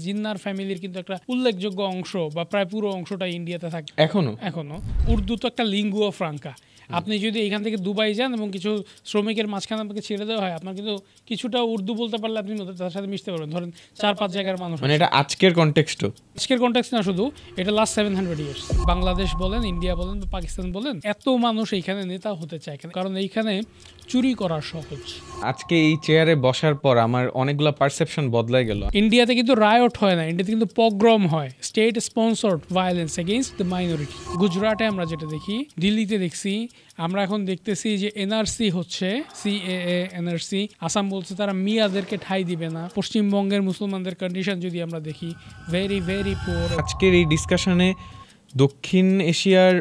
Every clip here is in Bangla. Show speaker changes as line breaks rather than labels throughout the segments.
জিন্নার ফ্যামিলির কিন্তু একটা উল্লেখযোগ্য অংশ বা প্রায় পুরো অংশটা ইন্ডিয়াতে থাকে এখনো। উর্দু তো একটা লিঙ্গুয়া ফ্রাঙ্কা। আপনি যদি এখান থেকে দুবাই যান এবং কিছু শ্রমিকের মাঝখানে আপনাকে ছেড়ে দেওয়া হয়, আপনার কিন্তু কিছুটা উর্দু বলতে পারলে আপনি তার সাথে মিশতে পারবেন। ধরেন 4-5 জায়গার মানুষ,
মানে এটা আজকের কনটেক্সট
না শুধু, এটা লাস্ট 700 ইয়ার্স। বাংলাদেশ বলেন, ইন্ডিয়া বলেন বা পাকিস্তান বলেন, এত মানুষ এইখানে নেতা হতে চায় কারণ এইখানে চুরি করা সহজ।
আজকে এই চেয়ারে বসার পর আমার অনেকগুলো পারসেপশন বদলাই গেল।
ইন্ডিয়াতে কিন্তু রায়ট হয় না, ইন্ডিয়াতে কিন্তু পগ্রম হয়, state sponsored violence against the minority. গুজরাটে আমরা যেটা দেখি, দিল্লিতে দেখছি, আমরা এখন দেখতেছি যে এনআরসি হচ্ছে, সিএএ এনআরসি। আসাম বলছে তারা মিয়াদেরকে ঠাঁই দিবে না। পশ্চিমবঙ্গের মুসলমানদের কন্ডিশন যদি আমরা দেখি, ভেরি ভেরি পুয়ার।
আজকের এই ডিসকাশনে দক্ষিণ এশিয়ার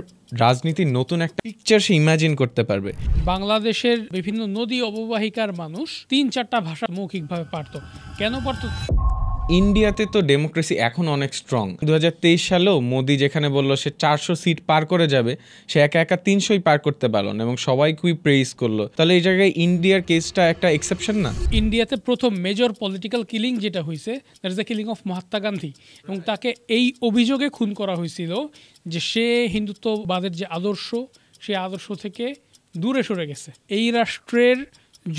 রাজনীতির নতুন একটা পিকচার সে ইমাজিন করতে পারবে।
বাংলাদেশের বিভিন্ন নদী অববাহিকার মানুষ 3-4টা ভাষা মৌখিকভাবে পারত। কেন পারত?
ইন্ডিয়াতে তো ডেমোক্রেসি এখন অনেক স্ট্রং। 2023 সালেও মোদি যেখানে বললো সে 400 সিট পার করে যাবে, সে একা একা 300ই পার করতে পারলো না এবং সবাইকেই প্রেইজ করলো। তাহলে এই জায়গায় ইন্ডিয়ার কেসটা একটা এক্সেপশন না?
ইন্ডিয়াতে প্রথম মেজর পলিটিক্যাল কিলিং যেটা হয়েছে, that is the killing of Mahatma Gandhi. এবং তাকে এই অভিযোগে খুন করা হয়েছিল যে সে হিন্দুত্ববাদের যে আদর্শ, সেই আদর্শ থেকে দূরে সরে গেছে। এই রাষ্ট্রের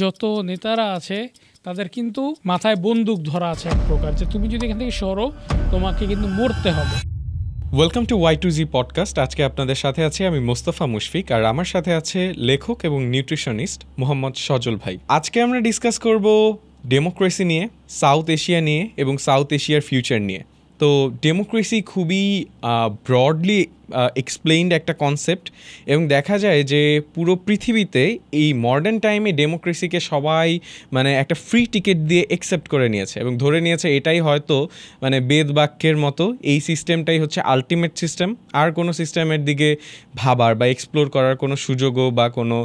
যত নেতারা আছে তাদের কিন্তু মাথায় বন্দুক ধরা আছে এক প্রকার, যে তুমি যদি এখান থেকে সরো তোমাকে কিন্তু মরতে হবে।
Welcome to Y2Z podcast. আজকে আপনাদের সাথে আছি আমি মোস্তফা মুশফিক, আর আমার সাথে আছে লেখক এবং নিউট্রিশনিস্ট মোহাম্মদ সজল ভাই। আজকে আমরা ডিসকাস করব ডেমোক্রেসি নিয়ে, সাউথ এশিয়া নিয়ে এবং সাউথ এশিয়ার ফিউচার নিয়ে। তো ডেমোক্রেসি খুবই ব্রডলি এক্সপ্লেইনড একটা কনসেপ্ট এবং দেখা যায় যে পুরো পৃথিবীতে এই মডার্ন টাইমে ডেমোক্রেসিকে সবাই মানে একটা ফ্রি টিকিট দিয়ে অ্যাকসেপ্ট করে নিয়েছে এবং ধরে নিয়েছে এটাই হয়তো মানে বেদ বাক্যের মতো, এই সিস্টেমটাই হচ্ছে আলটিমেট সিস্টেম। আর কোনো সিস্টেমের দিকে ভাবার বা এক্সপ্লোর করার কোনো সুযোগও বা কোনো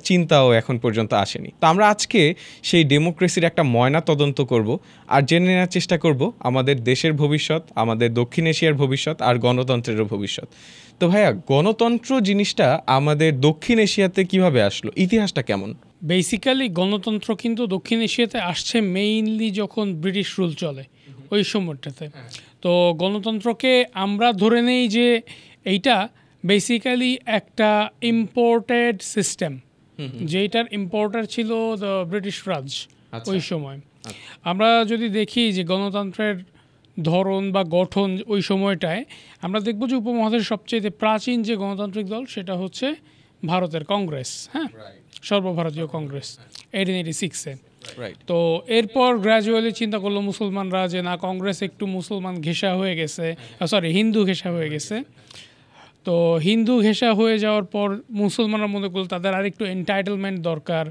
চিন্তাও এখন পর্যন্ত আসেনি। তো আমরা আজকে সেই ডেমোক্রেসির একটা ময়না তদন্ত করব আর জেনে নেওয়ার চেষ্টা করব আমাদের দেশের ভবিষ্যৎ, আমাদের দক্ষিণ এশিয়ার ভবিষ্যৎ আর গণতন্ত্রেরও ভবিষ্যৎ। তো ভাইয়া, গণতন্ত্র জিনিসটা আমাদের দক্ষিণ এশিয়াতে কিভাবে আসলো, ইতিহাসটা কেমন?
বেসিক্যালি গণতন্ত্র কিন্তু দক্ষিণ এশিয়াতে আসছে মেইনলি যখন ব্রিটিশ রুল চলে ওই সময়টাতে। তো গণতন্ত্রকে আমরা ধরে নেই যে এইটা বেসিক্যালি একটা ইম্পোর্টেড সিস্টেম, যেটার ইম্পোর্টার ছিল দ্য ব্রিটিশ রাজ ওই সময়। আমরা যদি দেখি যে গণতন্ত্রের ধরন বা গঠন ওই সময়টায়, আমরা দেখব যে উপমহাদেশের সবচেয়ে প্রাচীন যে গণতান্ত্রিক দল সেটা হচ্ছে ভারতের কংগ্রেস, হ্যাঁ, সর্বভারতীয় কংগ্রেস 1886-এ। তো এরপর গ্র্যাজুয়ালি চিন্তা করলো মুসলমানরা যে না, কংগ্রেস একটু মুসলমান ঘেঁষা হয়ে গেছে, হিন্দু ঘেঁষা হয়ে গেছে। তো হিন্দু ঘেঁষা হয়ে যাওয়ার পর মুসলমানরা মনে করলো তাদের আরেকটু এন্টাইটেলমেন্ট দরকার,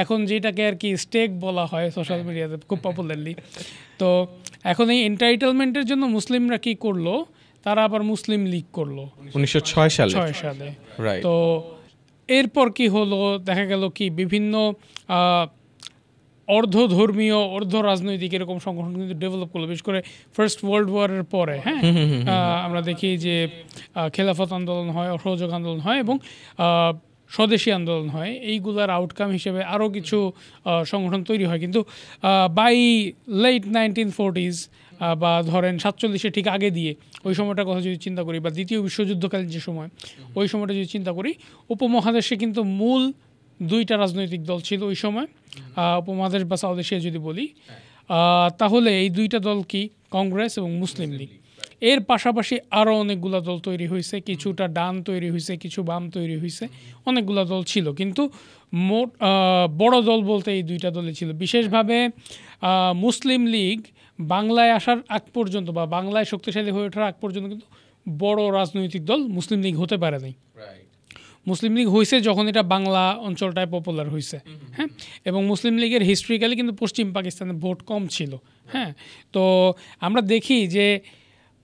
এখন যেটাকে আর কি স্টেক বলা হয় সোশ্যাল মিডিয়াতে খুব পপুলারলি। তো এখন এই এন্টাইটেলমেন্টের জন্য মুসলিমরা কি করলো, তারা আবার মুসলিম লীগ করলো
1906 সালে।
তো এরপর কি হলো, দেখা গেল কি বিভিন্ন অর্ধধর্মীয় অর্ধ রাজনৈতিক এরকম সংগঠন কিন্তু ডেভেলপ করলো, বিশেষ করে ফার্স্ট ওয়ার্ল্ড ওয়ারের পরে। হ্যাঁ, আমরা দেখি যে খেলাফত আন্দোলন হয়, অসহযোগ আন্দোলন হয় এবং স্বদেশী আন্দোলন হয়। এইগুলার আউটকাম হিসেবে আরও কিছু সংগঠন তৈরি হয়। কিন্তু বাই লেট 1940s বা ধরেন 47-এর ঠিক আগে দিয়ে ওই সময়টার কথা যদি চিন্তা করি, বা দ্বিতীয় বিশ্বযুদ্ধকালীন যে সময়, ওই সময়টা যদি চিন্তা করি, উপমহাদেশে কিন্তু মূল 2টা রাজনৈতিক দল ছিল ওই সময়। উপমহাদেশ বা সাউথ এশিয়া যদি বলি, তাহলে এই 2টা দল কি, কংগ্রেস এবং মুসলিম লীগ। এর পাশাপাশি আরও অনেকগুলো দল তৈরি হয়েছে, কিছুটা ডান তৈরি হয়েছে, কিছু বাম তৈরি হয়েছে, অনেকগুলো দল ছিল। কিন্তু মোট বড় দল বলতে এই 2টা দলই ছিল। বিশেষভাবে মুসলিম লীগ বাংলায় আসার আগ পর্যন্ত বা বাংলায় শক্তিশালী হয়ে ওঠার আগ পর্যন্ত কিন্তু বড় রাজনৈতিক দল মুসলিম লীগ হতে পারে নাই। মুসলিম লীগ হয়েছে যখন এটা বাংলা অঞ্চলটায় পপুলার হয়েছে, হ্যাঁ। এবং মুসলিম লীগের হিস্ট্রিক্যালি কিন্তু পশ্চিম পাকিস্তানে ভোট কম ছিল, হ্যাঁ। তো আমরা দেখি যে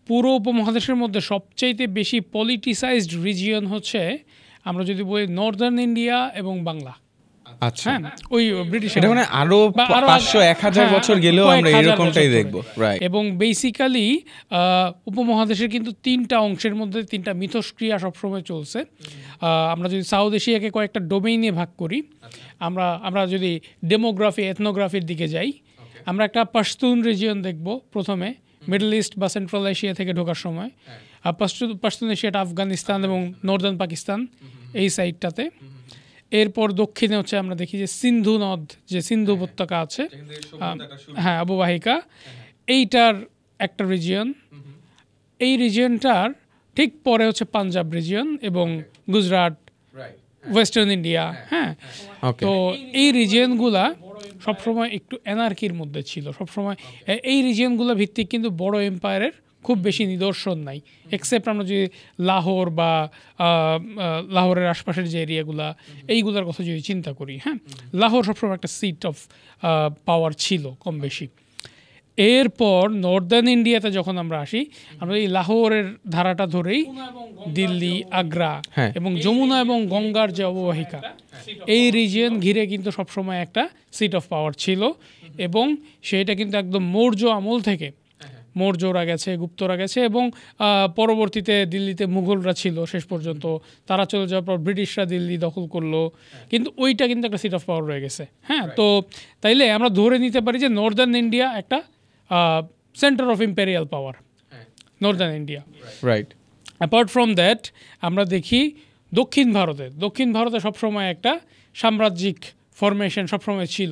পুরো উপমহাদেশের মধ্যে সবচাইতে বেশি পলিটিসাইজড রিজিয়ন হচ্ছে, আমরা যদি বলি, নর্দার্ন ইন্ডিয়া এবং বাংলা।
আচ্ছা,
হ্যাঁ, ওই ব্রিটিশ,
এটা মানে আরো 500-1000 বছর গেলেও আমরা এরকমটাই দেখব।
এবং বেসিক্যালি উপমহাদেশের কিন্তু 3টা অংশের মধ্যে 3টা মিথস্ক্রিয়া সবসময় চলছে। আমরা যদি সাউথ এশিয়াকে কয়েকটা ডোমেইনে ভাগ করি, আমরা যদি ডেমোগ্রাফি এথনোগ্রাফির দিকে যাই, আমরা একটা পাশতুন রিজিয়ন দেখব প্রথমে, মিডল ইস্ট বা সেন্ট্রাল এশিয়া থেকে ঢোকার সময়। আর পশ্চিম এশিয়াটা আফগানিস্তান এবং নর্দার্ন পাকিস্তান এই সাইডটাতে। এরপর দক্ষিণে হচ্ছে আমরা দেখি যে সিন্ধু নদ, যে সিন্ধু উপত্যকা আছে, হ্যাঁ অববাহিকা, এইটার একটা রিজিয়ন। এই রিজিয়নটার ঠিক পরে হচ্ছে পাঞ্জাব রিজিয়ন এবং গুজরাট, ওয়েস্টার্ন ইন্ডিয়া। হ্যাঁ, তো এই রিজিয়নগুলা সবসময় একটু এনার্কির মধ্যে ছিল সবসময়। এই রিজিয়নগুলো ভিত্তিক কিন্তু বড় এম্পায়ারের খুব বেশি নিদর্শন নাই, এক্সেপ্ট আমরা যদি লাহোর বা লাহোরের আশপাশের যে এরিয়াগুলা এইগুলোর কথা যদি চিন্তা করি। হ্যাঁ, লাহোর সবসময় একটা সিট অফ পাওয়ার ছিল কম বেশি। এরপর নর্দার্ন ইন্ডিয়াতে যখন আমরা আসি, আমরা এই লাহোরের ধারাটা ধরেই দিল্লি, আগ্রা এবং যমুনা এবং গঙ্গার যে অববাহিকা, এই রিজিয়ন ঘিরে কিন্তু সবসময় একটা সিট অফ পাওয়ার ছিল। এবং সেটা কিন্তু একদম মৌর্য আমল থেকে, মৌর্যরা গেছে, গুপ্তরা গেছে এবং পরবর্তীতে দিল্লিতে মুঘলরা ছিল শেষ পর্যন্ত। তারা চলে যাওয়ার পর ব্রিটিশরা দিল্লি দখল করলো, কিন্তু ওইটা কিন্তু একটা সিট অফ পাওয়ার রয়ে গেছে। হ্যাঁ, তো তাইলে আমরা ধরে নিতে পারি যে নর্দার্ন ইন্ডিয়া একটা centre of imperial power, Northern India.
Right.
Apart from that আমরা দেখি দক্ষিণ ভারতে সবসময় একটা সাম্রাজ্যিক ফরমেশন সবসময় ছিল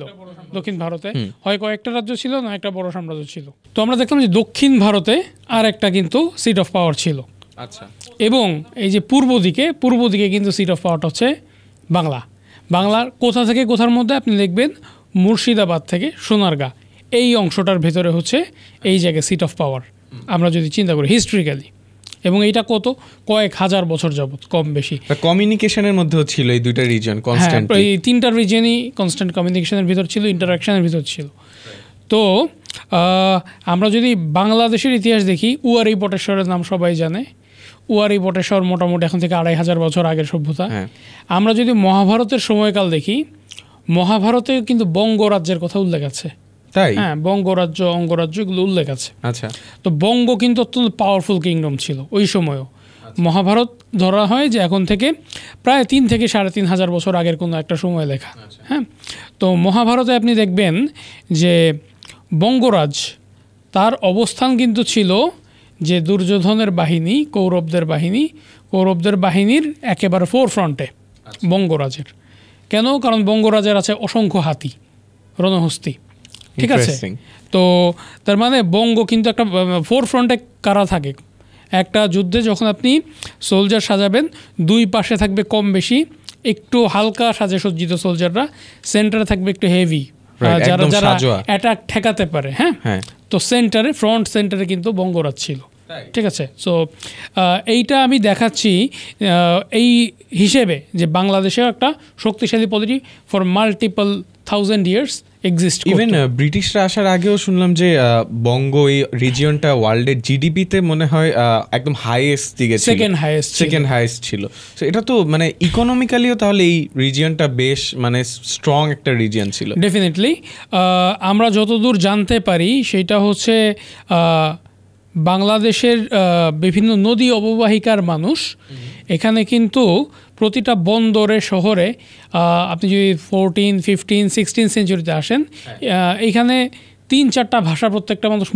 দক্ষিণ ভারতে। হয় কয়েকটা রাজ্য ছিল, না একটা বড় সাম্রাজ্য ছিল। তো আমরা দেখলাম যে দক্ষিণ ভারতে আর একটা কিন্তু সিট অফ পাওয়ার ছিল।
আচ্ছা।
এবং এই যে পূর্ব দিকে কিন্তু সিট অফ পাওয়ারটা হচ্ছে বাংলার কোথা থেকে কোথার মধ্যে আপনি লিখবেন মুর্শিদাবাদ থেকে সোনারগাঁ, এই অংশটার ভেতরে হচ্ছে এই জায়গায় সিট অফ পাওয়ার আমরা যদি চিন্তা করি হিস্ট্রিক্যালি। এবং এইটা কয়েক হাজার বছর যাবত কম বেশি
কমিউনিকেশনের মধ্যেও ছিল এই দুইটা রিজন কনস্ট্যান্ট।
এই তিনটা রিজনই কনস্ট্যান্ট কমিউনিকেশনের ভিতর ছিল, ইন্টারাকশনের ভিতর ছিল। তো আমরা যদি বাংলাদেশের ইতিহাস দেখি, উয়ারি বটেশ্বরের নাম সবাই জানে। উয়ারি বটেশ্বর মোটামুটি এখন থেকে 2500 বছর আগের সভ্যতা। আমরা যদি মহাভারতের সময়কাল দেখি, মহাভারতে কিন্তু বঙ্গরাজ্যের কথা উল্লেখ আছে।
তাই?
হ্যাঁ, বঙ্গরাজ্য, অঙ্গরাজ্য এগুলো উল্লেখ আছে।
আচ্ছা।
তো বঙ্গ কিন্তু অত্যন্ত পাওয়ারফুল কিংডম ছিল ওই সময়ও। মহাভারত ধরা হয় যে এখন থেকে প্রায় 3 থেকে 3500 বছর আগের কোনো একটা সময় লেখা। হ্যাঁ, তো মহাভারতে আপনি দেখবেন যে বঙ্গরাজ, তার অবস্থান কিন্তু ছিল যে দুর্যোধনের বাহিনী, কৌরবদের বাহিনীর একেবারে ফোরফ্রন্টে বঙ্গরাজের। কেন? কারণ বঙ্গরাজের আছে অসংখ্য হাতি, রণহস্তি। ঠিক আছে, তো তার মানে বঙ্গ কিন্তু একটা ফোরফ্রন্টে কারা থাকে একটা যুদ্ধে। যখন আপনি সোলজার সাজাবেন, দুই পাশে থাকবে কম বেশি একটু হালকা সাজে সজ্জিত সোলজাররা, সেন্টারে থাকবে একটু হেভি, যারা অ্যাটাক ঠেকাতে পারে। হ্যাঁ, তো ফ্রন্ট সেন্টারে কিন্তু বঙ্গরাজ ছিল। ঠিক আছে, সো এইটা আমি দেখাচ্ছি এই হিসেবে যে বাংলাদেশেও একটা শক্তিশালী polity for multiple 1000 years exist.
Even ব্রিটিশরা আসার আগেও শুনলাম যে বঙ্গ এই রিজিয়নটা ওয়ার্ল্ডের জিডিপিতে মনে হয় একদম হাইয়েস্ট দিকে ছিল, সেকেন্ড হাইয়েস্ট ছিল। সো এটা তো মানে ইকোনমিক্যালিও তাহলে এই রিজিয়নটা বেশ মানে স্ট্রং একটা রিজিয়ন ছিল।
ডেফিনেটলি আমরা যতদূর জানতে পারি সেটা হচ্ছে বাংলাদেশের বিভিন্ন নদী অববাহিকার মানুষ এখানে কিন্তু প্রতিটা বন্দরে শহরে আপনি যদি 14, 15, 16 সেঞ্চুরিতে আসেন, এখানে 3-4টা ভাষা প্রত্যেকটা মানুষ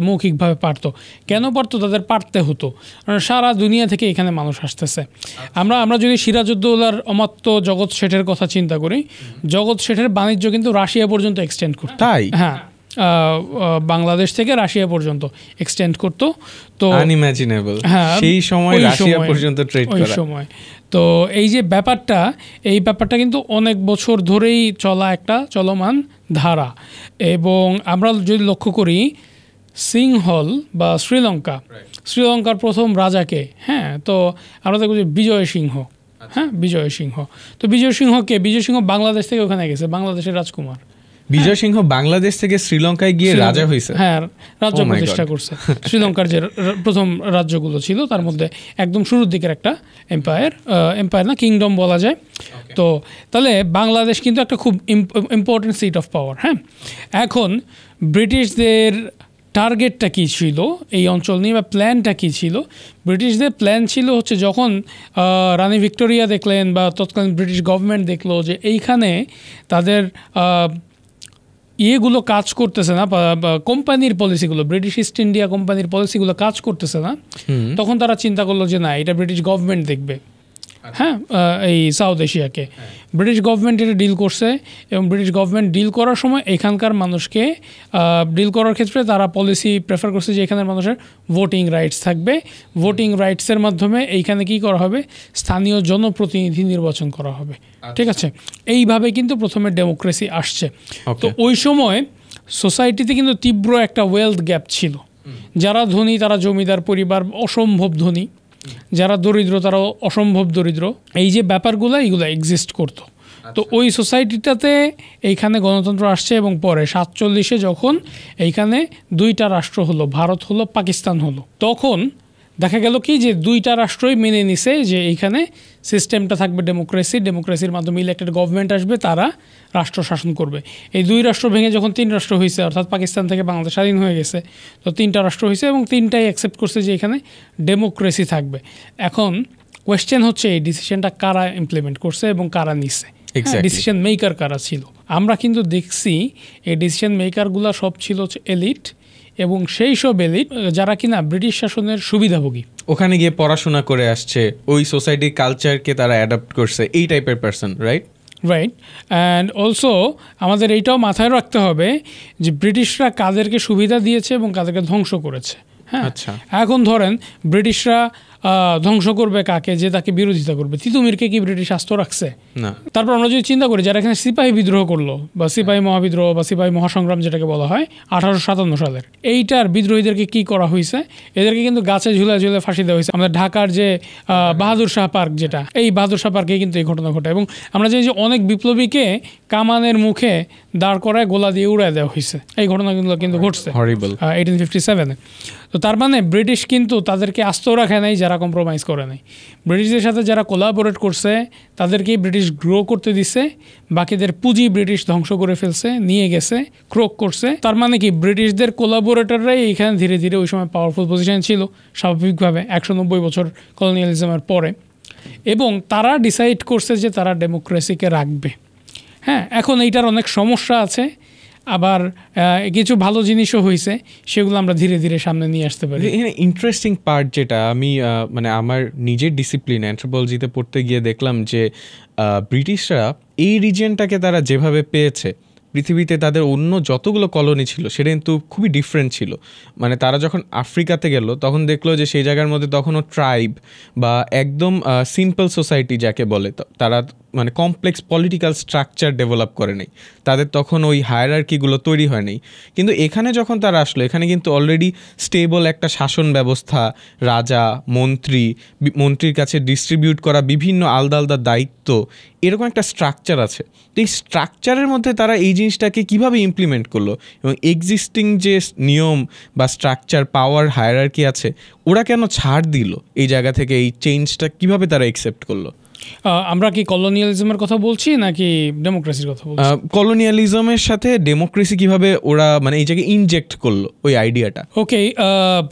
মৌখিকভাবে পারত। কেন পারতো? তাদের পারতে হতো, কারণ সারা দুনিয়া থেকে এখানে মানুষ আসতেছে। আমরা যদি সিরাজউদ্দৌলার অমাত্য জগৎ শেঠের কথা চিন্তা করি, জগৎ শেঠের বাণিজ্য কিন্তু রাশিয়া পর্যন্ত এক্সটেন্ড করত।
তাই?
হ্যাঁ, বাংলাদেশ থেকে রাশিয়া পর্যন্ত এক্সটেন্ড করতো। তো
আনইমাজিনেবল, সেই সময় রাশিয়া পর্যন্ত ট্রেড করা,
ওই সময়। তো এই যে ব্যাপারটা কিন্তু অনেক বছর ধরেই একটা চলমান ধারা। এবং আমরা যদি লক্ষ্য করি সিংহল বা শ্রীলঙ্কার প্রথম রাজাকে, হ্যাঁ, তো আমরা দেখব যে বিজয় সিংহ। বিজয় সিংহ বাংলাদেশ থেকে ওখানে গেছে, বাংলাদেশের রাজকুমার।
বিজয় সিংহ বাংলাদেশ থেকে শ্রীলঙ্কায় গিয়ে রাজা হয়েছে।
হ্যাঁ, রাজ্য প্রতিষ্ঠা করছে। শ্রীলঙ্কার যে প্রথম রাজ্যগুলো ছিল তার মধ্যে একদম শুরুর দিকের একটা এম্পায়ার না, কিংডম বলা যায়। তো তাহলে বাংলাদেশ কিন্তু একটা খুব ইম্পর্টেন্ট সিট অফ পাওয়ার। হ্যাঁ, এখন ব্রিটিশদের টার্গেটটা কী ছিল এই অঞ্চল নিয়ে, বা প্ল্যানটা কী ছিল? ব্রিটিশদের প্ল্যান ছিল হচ্ছে যখন রানী ভিক্টোরিয়া দেখলেন বা তৎকালীন ব্রিটিশ গভর্নমেন্ট দেখলো যে এইখানে তাদের ইয়েগুলো কাজ করতেছে না, কোম্পানির পলিসিগুলো, ব্রিটিশ ইস্ট ইন্ডিয়া কোম্পানির পলিসিগুলো কাজ করতেছে না, তখন তারা চিন্তা করলো যে না, এটা ব্রিটিশ গভর্নমেন্ট দেখবে। হ্যাঁ, এই সাউথ এশিয়াকে ব্রিটিশ গভর্নমেন্ট এটা ডিল করছে, এবং ব্রিটিশ গভর্নমেন্ট ডিল করার সময় এখানকার মানুষকে ডিল করার ক্ষেত্রে তারা পলিসি প্রেফার করছে যে এখানের মানুষের ভোটিং রাইটস থাকবে। ভোটিং রাইটসের মাধ্যমে এইখানে কি করা হবে, স্থানীয় জনপ্রতিনিধি নির্বাচন করা হবে। ঠিক আছে, এইভাবে কিন্তু প্রথমে ডেমোক্রেসি আসছে। তো ওই সময় সোসাইটিতে কিন্তু তীব্র একটা ওয়েলথ গ্যাপ ছিল। যারা ধনী তারা জমিদার পরিবার, অসম্ভব ধনী, যারা দরিদ্র তারা অসম্ভব দরিদ্র। এই যে ব্যাপারগুলো এইগুলো এক্সিস্ট করতো। তো ওই সোসাইটিটাতে এইখানে গণতন্ত্র আসছে, এবং পরে 47-এ যখন এইখানে দুইটা রাষ্ট্র হলো, ভারত হলো, পাকিস্তান হলো, তখন দেখা গেল কি যে দুইটা রাষ্ট্রই মেনে নিছে যে এইখানে সিস্টেমটা থাকবে ডেমোক্রেসির মাধ্যমে ইলেক্টেড গভর্নমেন্ট আসবে, তারা রাষ্ট্র শাসন করবে। এই দুই রাষ্ট্র ভেঙে যখন 3 রাষ্ট্র হয়েছে, অর্থাৎ পাকিস্তান থেকে বাংলাদেশ স্বাধীন হয়ে গেছে, তো 3টা রাষ্ট্র হয়েছে এবং 3টাই অ্যাকসেপ্ট করছে যে এখানে ডেমোক্রেসি থাকবে। এখন কোয়েশ্চেন হচ্ছে এই ডিসিশনটা কারা ইমপ্লিমেন্ট করছে এবং কারা নিছে, ডিসিশন মেকার কারা ছিল। আমরা কিন্তু দেখছি এই ডিসিশন মেকারগুলো সব ছিল হচ্ছে এলিট, এবং সেই সব এলিট যারা কিনা ব্রিটিশ শাসনের সুবিধাভোগী,
ওখানে গিয়ে পড়াশোনা করে আসছে, ওই সোসাইটির কালচারকে তারা অ্যাডাপ্ট করছে, এই টাইপের পারসন, রাইট।
অ্যান্ড অলসো আমাদের এইটাও মাথায় রাখতে হবে যে ব্রিটিশরা কাদেরকে সুবিধা দিয়েছে এবং কাদেরকে ধ্বংস করেছে। হ্যাঁ,
আচ্ছা,
এখন ধরেন ব্রিটিশরা ধ্বংস করবে কাকে, যে তাকে বিরোধিতা করবে। তিতুমিরকে কি ব্রিটিশ আস্ত রাখছে?
না।
তারপর আমরা যদি চিন্তা করি যারা এখানে সিপাহী বিদ্রোহ করলো, বা সিপাহী মহাবিদ্রোহ বা সিপাহী মহাসংগ্রাম যেটাকে বলা হয় 1857 সালের, এইটার বিদ্রোহীদেরকে কি করা হয়েছে? এদেরকে কিন্তু গাছে ঝুলে ঝুলে ফাঁসি দেওয়া হয়েছে। আমাদের ঢাকার যে বাহাদুর শাহ পার্ক, যেটা এই বাহাদুর শাহ পার্কে কিন্তু এই ঘটনা ঘটে, এবং আমরা জানি যে অনেক বিপ্লবীকে কামানের মুখে দাঁড় করায় গোলা দিয়ে উড়ায় দেওয়া হয়েছে। এই ঘটনাগুলো কিন্তু ঘটছে 1857-এ। তো তার মানে ব্রিটিশ কিন্তু তাদেরকে আস্ত রাখে নাই যারা কম্প্রোমাইজ করে নাই। ব্রিটিশদের সাথে যারা কোলাবোরেট করছে তাদেরকেই ব্রিটিশ গ্রো করতে দিছে, বাকিদের পুঁজি ব্রিটিশ ধ্বংস করে ফেলছে, নিয়ে গেছে, ক্রোক করছে। তার মানে কি ব্রিটিশদের কোলাবোরেটররাই এইখানে ধীরে ধীরে ওই সময় পাওয়ারফুল পজিশন ছিল স্বাভাবিকভাবে 190 বছর কলোনিয়ালিজমের পরে, এবং তারা ডিসাইড করছে যে তারা ডেমোক্রেসিকে রাখবে। হ্যাঁ, এখন এইটার অনেক সমস্যা আছে, আবার কিছু ভালো জিনিসও হয়েছে, সেগুলো আমরা ধীরে ধীরে সামনে নিয়ে আসতে পারি।
এখানে ইন্টারেস্টিং পার্ট যেটা আমি মানে আমার নিজের ডিসিপ্লিন অ্যানথ্রোপোলজিতে পড়তে গিয়ে দেখলাম যে ব্রিটিশরা এই রিজিয়নটাকে তারা যেভাবে পেয়েছে, পৃথিবীতে তাদের অন্য যতগুলো কলোনি ছিল সেটা কিন্তু খুবই ডিফারেন্ট ছিল। মানে তারা যখন আফ্রিকাতে গেল তখন দেখলো যে সেই জায়গার মধ্যে তখনও ট্রাইব বা একদম সিম্পল সোসাইটি যাকে বলে, তারা মানে কমপ্লেক্স পলিটিক্যাল স্ট্রাকচার ডেভেলপ করে নেই, তাদের তখন ওই হায়ারার্কিগুলো তৈরি হয় নাই। কিন্তু এখানে যখন তারা আসলো, এখানে কিন্তু অলরেডি স্টেবল একটা শাসন ব্যবস্থা, রাজা, মন্ত্রীর কাছে ডিস্ট্রিবিউট করা বিভিন্ন আলাদা আলাদা দায়িত্ব, এরকম একটা স্ট্রাকচার আছে। তো এই স্ট্রাকচারের মধ্যে তারা এই জিনিসটাকে কীভাবে ইমপ্লিমেন্ট করলো, এবং এক্সিস্টিং যে নিয়ম বা স্ট্রাকচার, পাওয়ার হায়ারার্কি আছে, ওরা কেন ছাড় দিল এই জায়গা থেকে, এই চেঞ্জটা কীভাবে তারা অ্যাকসেপ্ট করলো?
আমরা কি কলোনিয়ালিজমের কথা বলছি নাকি ডেমোক্রেসির কথা বলছি?
কলোনিয়ালিজমের সাথে ডেমোক্রেসি কিভাবে ওরা মানে এই জায়গায় ইনজেক্ট করলো ওই আইডিয়াটা?
ওকে,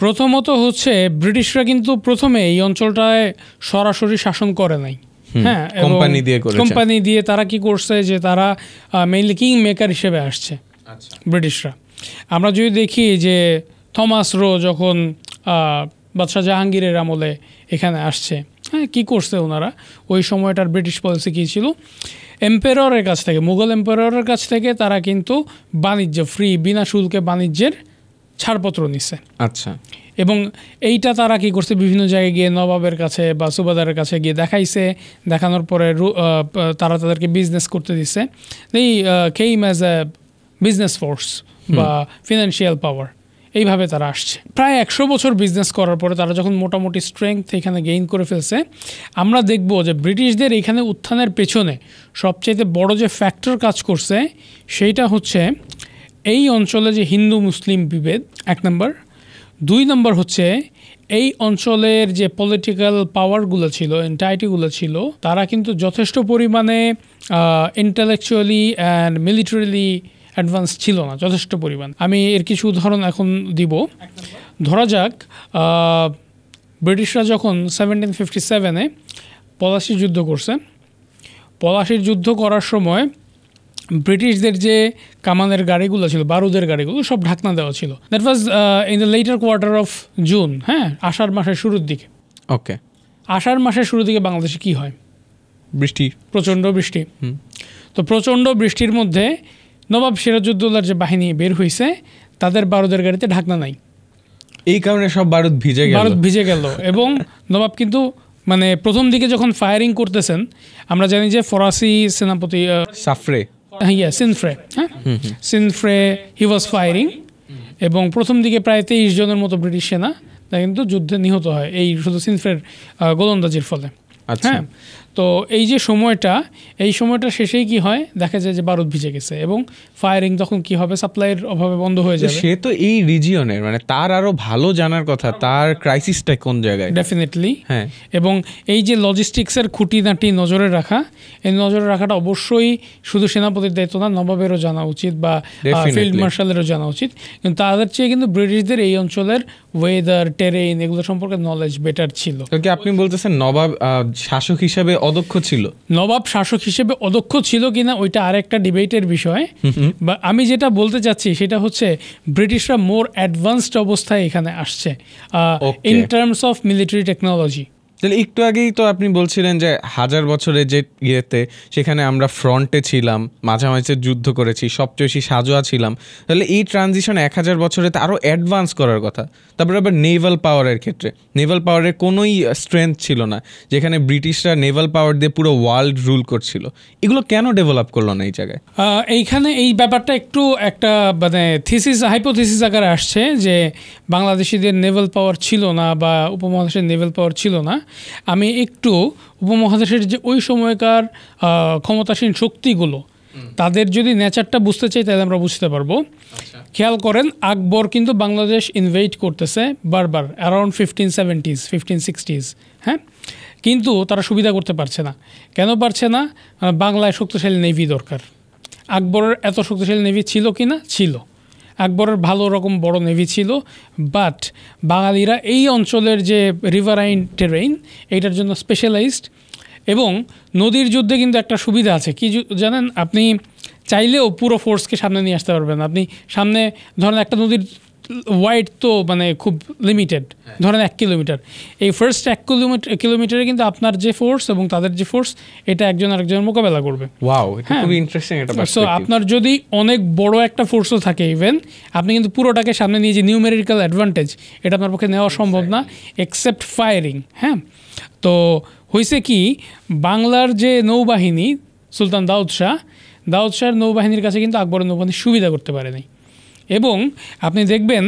প্রথমত হচ্ছে ব্রিটিশরা কিন্তু প্রথমে এই অঞ্চলটায় সরাসরি শাসন করে নাই। হ্যাঁ, কোম্পানি দিয়ে তারা কি করছে যে তারা মেইনলি কিং মেকার হিসেবে আসছে ব্রিটিশরা। আমরা যদি দেখি যে থমাস রো যখন বাদশাহ জাহাঙ্গীরের আমলে এখানে আসছে, হ্যাঁ, কী করছে ওনারা, ওই সময়টার ব্রিটিশ পলিসি কী ছিল, এম্পায়ারের কাছ থেকে, মুঘল এম্পায়ারের কাছ থেকে তারা কিন্তু বাণিজ্য ফ্রি, বিনা শুল্কে বাণিজ্যের ছাড়পত্র নিচ্ছে।
আচ্ছা,
এবং এইটা তারা কি করছে, বিভিন্ন জায়গায় গিয়ে নবাবের কাছে বা সুবাদারের কাছে গিয়ে দেখাইছে, দেখানোর পরে তারা তাদেরকে বিজনেস করতে দিচ্ছে। এই came as a business force বা ফিনান্সিয়াল পাওয়ার, এইভাবে তারা আসছে। প্রায় 100 বছর বিজনেস করার পরে তারা যখন মোটামুটি স্ট্রেংথ এখানে গেইন করে ফেলছে, আমরা দেখব যে ব্রিটিশদের এখানে উত্থানের পেছনে সবচেয়ে বড় যে ফ্যাক্টর কাজ করছে সেইটা হচ্ছে এই অঞ্চলে যে হিন্দু মুসলিম বিভেদ, 1 নম্বর। 2 নম্বর হচ্ছে এই অঞ্চলের যে পলিটিক্যাল পাওয়ারগুলো ছিল, এন্টাইটিগুলো ছিল, তারা কিন্তু যথেষ্ট পরিমাণে ইন্টেলেকচুয়ালি অ্যান্ড মিলিটারিলি অ্যাডভান্স ছিল না যথেষ্ট পরিমাণ। আমি এর কিছু উদাহরণ এখন দিব। ধরা যাক ব্রিটিশরা যখন 1757-এ পলাশির যুদ্ধ করছে, পলাশির যুদ্ধ করার সময় ব্রিটিশদের যে কামানের গাড়িগুলো ছিল, বারুদের গাড়িগুলো সব ঢাকনা দেওয়া ছিল। That was in the letter quarter of June, হ্যাঁ, আষাঢ় মাসের শুরুর দিকে।
ওকে,
আষাঢ় মাসের শুরুর দিকে বাংলাদেশে কি হয়?
বৃষ্টি,
প্রচণ্ড বৃষ্টি। তো প্রচণ্ড বৃষ্টির মধ্যে নবাব সিরাজউদ্দৌলার যে বাহিনী বের হয়েছে, তাদের বারুদের গাড়িতে ঢাকনা নাই,
এই কারণে সব বারুদ ভিজে গেল।
এবং নবাব কিন্তু মানে প্রথম দিকে যখন ফায়ারিং করতেছেন, আমরা জানি যে ফরাসি সেনাপতি সিনফ্রে হি ওয়াজ ফায়ারিং, এবং প্রথম দিকে প্রায় 23 জনের মতো ব্রিটিশ সেনা তা কিন্তু যুদ্ধে নিহত হয় এই শুধু সিনফ্রের গোলন্দাজির ফলে। হ্যাঁ, তো এই যে সময়টা, এই সময়টা শেষেই কি হয়, দেখা যায় যে বারুদ ভিজে গেছে এবং ফায়ারিং তখন কি হবে, সাপ্লাইয়ের অভাবে বন্ধ হয়ে যাবে।
সে তো এই রিজিয়নের, মানে তার আরো ভালো জানার কথা তার ক্রাইসিসটা কোন জায়গায়।
ডেফিনেটলি,
হ্যাঁ।
এবং এই যে লজিস্টিক্সের খুঁটিনাটি নজরে রাখা, এই নজরে রাখাটা অবশ্যই শুধু সেনাপতির দায়িত্ব না, নবাবেরও জানা উচিত বা ফিল্ড মার্শালেরও জানা উচিত। কিন্তু তাদের চেয়ে কিন্তু ব্রিটিশদের এই অঞ্চলের ওয়েদার, টেরেইন এগুলো সম্পর্কে নলেজ বেটার ছিল।
আপনি বলতেছেন নবাব শাসক হিসেবে অদক্ষ ছিল?
নবাব শাসক হিসেবে অদক্ষ ছিল কিনা ওইটা আরেকটা ডিবেটের বিষয়। বা আমি যেটা বলতে চাচ্ছি সেটা হচ্ছে ব্রিটিশরা মোর অ্যাডভান্সড অবস্থায় এখানে আসছে in terms of military technology.
তাহলে একটু আগেই তো আপনি বলছিলেন যে 1000 বছরের যে ইয়েতে সেখানে আমরা ফ্রন্টে ছিলাম, মাঝামাঝি যুদ্ধ করেছি, সবচেয়ে বেশি সাজোয়া ছিলাম। তাহলে এই ট্রানজিশন 1000 বছরে আরও অ্যাডভান্স করার কথা। তারপরে আবার নেভাল পাওয়ারের ক্ষেত্রে নেভাল পাওয়ারের কোনোই স্ট্রেংথ ছিল না, যেখানে ব্রিটিশরা নেভাল পাওয়ার দিয়ে পুরো ওয়ার্ল্ড রুল করছিল। এগুলো কেন ডেভেলপ করলো না এই জায়গায়?
এইখানে এই ব্যাপারটা একটু একটা মানে হাইপোথিসিস আকারে আসছে যে বাংলাদেশিদের নেভাল পাওয়ার ছিল না বা উপমহাদেশের নেভাল পাওয়ার ছিল না। আমি একটু উপমহাদেশের যে ওই সময়কার ক্ষমতাসীন শক্তিগুলো, তাদের যদি নেচারটা বুঝতে চাই তাহলে আমরা বুঝতে পারবো। খেয়াল করেন, আকবর কিন্তু বাংলাদেশ ইনভেড করতেছে বারবার অ্যারাউন্ড 1570s 1560s, হ্যাঁ, কিন্তু তারা সুবিধা করতে পারছে না। কেন পারছে না? বাংলায় শক্তিশালী নেভি দরকার। আকবরের এত শক্তিশালী নেভি ছিল কি না? ছিল। আকবরের ভালো রকম বড় নেভি ছিল, বাট বাঙালিরা এই অঞ্চলের যে রিভারাইন টেরেইন এইটার জন্য স্পেশালাইজড। এবং নদীর যুদ্ধে কিন্তু একটা সুবিধা আছে কি জানেন, আপনি চাইলেও পুরো ফোর্সকে সামনে নিয়ে আসতে পারবেন। আপনি সামনে ধরেন একটা নদীর ওয়াইড তো মানে খুব লিমিটেড, ধরেন 1 কিলোমিটার। এই ফার্স্ট 1 কিলোমিটারে কিন্তু আপনার যে ফোর্স এবং তাদের যে ফোর্স, এটা একজন আরেকজনের মোকাবেলা করবে।
ওয়াও, এটা খুব ইন্টারেস্টিং একটা পার্সপেক্টিভ।
সো আপনার যদি অনেক বড় একটা ফোর্সও থাকে, ইভেন আপনি কিন্তু পুরোটাকে সামনে নিয়ে যে নিউমেরিক্যাল অ্যাডভান্টেজ, এটা আপনার পক্ষে নেওয়া সম্ভব না এক্সেপ্ট ফায়ারিং। হ্যাঁ, তো হয়েছে কি, বাংলার যে নৌবাহিনী, সুলতান দাউদ শাহের নৌবাহিনীর কাছে কিন্তু আকবরের নৌবাহিনী সুবিধা করতে পারেনি। এবং আপনি দেখবেন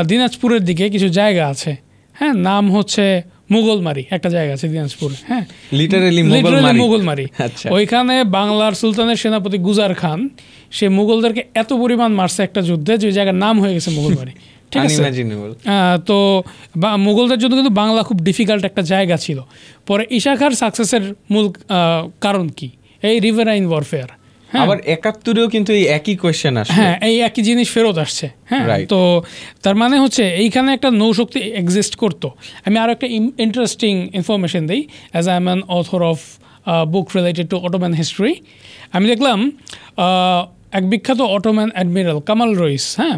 দিনাজপুরের দিকে কিছু জায়গা আছে, হ্যাঁ, নাম হচ্ছে মুঘলমারি, একটা জায়গা আছে দিনাজপুরে, হ্যাঁ, লিটারালি মুঘলমারি। ওইখানে বাংলার সুলতানের সেনাপতি গুজার খান সে মুঘলদেরকে এত পরিমাণ মারছে একটা যুদ্ধে যে জায়গার নাম হয়ে গেছে মুঘলমারি। ঠিক আছে, তো মুঘলদের জন্য কিন্তু বাংলা খুব ডিফিকাল্ট একটা জায়গা ছিল। পরে ঈশা খাঁর সাকসেসের মূল কারণ কি? এই রিভারাইন ওয়ারফেয়ার।
আবার 71-এও কিন্তু এই একই কোয়েশ্চেন আসে,
হ্যাঁ, এই একই জিনিস ফেরত আসছে। হ্যাঁ, তো তার মানে হচ্ছে এইখানে একটা নৌশক্তি এক্সিস্ট করতো। আমি আরও একটা ইন্টারেস্টিং ইনফরমেশন দিই, as I am an author of book related to Ottoman history. আমি দেখলাম এক বিখ্যাত অটোম্যান অ্যাডমিরাল কামাল রইস, হ্যাঁ,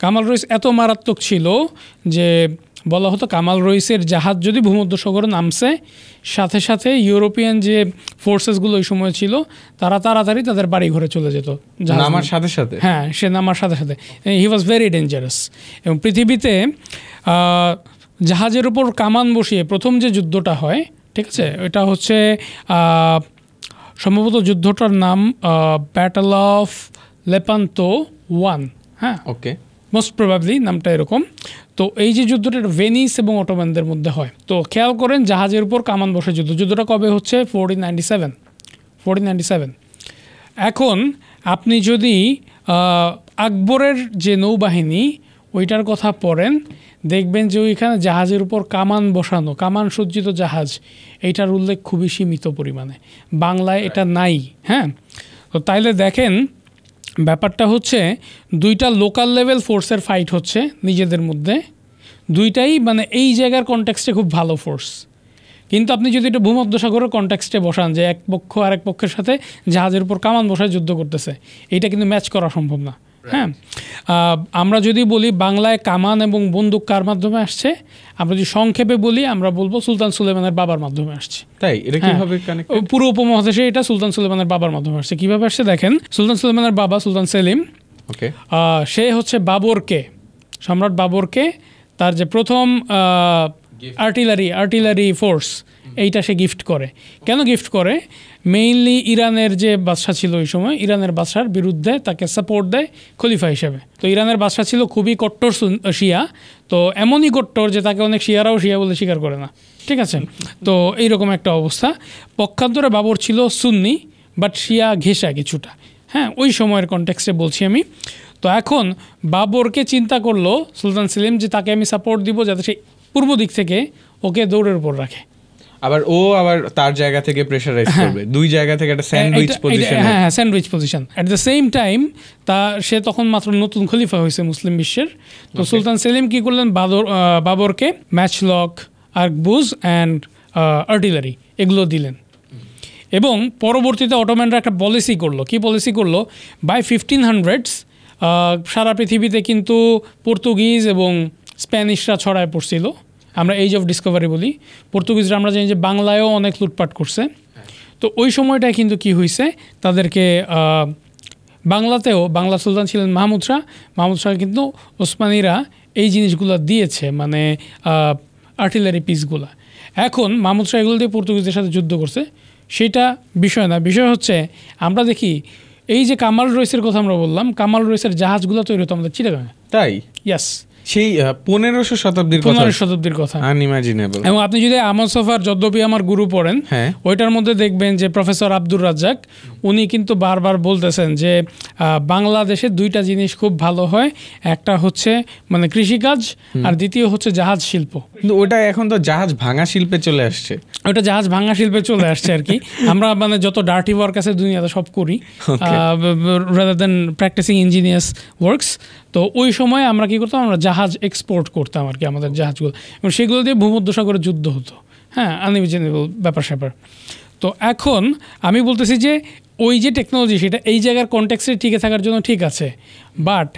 কামাল রইস এত মারাত্মক ছিল যে বলা হতো কামাল রইসের জাহাজ যদি ভূমধ্যসাগরে নামছে, সাথে সাথে ইউরোপিয়ান যে ফোর্সেসগুলো ওই সময় ছিল তারা তাড়াতাড়ি তাদের বাড়ি ঘরে চলে যেত
নামার সাথে সাথে।
হ্যাঁ, সে নামার সাথে সাথে। হি ওয়াজ ভেরি ডেঞ্জারাস। এবং পৃথিবীতে জাহাজের উপর কামান বসিয়ে প্রথম যে যুদ্ধটা হয়, ঠিক আছে, এটা হচ্ছে সম্ভবত যুদ্ধটার নাম ব্যাটল অফ লেপান্তো 1। হ্যাঁ, ওকে, মোস্ট প্রবাবলি নামটা এরকম। তো এই যে যুদ্ধটা ভেনিস এবং অটোম্যানদের মধ্যে হয়। তো খেয়াল করেন জাহাজের উপর কামান বসে যুদ্ধটা কবে হচ্ছে? 1497। এখন আপনি যদি আকবরের যে নৌবাহিনী ওইটার কথা পড়েন, দেখবেন যে ওইখানে জাহাজের উপর কামান বসানো, কামান সজ্জিত জাহাজ, এইটার উল্লেখ খুবই সীমিত পরিমাণে। বাংলায় এটা নাই। হ্যাঁ, তো তাইলে দেখেন ব্যাপারটা হচ্ছে দুইটা লোকাল লেভেল ফোর্সের ফাইট হচ্ছে নিজেদের মধ্যে, দুইটাই মানে এই জায়গার কনটেক্সটে খুব ভালো ফোর্স, কিন্তু আপনি যদি এটা ভূমধ্যসাগরের কনটেক্সটে বসান যে এক পক্ষ আরেক পক্ষের সাথে জাহাজের উপর কামান বসায় যুদ্ধ করতেছে, এইটা কিন্তু ম্যাচ করা সম্ভব না। হ্যাঁ, আমরা যদি বলি বাংলায় কামান এবং বন্দুক কার মাধ্যমে আসছে, আমরা যদি সংক্ষেপে বলি আমরা বলবো সুলতান সুলেমানের বাবার মাধ্যমে আসছে।
তাই এটা কিভাবে কানেক্ট?
পুরো উপমহাদেশে এটা সুলতান সুলেমানের বাবার মাধ্যমে আসছে। কিভাবে আসছে দেখেন, সুলতান সুলেমানের বাবা সুলতান সেলিম,
ওকে,
সে হচ্ছে বাবরকে, সম্রাট বাবরকে তার যে প্রথম আর্টিলারি ফোর্স এইটা সে গিফট করে। কেন গিফট করে? মেইনলি ইরানের যে বাদশা ছিল ওই সময়, ইরানের বাদশার বিরুদ্ধে তাকে সাপোর্ট দেয় খলিফা হিসেবে। তো ইরানের বাদশা ছিল খুবই কট্টর শিয়া, তো এমনই কট্টর যে তাকে অনেক শিয়ারাও শিয়া বলে স্বীকার করে না। ঠিক আছে, তো এইরকম একটা অবস্থা। পক্ষান্তরে বাবর ছিল সুন্নি বাট শিয়া ঘেঁষা কিছুটা। হ্যাঁ, ওই সময়ের কনটেক্সটে বলছি আমি। তো এখন বাবরকে চিন্তা করলো সুলতান সেলিম যে তাকে আমি সাপোর্ট দিব যাতে সে পূর্ব দিক থেকে ওকে দৌড়ের উপর রাখে।
আবার তার জায়গা থেকে প্রেসারাইজ করবে, দুই জায়গা থেকে একটা স্যান্ডউইচ পজিশন।
হ্যাঁ, sandwich position. At the same time সে তখন মাত্র নতুন খলিফা হয়েছে মুসলিম বিশ্বের। তো সুলতান সেলিম কি করলেন, বাবরকে ম্যাচলক, আর্কবুজ অ্যান্ড আর্টিলারি এগুলো দিলেন। এবং পরবর্তীতে অটোম্যানরা একটা পলিসি করলো। কি পলিসি করলো? বাই 1500s সারা পৃথিবীতে কিন্তু পর্তুগিজ এবং স্প্যানিশরা ছড়ায় পড়ছিল। আমরা এজ অফ ডিসকভারি বলি। পর্তুগিজরা আমরা জানি যে বাংলায়ও অনেক লুটপাট করছে। তো ওই সময়টায় কিন্তু কি হয়েছে, তাদেরকে বাংলা সুলতান ছিলেন মাহমুদ শাহ কিন্তু ওসমানীরা এই জিনিসগুলো দিয়েছে, মানে আর্টিলারি পিসগুলা। এখন মাহমুদ শাহ এগুলো দিয়ে পর্তুগিজদের সাথে যুদ্ধ করছে, সেটা বিষয় না। বিষয় হচ্ছে আমরা দেখি এই যে কামাল রইসের কথা আমরা বললাম, কামাল রইসের জাহাজগুলো তৈরি হতো আমাদের চিটাগাঙে।
তাই?
ইয়াস,
সেই 1500 শতাব্দীর কথা। আনইমাজিনেবল।
এবং আপনি যদি আমল সফার যদ্যপি আমার গুরু পড়েন, ওইটার মধ্যে দেখবেন যে প্রফেসর আব্দুর রাজ্জাক উনি কিন্তু বারবার বলতেছেন যে বাংলাদেশে দুইটা জিনিস খুব ভালো হয়, একটা হচ্ছে মানে কৃষিকাজ আর দ্বিতীয় হচ্ছে জাহাজ শিল্প।
কিন্তু ওটা এখন তো জাহাজ ভাঙা শিল্পে চলে আসছে।
ওটা জাহাজ ভাঙা শিল্পে চলে আসছে আর কি। আমরা মানে যত ডার্টি ওয়ার্ক আছে দুনিয়াতে সব করি rather than practicing engineers works. তো ওই সময় আমরা কী করতাম, আমরা জাহাজ এক্সপোর্ট করতাম আর কি, আমাদের জাহাজগুলো, এবং সেগুলো দিয়ে ভূমধ্যসাগরে যুদ্ধ হতো। হ্যাঁ, আনইমাজিনেবল ব্যাপার স্যাপার। তো এখন আমি বলতেছি যে ওই যে টেকনোলজি সেটা এই জায়গার কনটেক্সটে টিকে থাকার জন্য ঠিক আছে, বাট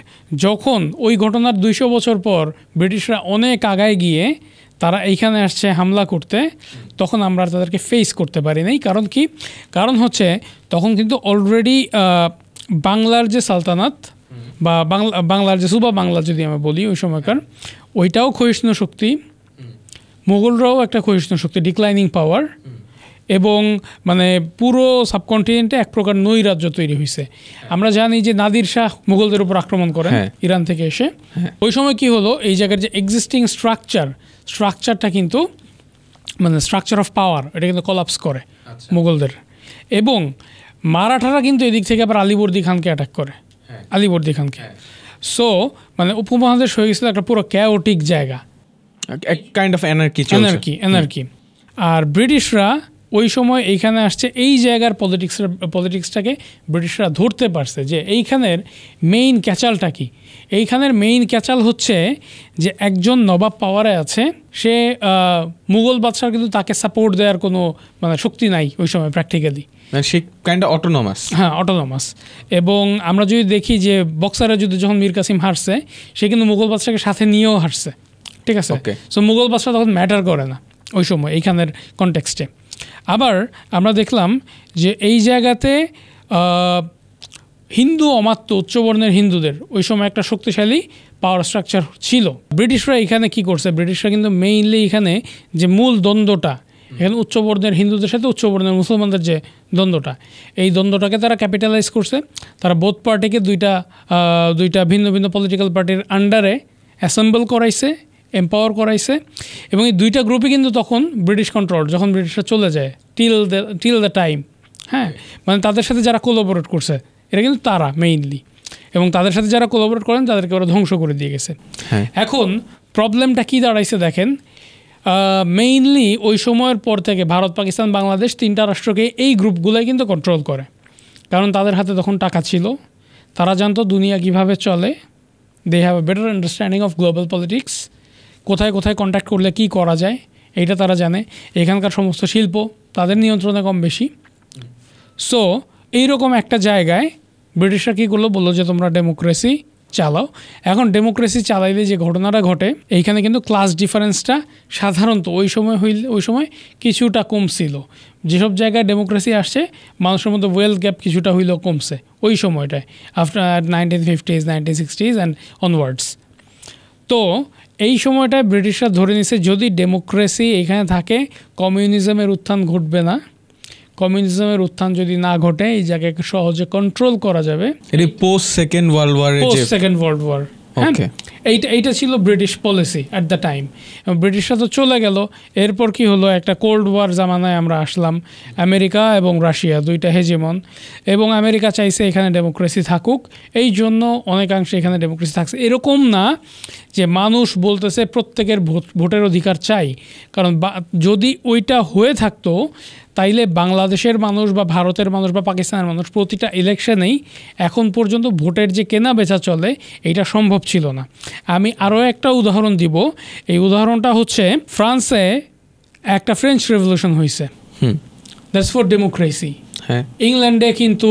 যখন ওই ঘটনার 200 বছর পর ব্রিটিশরা অনেক আগায় গিয়ে তারা এইখানে আসছে হামলা করতে, তখন আমরা তাদেরকে ফেস করতে পারি নাই। কারণ কি? কারণ হচ্ছে তখন কিন্তু অলরেডি বাংলার যে সালতানাত বা বাংলার যে সুবা বাংলা যদি আমরা বলি ওই সময়কার, ওইটাও ক্ষয়িষ্ণু শক্তি, মোগলরাও একটা ক্ষয়িষ্ণু শক্তি, ডিক্লাইনিং পাওয়ার, এবং মানে পুরো সাবকন্টিনেন্টে এক প্রকার নৈরাজ্য তৈরি হয়েছে। আমরা জানি যে নাদির শাহ মুঘলদের উপর আক্রমণ করেন ইরান থেকে এসে। ওই সময় কি হলো, এই জায়গার যে এক্সিস্টিং স্ট্রাকচারটা কিন্তু মানে স্ট্রাকচার অফ পাওয়ার, এটা কিন্তু কলাপস করে মুঘলদের। এবং মারাঠারা কিন্তু এদিক থেকে আবার আলীবর্দী খানকে অ্যাটাক করে, আলীবর্দী খানকে। সো মানে উপমহাদেশ হয়ে গেছিল একটা পুরো ক্যাওটিক জায়গা,
কাইন্ড অফ
এনার্কি। আর ব্রিটিশরা ওই সময় এইখানে আসছে, এই জায়গার পলিটিক্সটাকে ব্রিটিশরা ধরতে পারছে যে এইখানের মেইন ক্যাচালটা কি। এইখানের মেইন ক্যাচাল হচ্ছে যে একজন নবাব পাওয়ারে আছে, সে মুঘল বাদশার কিন্তু তাকে সাপোর্ট দেওয়ার কোনো মানে শক্তি নাই ওই সময় প্র্যাকটিক্যালি। হ্যাঁ, অটোনমাস। এবং আমরা যদি দেখি যে বক্সারের যুদ্ধে যখন মীর কাসিম হারছে, সে কিন্তু মুঘল বাদশাকে সাথে নিয়েও হারছে। ঠিক আছে, সো মুঘল বাদশা তখন ম্যাটার করে না ওই সময় এইখানের কনটেক্সটে। আবার আমরা দেখলাম যে এই জায়গাতে হিন্দু অমাত্য উচ্চবর্ণের হিন্দুদের ওই সময় একটা শক্তিশালী পাওয়ার স্ট্রাকচার ছিল। ব্রিটিশরা এখানে কি করছে, ব্রিটিশরা কিন্তু মেইনলি এখানে যে মূল দ্বন্দ্বটা, এখানে উচ্চবর্ণের হিন্দুদের সাথে উচ্চবর্ণের মুসলমানদের যে দ্বন্দ্বটা, এই দ্বন্দ্বটাকে তারা ক্যাপিটালাইজ করছে। তারা বোথ পার্টিকে দুইটা ভিন্ন ভিন্ন পলিটিক্যাল পার্টির আন্ডারে অ্যাসেম্বল করাইছে, এম্পাওয়ার করাইছে। এবং এই দুইটা গ্রুপই কিন্তু তখন ব্রিটিশ কন্ট্রোল, যখন ব্রিটিশরা চলে যায় টিল দ্য টাইম। হ্যাঁ, মানে তাদের সাথে যারা কোলাবোরেট করছে এটা কিন্তু তারা মেইনলি, এবং তাদের সাথে যারা কোলাবোরেট করেন তাদেরকে ওরা ধ্বংস করে দিয়ে গেছে। এখন প্রবলেমটা কী দাঁড়াইছে দেখেন, মেইনলি ওই সময়ের পর থেকে ভারত, পাকিস্তান, বাংলাদেশ তিনটা রাষ্ট্রকে এই গ্রুপগুলোই কিন্তু কন্ট্রোল করে। কারণ তাদের হাতে তখন টাকা ছিল, তারা জানতো দুনিয়া কীভাবে চলে, they have a better understanding of global politics, কোথায় কোথায় কন্ট্যাক্ট করলে কী করা যায় এইটা তারা জানে। এখানকার সমস্ত শিল্প তাদের নিয়ন্ত্রণে কম বেশি। সো এইরকম একটা জায়গায় ব্রিটিশরা কী করলো, বললো যে তোমরা ডেমোক্রেসি চালাও। এখন ডেমোক্রেসি চালাইলে যে ঘটনাটা ঘটে, এইখানে কিন্তু ক্লাস ডিফারেন্সটা সাধারণত ওই সময় কিছুটা কমছিল। যেসব জায়গায় ডেমোক্রেসি আসছে মানুষের মধ্যে ওয়েলথ গ্যাপ কিছুটা হইলেও কমছে ওই সময়টায়, after 1950s 1960s and onwards. তো এই সময়টায় ব্রিটিশরা ধরে নিছে যদি ডেমোক্রেসি এখানে থাকে কমিউনিজমের উত্থান ঘটবে না। কমিউনিজমের উত্থান যদি না ঘটে এই জায়গাকে সহজে কন্ট্রোল করা যাবে।
এটি পোস্ট সেকেন্ড ওয়ার্ল্ড ওয়ার।
এইটা ছিল British policy at the time. ব্রিটিশরা তো চলে গেল, এরপর কি হলো, একটা কোল্ড ওয়ার জামানায় আমরা আসলাম। আমেরিকা এবং রাশিয়া দুইটা হেজেমন, এবং আমেরিকা চাইছে এখানে ডেমোক্রেসি থাকুক, এই জন্য অনেকাংশে এখানে ডেমোক্রেসি থাকছে। এরকম না যে মানুষ বলতেছে প্রত্যেকের ভোটের অধিকার চাই, কারণ যদি ওইটা হয়ে থাকতো তাইলে বাংলাদেশের মানুষ বা ভারতের মানুষ বা পাকিস্তানের মানুষ প্রতিটা ইলেকশনেই এখন পর্যন্ত ভোটের যে কেনা বেচা চলে এইটা সম্ভব ছিল না। আমি আরও একটা উদাহরণ দিব। এই উদাহরণটা হচ্ছে ফ্রান্সে একটা ফ্রেঞ্চ রেভলিউশন হয়েছে, দ্যাটস ফর ডেমোক্রেসি। ইংল্যান্ডে কিন্তু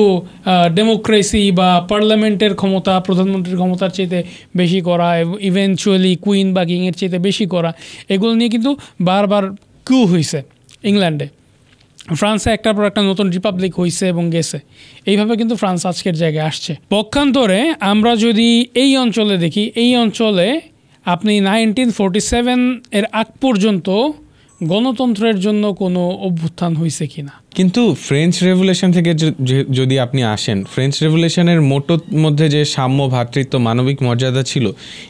ডেমোক্রেসি বা পার্লামেন্টের ক্ষমতা প্রধানমন্ত্রীর ক্ষমতার চাইতে বেশি করা, ইভেনচুয়ালি কুইন বা কিংয়ের চাইতে বেশি করা, এগুলো নিয়ে কিন্তু বারবার কিউ হয়েছে ইংল্যান্ডে। ফ্রান্সে একটার পর একটা নতুন রিপাবলিক হয়েছে এবং গেছে। এইভাবে কিন্তু ফ্রান্স আজকের জায়গায় আসছে। পক্ষান্তরে আমরা যদি এই অঞ্চলে দেখি, এই অঞ্চলে আপনি 1947 এর আগ পর্যন্ত গণতন্ত্রের জন্য কোনো অভ্যুত্থান হয়েছে কিনা।
কিন্তু ফ্রেঞ্চ রেভলিউশন থেকে যদি আপনি আসেন, ফ্রেঞ্চ রেভলিউশনের মোটোর মধ্যে যে সাম্য, ভ্রাতৃত্ব, মানবিক মর্যাদা ছিল,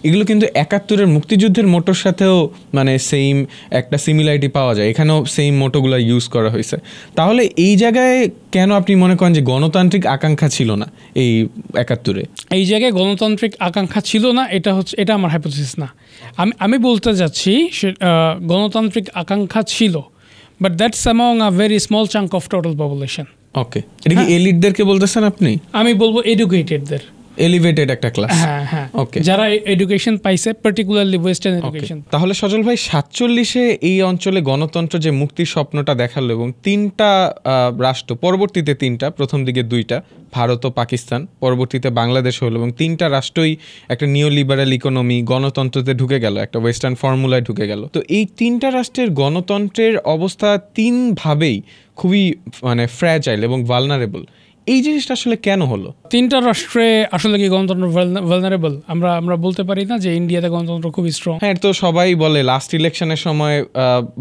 এগুলো কিন্তু 71-এর মুক্তিযুদ্ধের মোটোর সাথেও মানে সেম একটা সিমিলারিটি পাওয়া যায়। এখানেও সেম মোটোগুলো ইউজ করা হয়েছে। তাহলে এই জায়গায় কেন আপনি মনে করেন যে গণতান্ত্রিক আকাঙ্ক্ষা ছিল না এই 71-এ?
এই জায়গায় গণতান্ত্রিক আকাঙ্ক্ষা ছিল না, এটা আমার হাইপোথিসিস না। আমি বলতে যাচ্ছি গণতান্ত্রিক আকাঙ্ক্ষা ছিল, but that's among a very small chunk of total population.
ওকে, এটা কি এলিটদেরকে বলতেছেন আপনি?
আমি বলবো এডুকেটেডদের,
এলিভেটেড একটা ক্লাস।
হ্যাঁ, ওকে, যারা এডুকেশন পাইছে, পার্টিকুলারলি ওয়েস্টার্ন এডুকেশন।
তাহলে সজল ভাই, 47-এ এই অঞ্চলে গণতন্ত্র যে মুক্তির স্বপ্নটা দেখালো এবং 3টা রাষ্ট্র, পরবর্তীতে 3টা, প্রথম দিকে 2টা, ভারত ও পাকিস্তান, পরবর্তীতে বাংলাদেশ হলো, এবং 3টা রাষ্ট্রই একটা নিও লিবারাল ইকোনমি, গণতন্ত্রতে ঢুকে গেল, একটা ওয়েস্টার্ন ফর্মুলায় ঢুকে গেল। তো এই 3টা রাষ্ট্রের গণতন্ত্রের অবস্থা 3ভাবেই খুবই মানে ফ্র্যাজাইল এবং ভালনারেবল। এই জিনিসটা আসলে কেন হলো? 3টা
রাষ্ট্রে আসলে কি গণতন্ত্র ভালনারেবল? আমরা বলতে পারি না যে ইন্ডিয়াতে গণতন্ত্র খুবই স্ট্রং?
হ্যাঁ, তো সবাই বলে, লাস্ট ইলেকশনের সময়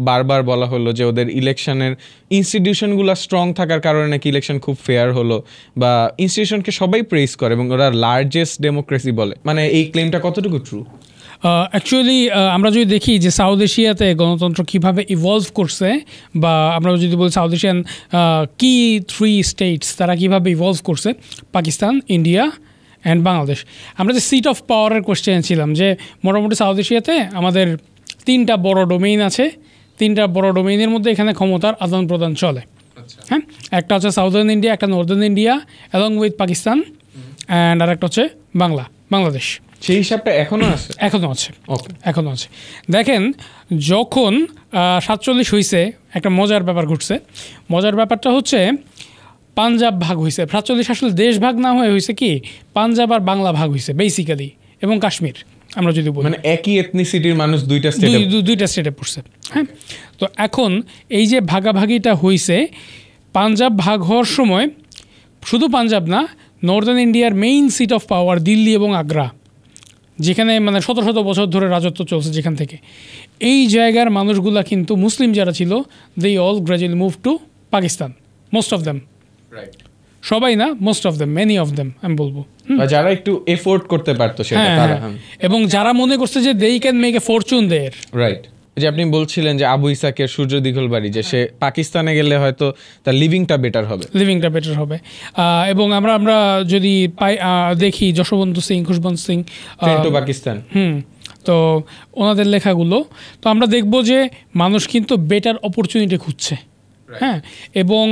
বারবার বলা হলো যে ওদের ইলেকশনের ইনস্টিটিউশনগুলো স্ট্রং থাকার কারণে নাকি ইলেকশন খুব ফেয়ার হলো, বা ইনস্টিটিউশনকে সবাই প্রেজ করে এবং ওরা লার্জেস্ট ডেমোক্রেসি বলে। মানে এই ক্লেমটা কতটুকু ট্রু?
অ্যাকচুয়ালি আমরা যদি দেখি যে সাউথ এশিয়াতে গণতন্ত্র কীভাবে ইভলভ করছে, বা আমরা যদি বলি সাউথ এশিয়ান কি 3 স্টেটস তারা কীভাবে ইভলভ করছে, পাকিস্তান, ইন্ডিয়া অ্যান্ড বাংলাদেশ। আমরা যে সিট অফ পাওয়ারের কোয়েশ্চেন ছিলাম, যে মোটামুটি সাউথ এশিয়াতে আমাদের 3টা বড় ডোমেইন আছে। 3টা বড় ডোমেইনের মধ্যে এখানে ক্ষমতার আদান প্রদান চলে। হ্যাঁ, একটা হচ্ছে সাউদার্ন ইন্ডিয়া, একটা northern India along with Pakistan, and আর একটা হচ্ছে বাংলাদেশ।
সেই হিসাবটা এখনো
আছে। দেখেন, যখন 47 হয়েছে, একটা মজার ব্যাপার ঘটছে। মজার ব্যাপারটা হচ্ছে পাঞ্জাব ভাগ হয়েছে। 47 আসলে দেশ ভাগ না হয়েছে কি, পাঞ্জাব আর বাংলা ভাগ হয়েছে বেসিক্যালি, এবং কাশ্মীর। আমরা যদি বলি
মানে একই এথনিসিটির মানুষ দুইটা
স্টেটে পড়ছে। হ্যাঁ, তো এখন এই যে ভাগাভাগিটা হয়েছে, পাঞ্জাব ভাগ হওয়ার সময় শুধু পাঞ্জাব না, নর্দার্ন ইন্ডিয়ার main seat of power Delhi এবং আগ্রা, যেখানে মানে শত বছর ধরে রাজত্ব চলছে যেখান থেকে, এই জায়গার মানুষগুলা কিন্তু মুসলিম যারা ছিল, they all gradually move to Pakistan, most of them. সবাই না, most of them, many of them আমি বলবো,
যারা একটু এফোর্ড করতে পারতো সেটা তারা,
এবং যারা মনে করছে যে they can make a fortune there.
Right. যে আপনি বলছিলেন যে আবু ইসাকের সূর্য দিঘলবাড়ি, যে সে পাকিস্তানে গেলে হয়তো তার লিভিংটা বেটার হবে, এবং আমরা যদি দেখি যশবন্ত সিং, খুশবন্ত সিং, পাকিস্তান,
তো ওনাদের লেখাগুলো, তো আমরা দেখব যে মানুষ কিন্তু বেটার অপরচুনিটি খুঁজছে হ্যাঁ, এবং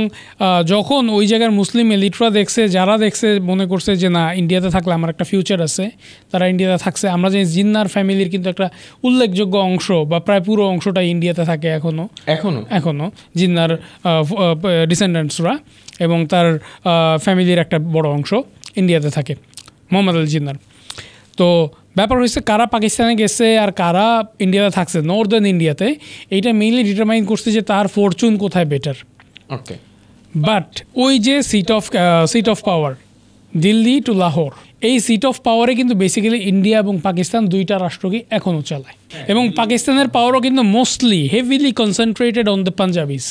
যখন ওই জায়গার মুসলিম এলিটরা দেখছে, যারা দেখছে মনে করছে যে না ইন্ডিয়াতে থাকলে আমার একটা ফিউচার আছে, তারা ইন্ডিয়াতে থাকছে। আমরা যে জিন্নার ফ্যামিলির কিন্তু একটা উল্লেখযোগ্য অংশ বা প্রায় পুরো অংশটাই ইন্ডিয়াতে থাকে এখনো জিন্নার ডিসেন্ডেন্টসরা, এবং তার ফ্যামিলির একটা বড় অংশ ইন্ডিয়াতে থাকে, মোহাম্মদ আল জিন্নার। তো ব্যাপার হচ্ছে কারা পাকিস্তানে গেছে আর কারা ইন্ডিয়াতে থাকছে, নর্দার্ন ইন্ডিয়াতে, এইটা মেইনলি ডিটারমাইন করছে যে তার ফরচুন কোথায় বেটার।
ওকে,
বাট ওই যে seat of power, Delhi to Lahore, এই সিট অফ পাওয়ারে কিন্তু বেসিক্যালি ইন্ডিয়া এবং পাকিস্তান দুইটা রাষ্ট্রকে এখনও চালায়, এবং পাকিস্তানের পাওয়ারও কিন্তু mostly heavily concentrated on the Punjabis.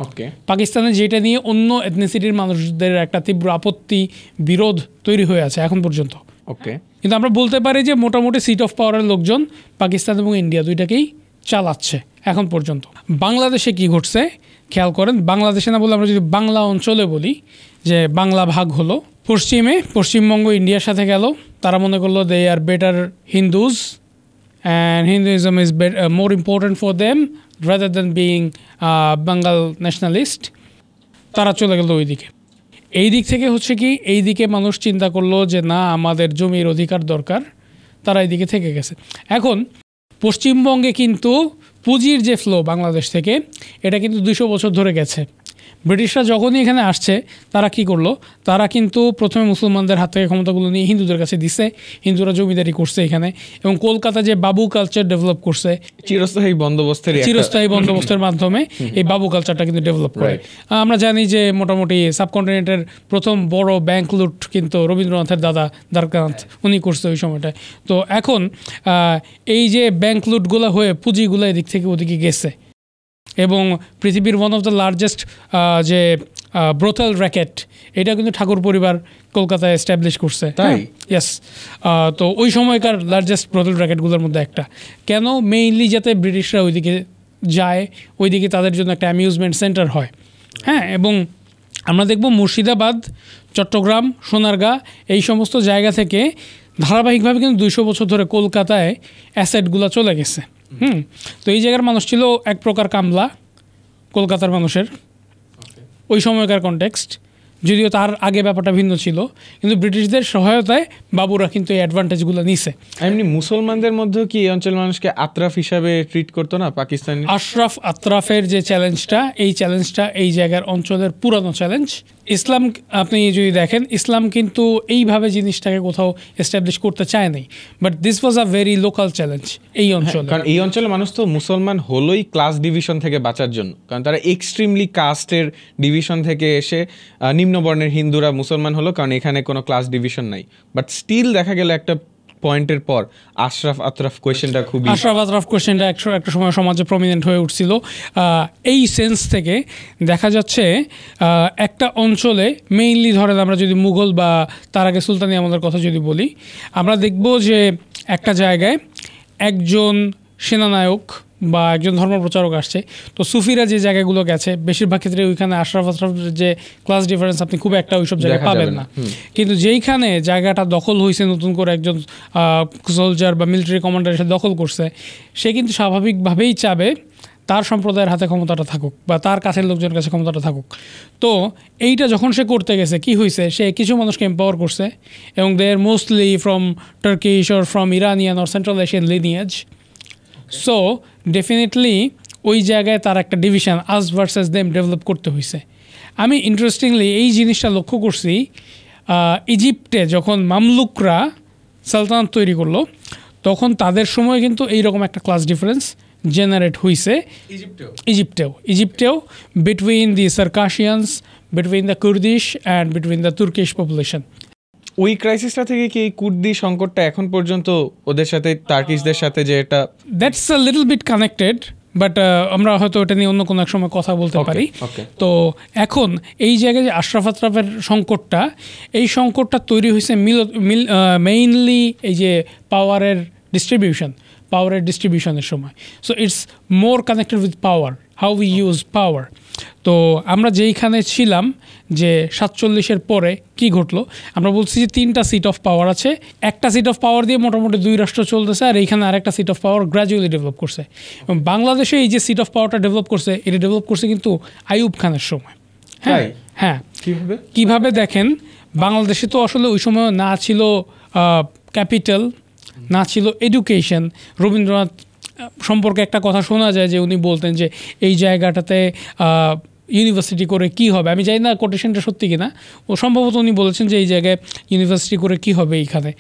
Okay,
পাকিস্তানে যেটা নিয়ে অন্য এথনিসিটির মানুষদের একটা তীব্র আপত্তি, বিরোধ তৈরি হয়ে আছে এখন পর্যন্ত।
ওকে,
কিন্তু আমরা বলতে পারি যে মোটামুটি সিট অফ পাওয়ারের লোকজন পাকিস্তান এবং ইন্ডিয়া দুইটাকেই চালাচ্ছে এখন পর্যন্ত। বাংলাদেশে কি ঘটছে খেয়াল করেন, বাংলাদেশে না বলে আমরা যদি বাংলা অঞ্চলে বলি, যে বাংলা ভাগ হলো, পশ্চিমবঙ্গ ইন্ডিয়ার সাথে গেল, তারা মনে করলো they are better Hindus and Hinduism is more important for them rather than being Bengal nationalist, তারা চলে গেল ওই দিকে। এই দিক থেকে হচ্ছে কি, এই দিকে মানুষ চিন্তা করলো যে না আমাদের জমির অধিকার দরকার, তারা এইদিকে থেকে গেছে। এখন পশ্চিমবঙ্গে কিন্তু পুঁজির যে ফ্লো বাংলাদেশ থেকে, এটা কিন্তু 200 বছর ধরে গেছে। ব্রিটিশরা যখনই এখানে আসছে তারা কি করলো, তারা কিন্তু প্রথমে মুসলমানদের হাত থেকে ক্ষমতাগুলো নিয়ে হিন্দুদের কাছে দিছে, হিন্দুরা জমিদারি করছে এখানে, এবং কলকাতা যে বাবু কালচার ডেভেলপ করছে, চিরস্থায়ী বন্দোবস্তের মাধ্যমে এই বাবু কালচারটা কিন্তু ডেভেলপ করে। আমরা জানি যে মোটামুটি সাবকন্টিনেন্টের প্রথম বড় ব্যাংক লুট কিন্তু রবীন্দ্রনাথের দাদা দ্বারকানাথ উনি করছে ওই সময়টায়। তো এখন এই যে ব্যাংক লুটগুলো হয়ে পুঁজিগুলো এদিক থেকে ওদিকে গেছে, এবং পৃথিবীর ওয়ান অফ দ্য লার্জেস্ট যে ব্রোথেল র্যাকেট, এটা কিন্তু ঠাকুর পরিবার কলকাতায় এস্টাবলিশ করছে। ইয়েস, তো ওই সময়কার লার্জেস্ট ব্রোথেল র্যাকেটগুলোর মধ্যে একটা। কেন? মেইনলি যাতে ব্রিটিশরা ওইদিকে যায়, ওইদিকে তাদের জন্য একটা অ্যামিউজমেন্ট সেন্টার হয়। হ্যাঁ, এবং আমরা দেখব মুর্শিদাবাদ, চট্টগ্রাম, সোনারগাঁ এই সমস্ত জায়গা থেকে ধারাবাহিকভাবে কিন্তু 200 বছর ধরে কলকাতায় অ্যাসেটগুলো চলে গেছে। তো এই জায়গার মানুষ ছিল এক প্রকার কামলা, কলকাতার মানুষের ওই সময়কার কনটেক্সট, যদিও তার আগে ব্যাপারটা ভিন্ন ছিল, কিন্তু ব্রিটিশদের সহায়তায় বাবুরা কিন্তু এই অ্যাডভান্টেজগুলো নিছে।
এমনি মুসলমানদের মধ্যেও কি এই অঞ্চলের মানুষকে আত্রাফ হিসাবে ট্রিট করতো না পাকিস্তান?
আশরাফ আত্রাফের যে চ্যালেঞ্জটা, এই জায়গার অঞ্চলের পুরানো চ্যালেঞ্জ। ইসলাম আপনি যদি দেখেন, ইসলাম কিন্তু এইভাবে জিনিসটাকে কোথাও এস্টাবলিশ করতে চায় নাই, but this was a very local challenge এই অঞ্চলে।
কারণ এই অঞ্চলের মানুষ তো মুসলমান হলোই ক্লাস ডিভিশন থেকে বাঁচার জন্য, কারণ তারা এক্সট্রিমলি কাস্টের ডিভিশন থেকে এসে নিম্নবর্ণের হিন্দুরা মুসলমান হলো, কারণ এখানে কোনো ক্লাস ডিভিশন নাই। বাট স্টিল দেখা গেল একটা পয়েন্টের পর আশরাফ আত্রাফ কোয়েশ্চেনটা একটা সময় সমাজে প্রমিনেন্ট হয়ে উঠছিল। এই সেন্স থেকে দেখা যাচ্ছে একটা অঞ্চলে মেইনলি ধরেন আমরা যদি মুঘল বা তার আগে সুলতানি আমলের কথা যদি বলি, আমরা দেখব যে একটা জায়গায় একজন সেনানায়ক বা একজন ধর্মপ্রচারক আসছে, তো সুফিরা যে জায়গাগুলো গেছে বেশিরভাগ ক্ষেত্রে ওইখানে আশরাফ যে ক্লাস ডিফারেন্স আপনি খুব একটা ওইসব জায়গায় পাবেন না। কিন্তু যেইখানে জায়গাটা দখল হয়েছে নতুন করে একজন সোলজার বা মিলিটারি কমান্ডার এসে দখল করছে, সে কিন্তু স্বাভাবিকভাবেই চাবে তার সম্প্রদায়ের হাতে ক্ষমতাটা থাকুক বা তার কাছের লোকজনের কাছে ক্ষমতাটা থাকুক। তো এইটা যখন সে করতে গেছে কি হয়েছে, সে কিছু মানুষকে এম্পাওয়ার করছে, এবং they are mostly from Turkish or from Iranian or Central Asian lineage. So definitely ওই জায়গায় তার একটা division us versus them develop করতে হয়েছে। আমি ইন্টারেস্টিংলি এই জিনিসটা লক্ষ্য করছি ইজিপ্টে যখন মামলুকরা সালতানাত তৈরি করলো, তখন তাদের সময় কিন্তু এইরকম একটা ক্লাস ডিফারেন্স জেনারেট হয়েছে ইজিপ্টেও between the Circassians, between the Kurdish and between the Turkish population. ওই ক্রাইসিসটা থেকে কি এই কুর্দি সংকটটা এখন পর্যন্ত ওদের সাথে টার্কিশদের সাথে যে এটা,
that's a little bit connected, but আমরা হয়তো এটা নিয়ে অন্য কোনো এক সময় কথা বলতে পারি। তো এখন এই জায়গায় যে আশরাফ আত্রাফের সংকটটা, এই সংকটটা তৈরি হয়েছে মেইনলি এই যে পাওয়ারের ডিস্ট্রিবিউশনের সময়। So it's more connected with power, how we use power. তো আমরা যেইখানে ছিলাম যে 47-এর পরে কি ঘটলো, আমরা বলছি যে 3টা সিট অফ পাওয়ার আছে, একটা সিট অফ পাওয়ার দিয়ে মোটামুটি 2 রাষ্ট্র চলতেছে, আর এইখানে আরেকটা seat of power gradually develop করছে। এবং বাংলাদেশে এই যে সিট অফ পাওয়ারটা ডেভেলপ করছে, এটা ডেভেলপ করছে কিন্তু আইয়ুব খানের সময়। হ্যাঁ হ্যাঁ, কিভাবে দেখেন, বাংলাদেশে তো আসলে ওই সময় না ছিল ক্যাপিটাল, না ছিল এডুকেশন। রবীন্দ্রনাথ সম্পর্কে একটা কথা শোনা যায় যে উনি বলতেন যে এই জায়গাটাতে ইউনিভার্সিটি করে কি হবে। আমি জানি না কোটেশনটা সত্যি কিনা, ও সম্ভবত উনি বলেছেন যে এই জায়গায় ইউনিভার্সিটি করে কি হবে এখানে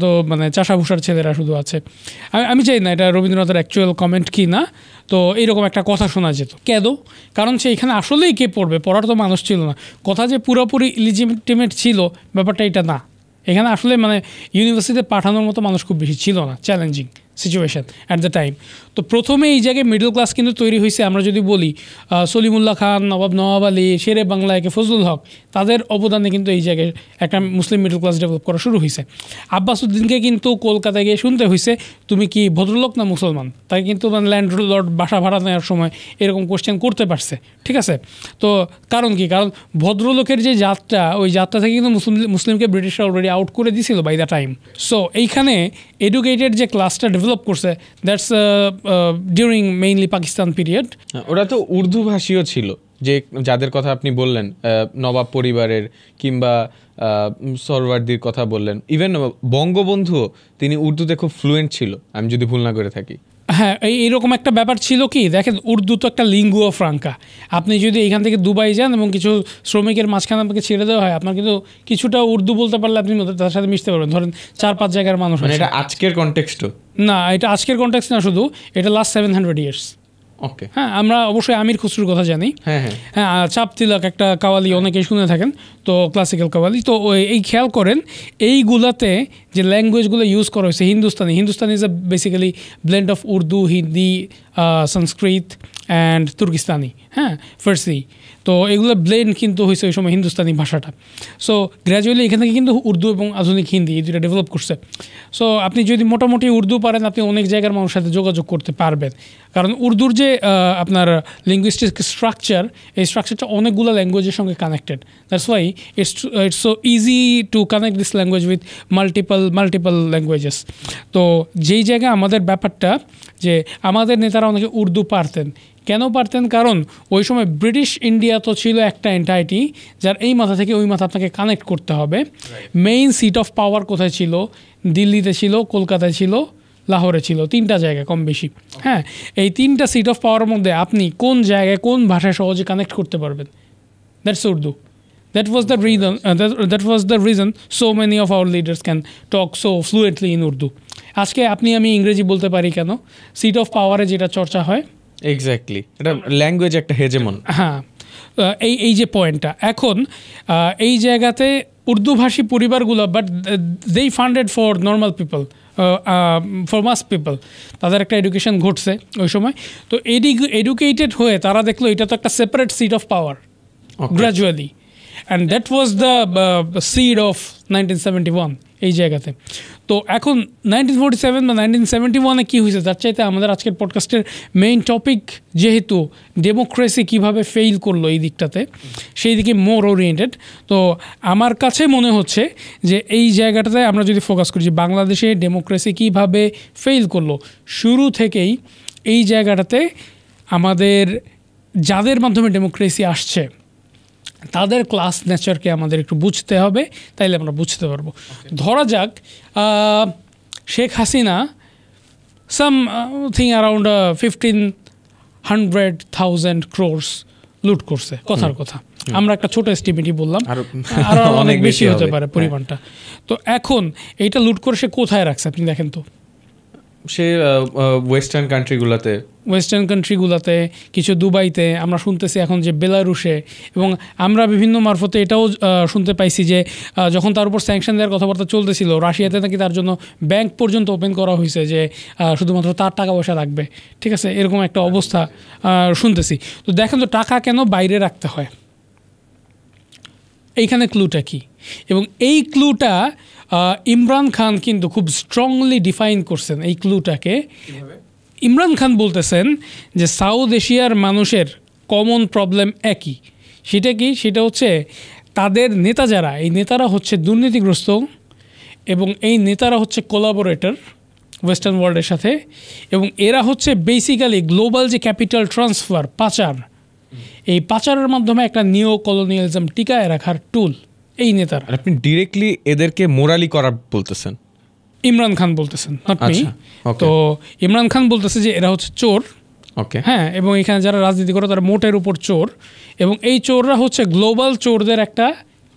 তো মানে চাষাভুষার ছেলেরা শুধু আছে। আমি চাই না এটা রবীন্দ্রনাথের অ্যাকচুয়াল কমেন্ট কি না, তো এইরকম একটা কথা শোনা যেত। কেন? কারণ সে এখানে আসলেই কে পড়বে, পড়ার তো মানুষ ছিল না। কথা যে পুরোপুরি ইলিজিটিমেট ছিল ব্যাপারটা এটা না, এখানে আসলে মানে ইউনিভার্সিটিতে পাঠানোর মতো মানুষ খুব বেশি ছিল না, challenging situation at the time. তো প্রথমে এই জায়গায় মিডল ক্লাস কিন্তু তৈরি হয়েছে। আমরা যদি বলি সলিমুল্লাহ খান, নবাব আলী, শেরে বাংলা, একে ফজলুল হক, তাদের অবদানে কিন্তু এই জায়গায় একটা মুসলিম মিডল ক্লাস ডেভেলপ করা শুরু হয়েছে। আব্বাস উদ্দিনকে কিন্তু কলকাতায় গিয়ে শুনতে হয়েছে তুমি কি ভদ্রলোক না মুসলমান, তাকে কিন্তু মানে ল্যান্ডলর্ড বাসা ভাড়া নেওয়ার সময় এরকম কোশ্চেন করতে পারছে, ঠিক আছে। তো কারণ কি, কারণ ভদ্রলোকের যে জাতটা, ওই জাতটা থেকে কিন্তু মুসলিমকে ব্রিটিশরা অলরেডি আউট করে দিয়েছিল বাই দ্য টাইম। সো এইখানে এডুকেটেড যে ক্লাসটা ডেভেলপ করছে, that's during mainly Pakistan period.
ওরা তো উর্দু ভাষীও ছিল, যে যাদের কথা আপনি বললেন, নবাব পরিবারের কিংবা সরওয়ার্দির কথা বললেন, ইভেন বঙ্গবন্ধুও তিনি উর্দুতে খুব ফ্লুয়েন্ট ছিল, আমি যদি ভুল না করে থাকি।
হ্যাঁ, এইরকম একটা ব্যাপার ছিল কি, দেখেন উর্দু তো একটা লিঙ্গুয়া ফ্রাঙ্কা। আপনি যদি এখান থেকে দুবাই যান এবং কিছু শ্রমিকের মাঝখানে আপনাকে ছেড়ে দেওয়া হয়, আপনার কিন্তু কিছুটা উর্দু বলতে পারলে আপনি তার সাথে মিশতে পারবেন। ধরেন 4-5 জায়গার মানুষ।
মানে এটা আজকের কনটেক্সটও
না, এটা আজকের কনটেক্সট না, শুধু এটা লাস্ট 700 ইয়ার্স।
ওকে,
হ্যাঁ, আমরা অবশ্যই আমির খুসরুর কথা জানি।
হ্যাঁ
হ্যাঁ, চাপ তিলক একটা কাওয়ালি অনেকেই শুনে থাকেন, তো ক্লাসিক্যাল কাওয়ালি। তো এই খেয়াল করেন এইগুলাতে যে ল্যাঙ্গুয়েজগুলো ইউজ করা হয়েছে, Hindustani is a basically blend of Urdu, Hindi, Sanskrit and Turkistani, হ্যাঁ, ফার্সি। তো এগুলো ব্লেন্ড কিন্তু হয়েছে ওই সময় হিন্দুস্তানি ভাষাটা। সো গ্র্যাজুয়ালি এখান থেকে কিন্তু উর্দু এবং আধুনিক হিন্দি এই দুটো ডেভেলপ করছে। সো আপনি যদি মোটামুটি উর্দু পারেন, আপনি অনেক জায়গার মানুষের সাথে যোগাযোগ করতে পারবেন। কারণ উর্দুর যে আপনার লিঙ্গুইস্টিক স্ট্রাকচার, এই স্ট্রাকচারটা অনেকগুলো ল্যাঙ্গুয়েজের সঙ্গে connected. That's why it's so easy to connect this language with multiple languages. তো যেই জায়গায় আমাদের ব্যাপারটা যে আমাদের নেতারা অনেকে উর্দু পারতেন। কেন পারতেন? কারণ ওই সময় ব্রিটিশ ইন্ডিয়া তো ছিল একটা এন্টাইটি, যার এই মাথা থেকে ওই মাথা আপনাকে কানেক্ট করতে হবে। মেইন সিট অফ পাওয়ার কোথায় ছিল? দিল্লিতে ছিল, কলকাতায় ছিল, লাহোরে ছিল, 3টা জায়গায় কম বেশি। হ্যাঁ, এই 3টা সিট অফ পাওয়ারের মধ্যে আপনি কোন জায়গায় কোন ভাষায় সহজে কানেক্ট করতে পারবেন? That's Urdu. That was the reason so many of our leaders can talk so fluently in Urdu. আজকে আপনি আমি ইংরেজি বলতে পারি কেন? সিট অফ পাওয়ারে যেটা চর্চা হয়,
এক্স্যাক্টলি, এটা ল্যাঙ্গুয়েজ একটা হেজেমন।
হ্যাঁ, এই যে পয়েন্টটা, এখন এই জায়গাতে উর্দুভাষী পরিবারগুলো, but they funded for normal people, for mass people, তাদের একটা এডুকেশন ঘটছে ওই সময়। তো এডুকেটেড হয়ে তারা দেখলো এটা তো একটা separate seat of power gradually, and that was the seed of 1971 এই জায়গাতে। তো এখন 1947 বা 1971-এ কী হয়েছে তার চাইতে আমাদের আজকের পডকাস্টের মেইন টপিক যেহেতু ডেমোক্রেসি কীভাবে ফেইল করলো এই দিকটাতে, সেই দিকে মোর ওরিয়েন্টেড। তো আমার কাছে মনে হচ্ছে যে এই জায়গাটাতে আমরা যদি ফোকাস করি যে বাংলাদেশে ডেমোক্রেসি কীভাবে ফেইল করলো, শুরু থেকেই এই জায়গাটাতে আমাদের যাদের মাধ্যমে ডেমোক্রেসি আসছে তাদের ক্লাস নেচারকে আমাদের একটু বুঝতে হবে, তাইলে আমরা বুঝতে পারবো। ধরা যাক Sheikh Hasina something around 1,500,000 crores লুট করছে, কথার কথা। আমরা একটা ছোট এস্টিমেটই বললাম, আরও অনেক বেশি হতে পারে পরিমাণটা। তো এখন এইটা লুট করে সে কোথায় রাখছে আপনি দেখেন তো?
সে ওয়েস্টার্ন কান্ট্রিগুলোতে, কিছু দুবাইতে, আমরা শুনতেছি এখন যে বেলারুশে, এবং আমরা বিভিন্ন মারফতে এটাও শুনতে পাইছি যে যখন তার উপর স্যাংশন দেওয়ার কথাবার্তা চলতেছিল, রাশিয়াতে নাকি তার জন্য ব্যাংক পর্যন্ত ওপেন করা হয়েছে যে শুধুমাত্র তার টাকা পয়সা রাখবে, ঠিক আছে, এরকম একটা অবস্থা শুনতেছি। তো দেখেন তো টাকা কেন বাইরে রাখতে হয়, এইখানে ক্লুটা কি? এবং এই ক্লুটা ইমরান খান কিন্তু খুব স্ট্রংলি ডিফাইন করছেন এই ক্লুটাকে। ইমরান খান বলতেছেন যে সাউথ এশিয়ার মানুষের
কমন প্রবলেম একই। সেটা কি? সেটা হচ্ছে তাদের নেতা যারা, এই নেতারা হচ্ছে দুর্নীতিগ্রস্ত এবং এই নেতারা হচ্ছে কোলাবোরেটর ওয়েস্টার্ন ওয়ার্ল্ডের সাথে, এবং এরা হচ্ছে বেসিক্যালি গ্লোবাল যে ক্যাপিটাল ট্রান্সফার, পাচার, এই পাচারের মাধ্যমে একটা নিও কলোনিয়ালিজম টিকায় রাখার টুল এই নেতারা।
আপনি ডিরেক্টলি এদেরকে মোরালি করা বলতেছেন?
ইমরান খান বলতেছেন, নট মি।
আচ্ছা, okay.
তো ইমরান খান বলতেছে যে এরা হচ্ছে চোর,
ওকে,
হ্যাঁ, এবং এখানে যারা রাজনীতি করে তারা মোটের উপর চোর, এবং এই চোররা হচ্ছে গ্লোবাল চোরদের একটা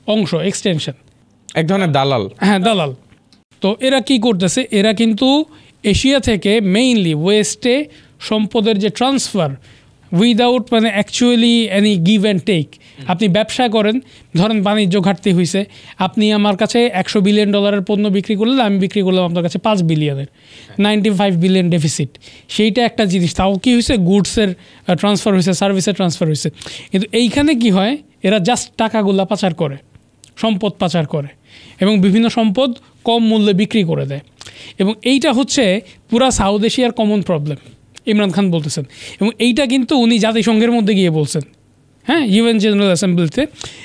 অংশ, এক্সটেনশন,
এক ধরনের দালাল।
হ্যাঁ, দালাল। তো এরা কি করতেছে? এরা কিন্তু এশিয়া থেকে মেইনলি ওয়েস্টে সম্পদের যে ট্রান্সফার উইদাউট মানে actually any give and take. আপনি ব্যবসা করেন, ধরেন বাণিজ্য ঘাটতি হয়েছে, আপনি আমার কাছে $100 বিলিয়ন পণ্য বিক্রি করলে আমি বিক্রি করলাম আপনার কাছে 5 বিলিয়নের, 95 বিলিয়ন ডেফিসিট। সেইটা একটা জিনিস। তাও কি হয়েছে? গুডসের ট্রান্সফার হয়েছে, সার্ভিসের ট্রান্সফার হয়েছে। কিন্তু এইখানে কি হয়? এরা জাস্ট টাকাগুলা পাচার করে, সম্পদ পাচার করে, এবং বিভিন্ন সম্পদ কম মূল্যে বিক্রি করে দেয়। এবং এইটা হচ্ছে পুরা সাউথ এশিয়ার কমন প্রবলেম, ইমরান খান বলতেছেন। এবং এইটা কিন্তু উনি জাতিসংঘের মধ্যে গিয়ে বলছেন, হ্যাঁ, ইউএন জেনারেল অ্যাসেম্বলিতে।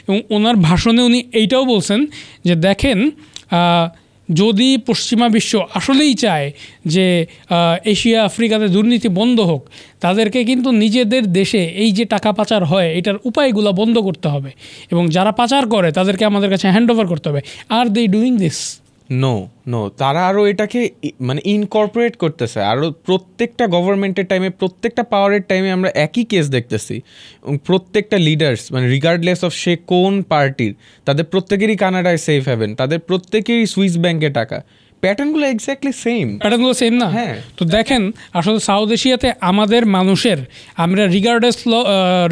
এবং ওনার ভাষণে উনি এইটাও বলছেন যে দেখেন, যদি পশ্চিমা বিশ্ব আসলেই চায় যে এশিয়া আফ্রিকাতে দুর্নীতি বন্ধ হোক, তাদেরকে কিন্তু নিজেদের দেশে এই যে টাকা পাচার হয় এটার উপায়গুলো বন্ধ করতে হবে, এবং যারা পাচার করে তাদেরকে আমাদের কাছে হ্যান্ড ওভার করতে হবে। আর দে ডুইং দিস?
নো, তারা আরও এটাকে মানে ইনকর্পোরেট করতেছে। আরও প্রত্যেকটা গভর্নমেন্টের টাইমে, প্রত্যেকটা পাওয়ারের টাইমে আমরা একই কেস দেখতেছি, এবং প্রত্যেকটা লিডার্স মানে রিগার্ডলেস অফ সে কোন পার্টির, তাদের প্রত্যেকেরই কানাডায় সেফ হ্যাভেন, তাদের প্রত্যেকেরই সুইস ব্যাংকে টাকা। প্যাটার্নগুলো এক্স্যাক্টলি সেম।
প্যাটার্নগুলো সেম না?
হ্যাঁ।
তো দেখেন, আসলে সাউথ এশিয়াতে আমাদের মানুষের, আমরা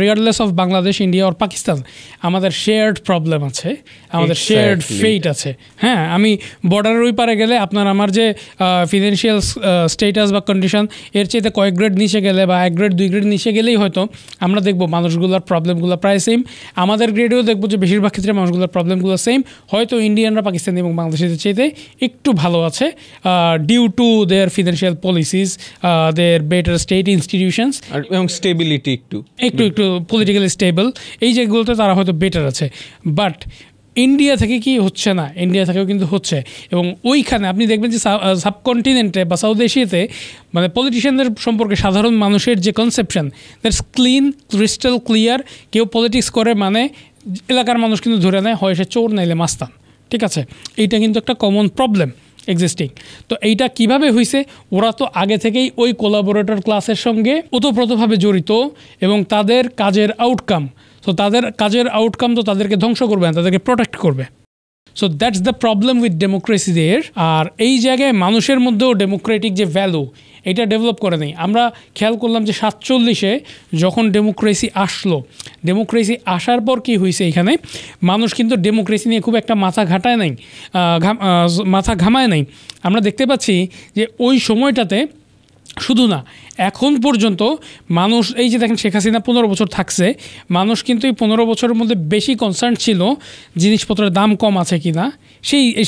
রিগার্ডলেস অফ বাংলাদেশ, ইন্ডিয়া আর পাকিস্তান, আমাদের শেয়ার্ড প্রবলেম আছে, আমাদের শেয়ার্ড ফেট আছে। হ্যাঁ, আমি বর্ডারের ওই পারে গেলে আপনার আমার যে ফিনান্সিয়াল স্টেটাস বা কন্ডিশন এর চেয়ে কয়েক গ্রেড নিচে গেলে বা 1 গ্রেড 2 গ্রেড নিচে গেলেই হয়তো আমরা দেখবো মানুষগুলোর প্রবলেমগুলো প্রায় সেম। আমাদের গ্রেডেও দেখবো যে বেশিরভাগ ক্ষেত্রে মানুষগুলোর প্রবলেমগুলো সেম। হয়তো ইন্ডিয়ানরা পাকিস্তানি এবং বাংলাদেশের চেয়ে একটু ভালো আছে, due to their financial policies, their better state institutions,
এবং স্টেবিলিটি একটু
পলিটিক্যালি স্টেবল, এই যেগুলোতে তারা হয়তো বেটার আছে। বাট ইন্ডিয়া থেকে কি হচ্ছে না? ইন্ডিয়া থেকেও কিন্তু হচ্ছে। এবং ওইখানে আপনি দেখবেন যে সাবকন্টিনেন্টে বা সাউথ এশিয়াতে মানে পলিটিশিয়ানদের সম্পর্কে সাধারণ মানুষের যে conception, that's clean, crystal clear. কেউ পলিটিক্স করে মানে এলাকার মানুষ কিন্তু ধরে নেয় হয় সে চোর নাইলে মাস্তান, ঠিক আছে? এইটা কিন্তু একটা কমন প্রবলেম এক্সিস্টিং। তো এইটা কিভাবে হয়েছে? ওরা তো আগে থেকেই ওই কোলাবোরেটর ক্লাসের সঙ্গে ওতপ্রোতভাবে জড়িত, এবং তাদের কাজের আউটকাম, তো তাদের কাজের আউটকাম তো তাদেরকে ধ্বংস করবে না, তাদেরকে প্রোটেক্ট করবে। So that's the problem with democracy there. আর এই জায়গায় মানুষের মধ্যেও ডেমোক্রেটিক যে ভ্যালু, এটা ডেভেলপ করে নেই। আমরা খেয়াল করলাম যে 47-এ যখন ডেমোক্রেসি আসলো, ডেমোক্রেসি আসার পর কি হয়েছে, এখানে মানুষ কিন্তু ডেমোক্রেসি নিয়ে খুব একটা মাথা ঘামায় নাই। আমরা দেখতে পাচ্ছি যে ওই সময়টাতে শুধু না, এখন পর্যন্ত মানুষ, এই যে দেখেন শেখ হাসিনা 15 বছর থাকছে, মানুষ কিন্তু এই 15 বছরের মধ্যে বেশি কনসার্ন ছিল জিনিসপত্রের দাম কম আছে কি না।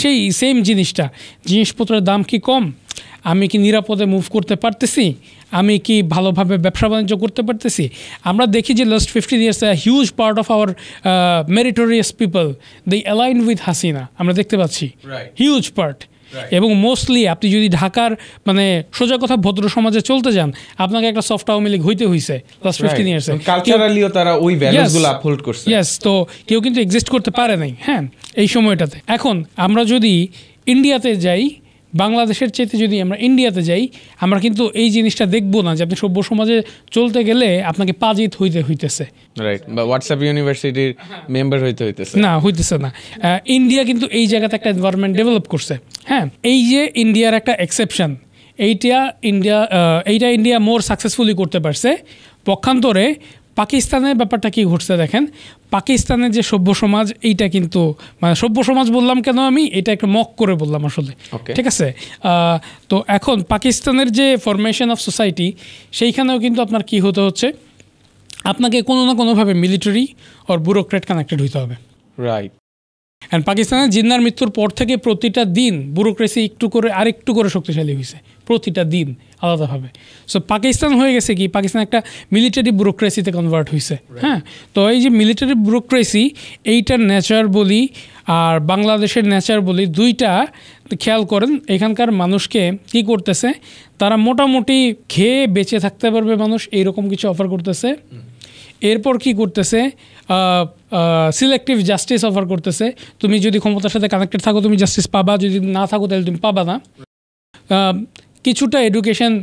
সেই সেম জিনিসটা, জিনিসপত্রের দাম কি কম, আমি কি নিরাপদে মুভ করতে পারতেছি, আমি কি ভালোভাবে ব্যবসা বাণিজ্য করতে পারতেছি। আমরা দেখি যে last 15 years huge part of our meritorious people they align with Hasina, আমরা দেখতে পাচ্ছি হিউজ পার্ট। এবং মোস্টলি আপনি যদি ঢাকার মানে সোজা কথা ভদ্র সমাজে চলতে যান, আপনাকে একটা সফট আওয়ামী লীগ হইতে হইছে লাস্ট 15 years।
কালচারালিও তারা ওই ভ্যালুসগুলো আপহোল্ড করছে।
ইয়েস, তো কেউ কিন্তু এক্সিস্ট করতে পারে নাই, হ্যাঁ, এই সময়টাতে। এখন আমরা যদি ইন্ডিয়াতে যাই, বাংলাদেশের চেয়ে যদি আমরা ইন্ডিয়াতে যাই, আমরা কিন্তু এই জিনিসটা দেখবো না যে আপনি সভ্য সমাজে চলতে গেলে আপনাকে পাজিত হইতেছে,
রাইট, বা হোয়াটসঅ্যাপ ইউনিভার্সিটির মেম্বার হইতেছে
না। ইন্ডিয়া কিন্তু এই জায়গাতে একটা এনভায়রনমেন্ট ডেভেলপ করছে। হ্যাঁ, এই যে ইন্ডিয়ার একটা এক্সেপশন, এইটা ইন্ডিয়া মোর সাকসেসফুলি করতে পারছে। পক্ষান্তরে পাকিস্তানের ব্যাপারটা কি ঘটছে দেখেন, পাকিস্তানের যে সভ্য সমাজ, এইটা কিন্তু মানে সভ্য সমাজ বললাম কেন আমি, এটা একটা মক করে বললাম আসলে, ঠিক আছে? তো এখন পাকিস্তানের যে ফরমেশন অফ সোসাইটি, সেইখানেও কিন্তু আপনার কি হতে হচ্ছে, আপনাকে কোনো না কোনোভাবে মিলিটারি আর ব্যুরোক্রেট কানেক্টেড হইতে হবে,
রাইট।
অ্যান্ড পাকিস্তানের জিন্নার মৃত্যুর পর থেকে প্রতিটা দিন ব্যুরোক্রেসি একটু করে আরেকটু করে শক্তিশালী হয়েছে, প্রতিটা দিন আলাদাভাবে। সো পাকিস্তান হয়ে গেছে কি, পাকিস্তান একটা মিলিটারি ব্যুরোক্রেসিতে কনভার্ট হয়েছে। হ্যাঁ, তো এই যে মিলিটারি ব্যুরোক্রেসি, এইটার নেচার বলি আর বাংলাদেশের নেচার বলি, দুইটা খেয়াল করেন। এখানকার মানুষকে কি করতেছে, তারা মোটামুটি খেয়ে বেঁচে থাকতে পারবে মানুষ, এইরকম কিছু অফার করতেছে। এরপর কি করতেছে, সিলেক্টিভ জাস্টিস অফার করতেছে। তুমি যদি ক্ষমতার সাথে কানেক্টেড থাকো তুমি জাস্টিস পাবা, যদি না থাকো তাহলে তুমি পাবা না। কিছুটা এডুকেশন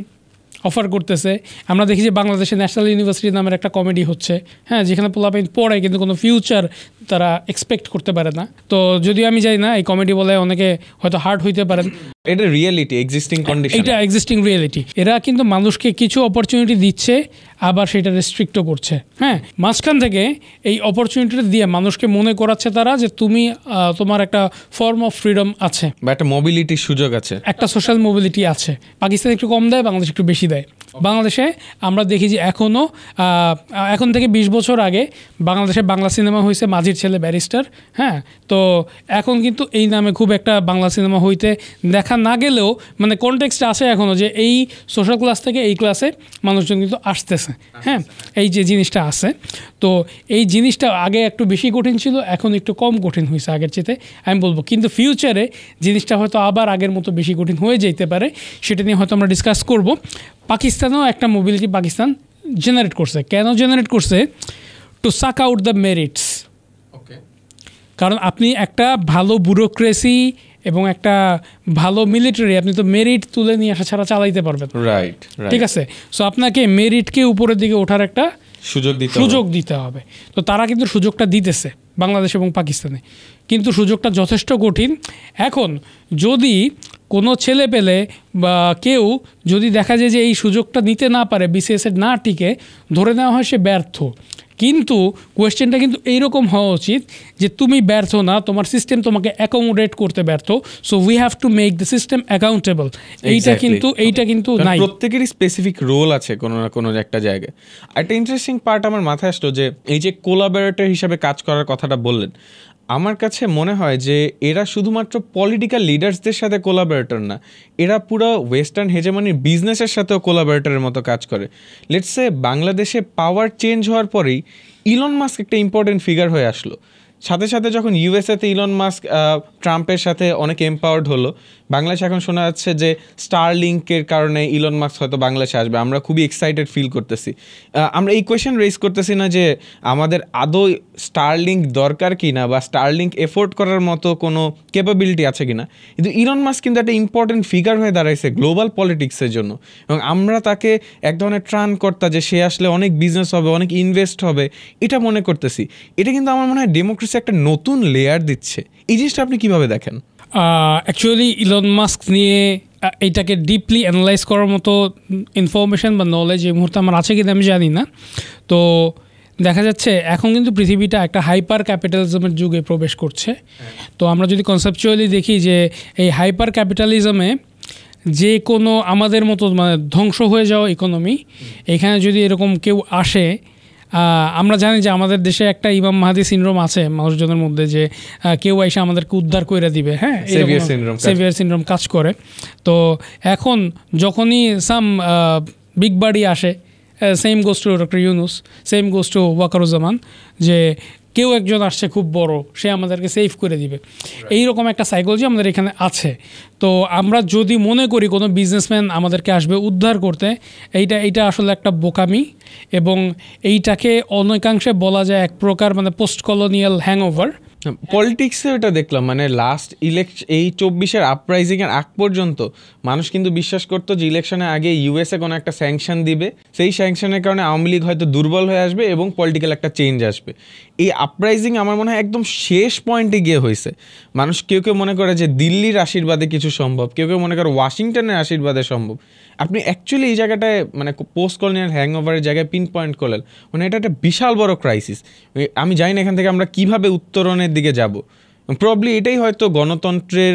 অফার করতেছে। আমরা দেখি যে বাংলাদেশে ন্যাশনাল ইউনিভার্সিটি নামের একটা কমেডি হচ্ছে, হ্যাঁ, যেখানে পোলাপাইন পড়ে কিন্তু কোনো ফিউচার তারা এক্সপেক্ট করতে পারে না। তো যদিও আমি জানি না এই কমেডি বলে অনেকে হয়তো হার্ড হইতে পারেন,
এটা রিয়েলিটি, এক্সিস্টিং কন্ডিশন,
এটা এক্সিস্টিং রিয়েলিটি। এরা কিন্তু মানুষকে কিছু অপরচুনিটি দিচ্ছে, আবার সেটা রেস্ট্রিক্টও করছে। হ্যাঁ, মাঝখান থেকে এই অপরচুনিটিটা দিয়ে মানুষকে মনে করাচ্ছে তারা যে তুমি তোমার একটা ফর্ম অফ ফ্রিডম আছে,
বা একটা মোবিলিটির সুযোগ আছে,
একটা সোশ্যাল মোবিলিটি আছে। পাকিস্তান একটু কম দেয়, বাংলাদেশ একটু বেশি দেয়। বাংলাদেশে আমরা দেখি যে এখন থেকে 20 বছর আগে বাংলাদেশে বাংলা সিনেমা হয়েছে মাঝির ছেলে ব্যারিস্টার। হ্যাঁ, তো এখন কিন্তু এই নামে খুব একটা বাংলা সিনেমা হইতে দেখা না গেলেও মানে কনটেক্সট আছে এখনও, যে এই সোশ্যাল ক্লাস থেকে এই ক্লাসে মানুষজন কিন্তু আসতেছে। হ্যাঁ, এই যে জিনিসটা আছে, তো এই জিনিসটা আগে একটু বেশি কঠিন ছিল, এখন একটু কম কঠিন হয়েছে আগের চেয়ে আমি বলবো। কিন্তু ফিউচারে জিনিসটা হয়তো আবার আগের মতো বেশি কঠিন হয়ে যেতে পারে, সেটা নিয়ে হয়তো আমরা ডিসকাস করব। পাকিস্তানেও একটা মোবিলিটি পাকিস্তান জেনারেট করছে। কেন জেনারেট করছে? Two সাক out the merits. কারণ আপনি একটা ভালো ব্যুরোক্রেসি এবং একটা ভালো মিলিটারি, আপনি তো মেরিট তুলে নিয়ে আসা ছাড়া চালাইতে পারবেন,
রাইট?
ঠিক আছে। সো আপনাকে মেরিটকে উপরের দিকে ওঠার একটা সুযোগ দিতে হবে। তো তারা কিন্তু সুযোগটা দিতেছে বাংলাদেশ এবং পাকিস্তানে, কিন্তু সুযোগটা যথেষ্ট কঠিন। এখন যদি কোনো ছেলে পেলে বা কেউ যদি দেখা যায় যে এই সুযোগটা নিতে না পারে, বিসিএসের না টিকে, ধরে নেওয়া হয় সে ব্যর্থ। কিন্তু কোয়েশ্চেনটা কিন্তু এইরকম হওয়া উচিত যে তুমি ব্যর্থ না, তোমার সিস্টেম তোমাকে অ্যাকোমোডেট করতে ব্যর্থ। So we have to make the system accountable. এইটা কিন্তু নাই,
প্রত্যেকেরই স্পেসিফিক রোল আছে কোনো না কোনো একটা জায়গায়। একটা ইন্টারেস্টিং পার্ট আমার মাথায় আসলো যে এই যে কোলাবোরেটর হিসাবে কাজ করার কথাটা বললেন, আমার কাছে মনে হয় যে এরা শুধুমাত্র পলিটিক্যাল লিডার্সদের সাথে কোলাবোরেটর না, এরা পুরো ওয়েস্টার্ন হেজেমনির বিজনেসের সাথেও কোলাবোরেটরের মতো কাজ করে। লেটস সে বাংলাদেশে পাওয়ার চেঞ্জ হওয়ার পরেই ইলন মাস্ক একটা ইম্পর্টেন্ট ফিগার হয়ে আসলো। সাথে সাথে যখন ইউএসএতে ইলন মাস্ক ট্রাম্পের সাথে অনেক এম্পাওয়ার্ড হলো, বাংলাদেশে এখন শোনা যাচ্ছে যে স্টারলিংকের কারণে ইলন মাস্ক হয়তো বাংলাদেশে আসবে। আমরা খুবই এক্সাইটেড ফিল করতেছি। আমরা এই কোয়েশ্চেন রেজ করতেছি না যে আমাদের আদৌ স্টারলিংক দরকার কি না, বা স্টারলিংক এফোর্ড করার মতো কোনো ক্যাপাবিলিটি আছে কি না, কিন্তু ইলন মাস্ক কিন্তু একটা ইম্পর্টেন্ট ফিগার হয়ে দাঁড়াইছে গ্লোবাল পলিটিক্সের জন্য, এবং আমরা তাকে এক ধরনের ত্রাণকর্তা, যে সে আসলে অনেক বিজনেস হবে, অনেক ইনভেস্ট হবে, এটা মনে করতেছি। এটা কিন্তু আমার মনে হয় ডেমোক্রেসি একটা নতুন লেয়ার দিচ্ছে। এই জিনিসটা আপনি কিভাবে দেখেন?
অ্যাকচুয়ালি ইলন মাস্ক নিয়ে এইটাকে ডিপলি অ্যানালাইজ করার মতো ইনফরমেশন বা নলেজ এই মুহূর্তে আমার আছে কিনা আমি জানি না। তো দেখা যাচ্ছে এখন কিন্তু পৃথিবীটা একটা হাইপার ক্যাপিটালিজমের যুগে প্রবেশ করছে। তো আমরা যদি কনসেপচুয়ালি দেখি যে এই হাইপার ক্যাপিটালিজমে যে কোনো আমাদের মতো মানে ধ্বংস হয়ে যাওয়া ইকোনমি, এখানে যদি এরকম কেউ আসে, আমরা জানি যে আমাদের দেশে একটা ইমাম মাহাদি সিনড্রোম আছে মানুষজনের মধ্যে, যে কেউ এসে আমাদেরকে উদ্ধার করে দিবে। হ্যাঁ, সেভিয়ার সিনড্রোম কাজ করে। তো এখন যখনই সাম বিগ বাডি আসে, same goes to doctor Yunus, same goes to Wakeruzzaman, যে কেউ একজন আসছে খুব বড়, সে আমাদেরকে সেভ করে দিবে। এইরকম একটা সাইকোলজি আমাদের এখানে আছে। তো আমরা যদি মনে করি কোনো বিজনেসম্যান আমাদেরকে আসবে উদ্ধার করতে, এইটা আসলে একটা বোকামি, এবং এইটাকে অনেকাংশে বলা যায় এক প্রকার মানে পোস্ট কলোনিয়াল হ্যাংওভার।
পলিটিক্সে এটা দেখলাম, মানে লাস্ট এই 24-এর আপরাইজিংয়ের আগ পর্যন্ত মানুষ কিন্তু বিশ্বাস করতো যে ইলেকশনের আগে ইউএসএ কোনো একটা স্যাংশন দিবে, সেই স্যাংশনের কারণে আওয়ামী লীগ হয়তো দুর্বল হয়ে আসবে এবং পলিটিক্যাল একটা চেঞ্জ আসবে। এই আপরাইজিং আমার মনে হয় একদম শেষ পয়েন্টে গিয়ে হয়েছে। মানুষ কেউ কেউ মনে করে যে দিল্লির আশীর্বাদে কিছু সম্ভব, কেউ কেউ মনে করে ওয়াশিংটনের আশীর্বাদে সম্ভব। আপনি অ্যাকচুয়ালি এই জায়গাটায় মানে পোস্ট কলোনিয়াল হ্যাংওভারের জায়গায় পিন পয়েন্ট করলেন, মানে এটা একটা বিশাল বড় ক্রাইসিস। আমি জানি না এখান থেকে আমরা কীভাবে উত্তরণের দিকে যাব। প্রবলি এটাই হয়তো গণতন্ত্রের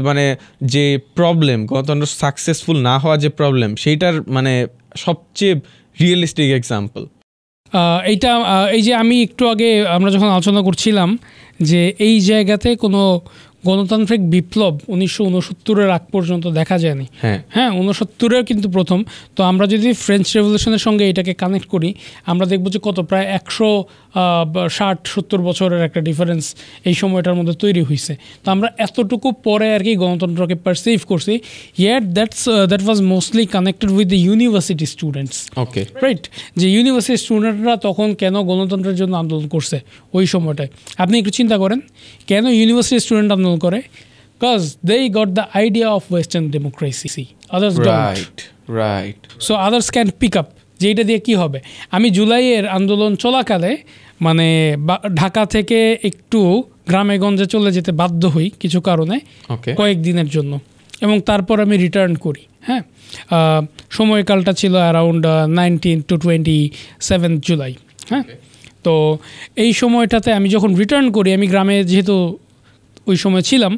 মানে যে প্রবলেম, গণতন্ত্র সাকসেসফুল না হওয়া যে প্রবলেম, সেইটার মানে সবচেয়ে রিয়েলিস্টিক এক্সাম্পল।
এই যে আমি একটু আগে আমরা যখন আলোচনা করছিলাম যে এই জায়গাতে কোনো গণতান্ত্রিক বিপ্লব 1969-এর আগ পর্যন্ত দেখা যায়নি। হ্যাঁ 69-এর কিন্তু প্রথম। তো আমরা যদি ফ্রেঞ্চ রেভলিউশনের সঙ্গে এটাকে কানেক্ট করি, আমরা দেখব যে কত প্রায় 160-70 বছরের একটা ডিফারেন্স এই সময়টার মধ্যে তৈরি হয়েছে। তো আমরা এতটুকু পরে আর কি গণতন্ত্রকে পারসিভ করছি, yet that was mostly connected with the university students.
Okay,
right, যে ইউনিভার্সিটি স্টুডেন্টরা তখন কেন গণতন্ত্রের জন্য আন্দোলন করছে ওই সময়টায়, আপনি একটু চিন্তা করেন কেন ইউনিভার্সিটি স্টুডেন্ট আন্দোলন করে? Because they got the idea of western democracy, others don't.
Right.
So others can pick up যে এটা দিয়ে কী হবে। আমি জুলাইয়ের আন্দোলন চলাকালে মানে ঢাকা থেকে একটু গ্রামে গঞ্জে চলে যেতে বাধ্য হই কিছু কারণে, কয়েকদিনের জন্য, এবং তারপর আমি রিটার্ন করি। হ্যাঁ, সময়কালটা ছিল অ্যারাউন্ড 19 to 27 জুলাই। হ্যাঁ, তো এই সময়টাতে আমি যখন রিটার্ন করি, আমি গ্রামে যেহেতু ওই সময় ছিলাম,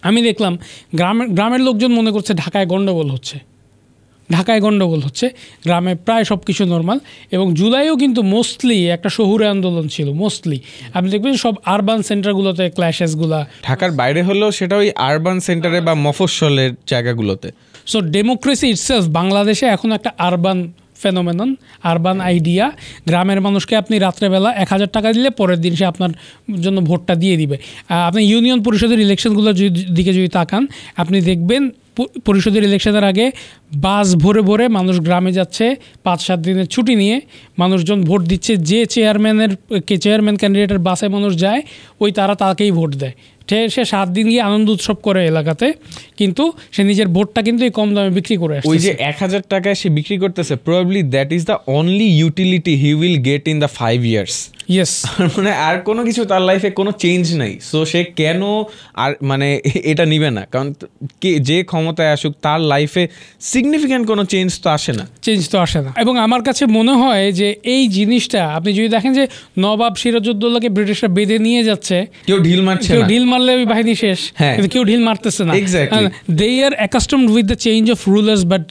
আমি দেখলাম গ্রামের লোকজন মনে করছে ঢাকায় গণ্ডগোল হচ্ছে, গ্রামে প্রায় সব কিছু নর্মাল। এবং জুলাইও কিন্তু মোস্টলি একটা শহুরে আন্দোলন ছিল, মোস্টলি আপনি দেখবেন সব আরবান সেন্টারগুলোতে ক্ল্যাশেসগুলা,
ঢাকার বাইরে হলেও সেটা ওই আরবান সেন্টারে বা মফস্বলের জায়গাগুলোতে।
সো ডেমোক্রেসি ইটসেলফ বাংলাদেশে এখন একটা আরবান ফেনোমেনন, আরবান আইডিয়া। গ্রামের মানুষকে আপনি রাত্রেবেলা 1000 টাকা দিলে পরের দিন সে আপনার জন্য ভোটটা দিয়ে দিবে। আপনি ইউনিয়ন পরিষদের ইলেকশনগুলোর দিকে যদি তাকান, আপনি দেখবেন পরিষদের ইলেকশনের আগে বাস ভরে ভরে মানুষ গ্রামে যাচ্ছে, 5-7 দিনের ছুটি নিয়ে মানুষজন ভোট দিচ্ছে। যে চেয়ারম্যান ক্যান্ডিডেটের বাসে মানুষ যায়, ওই তাকেই ভোট দেয়। সে 7 দিন গিয়ে আনন্দ উৎসব করে এলাকাতে, কিন্তু সে নিজের ভোটটা কিন্তু এই কম দামে বিক্রি করে আসছে।
ওই যে 1000 টাকায় সে বিক্রি করতেছে, probably that is the only utility he will get in the 5 years।
Yes,
মানে আর কোনো কিছু তার লাইফে কোনো চেঞ্জ নাই। সো সে কেন আর মানে এটা নিবে না? কারণ যে ক্ষমতায় আসুক তার লাইফে সিগনিফিক্যান্ট কোনো চেঞ্জ তো আসে না। এবং আমার কাছে মনে হয় যে এই জিনিসটা আপনি যদি দেখেন যে নবাব সিরাজউদ্দৌলাকে ব্রিটিশরা বেঁধে নিয়ে যাচ্ছে, কেউ ঢিল মারলে ওই বাহিনী শেষ, কিন্তু কেউ ঢিল মারতেছে না। They are accustomed with the change of rulers but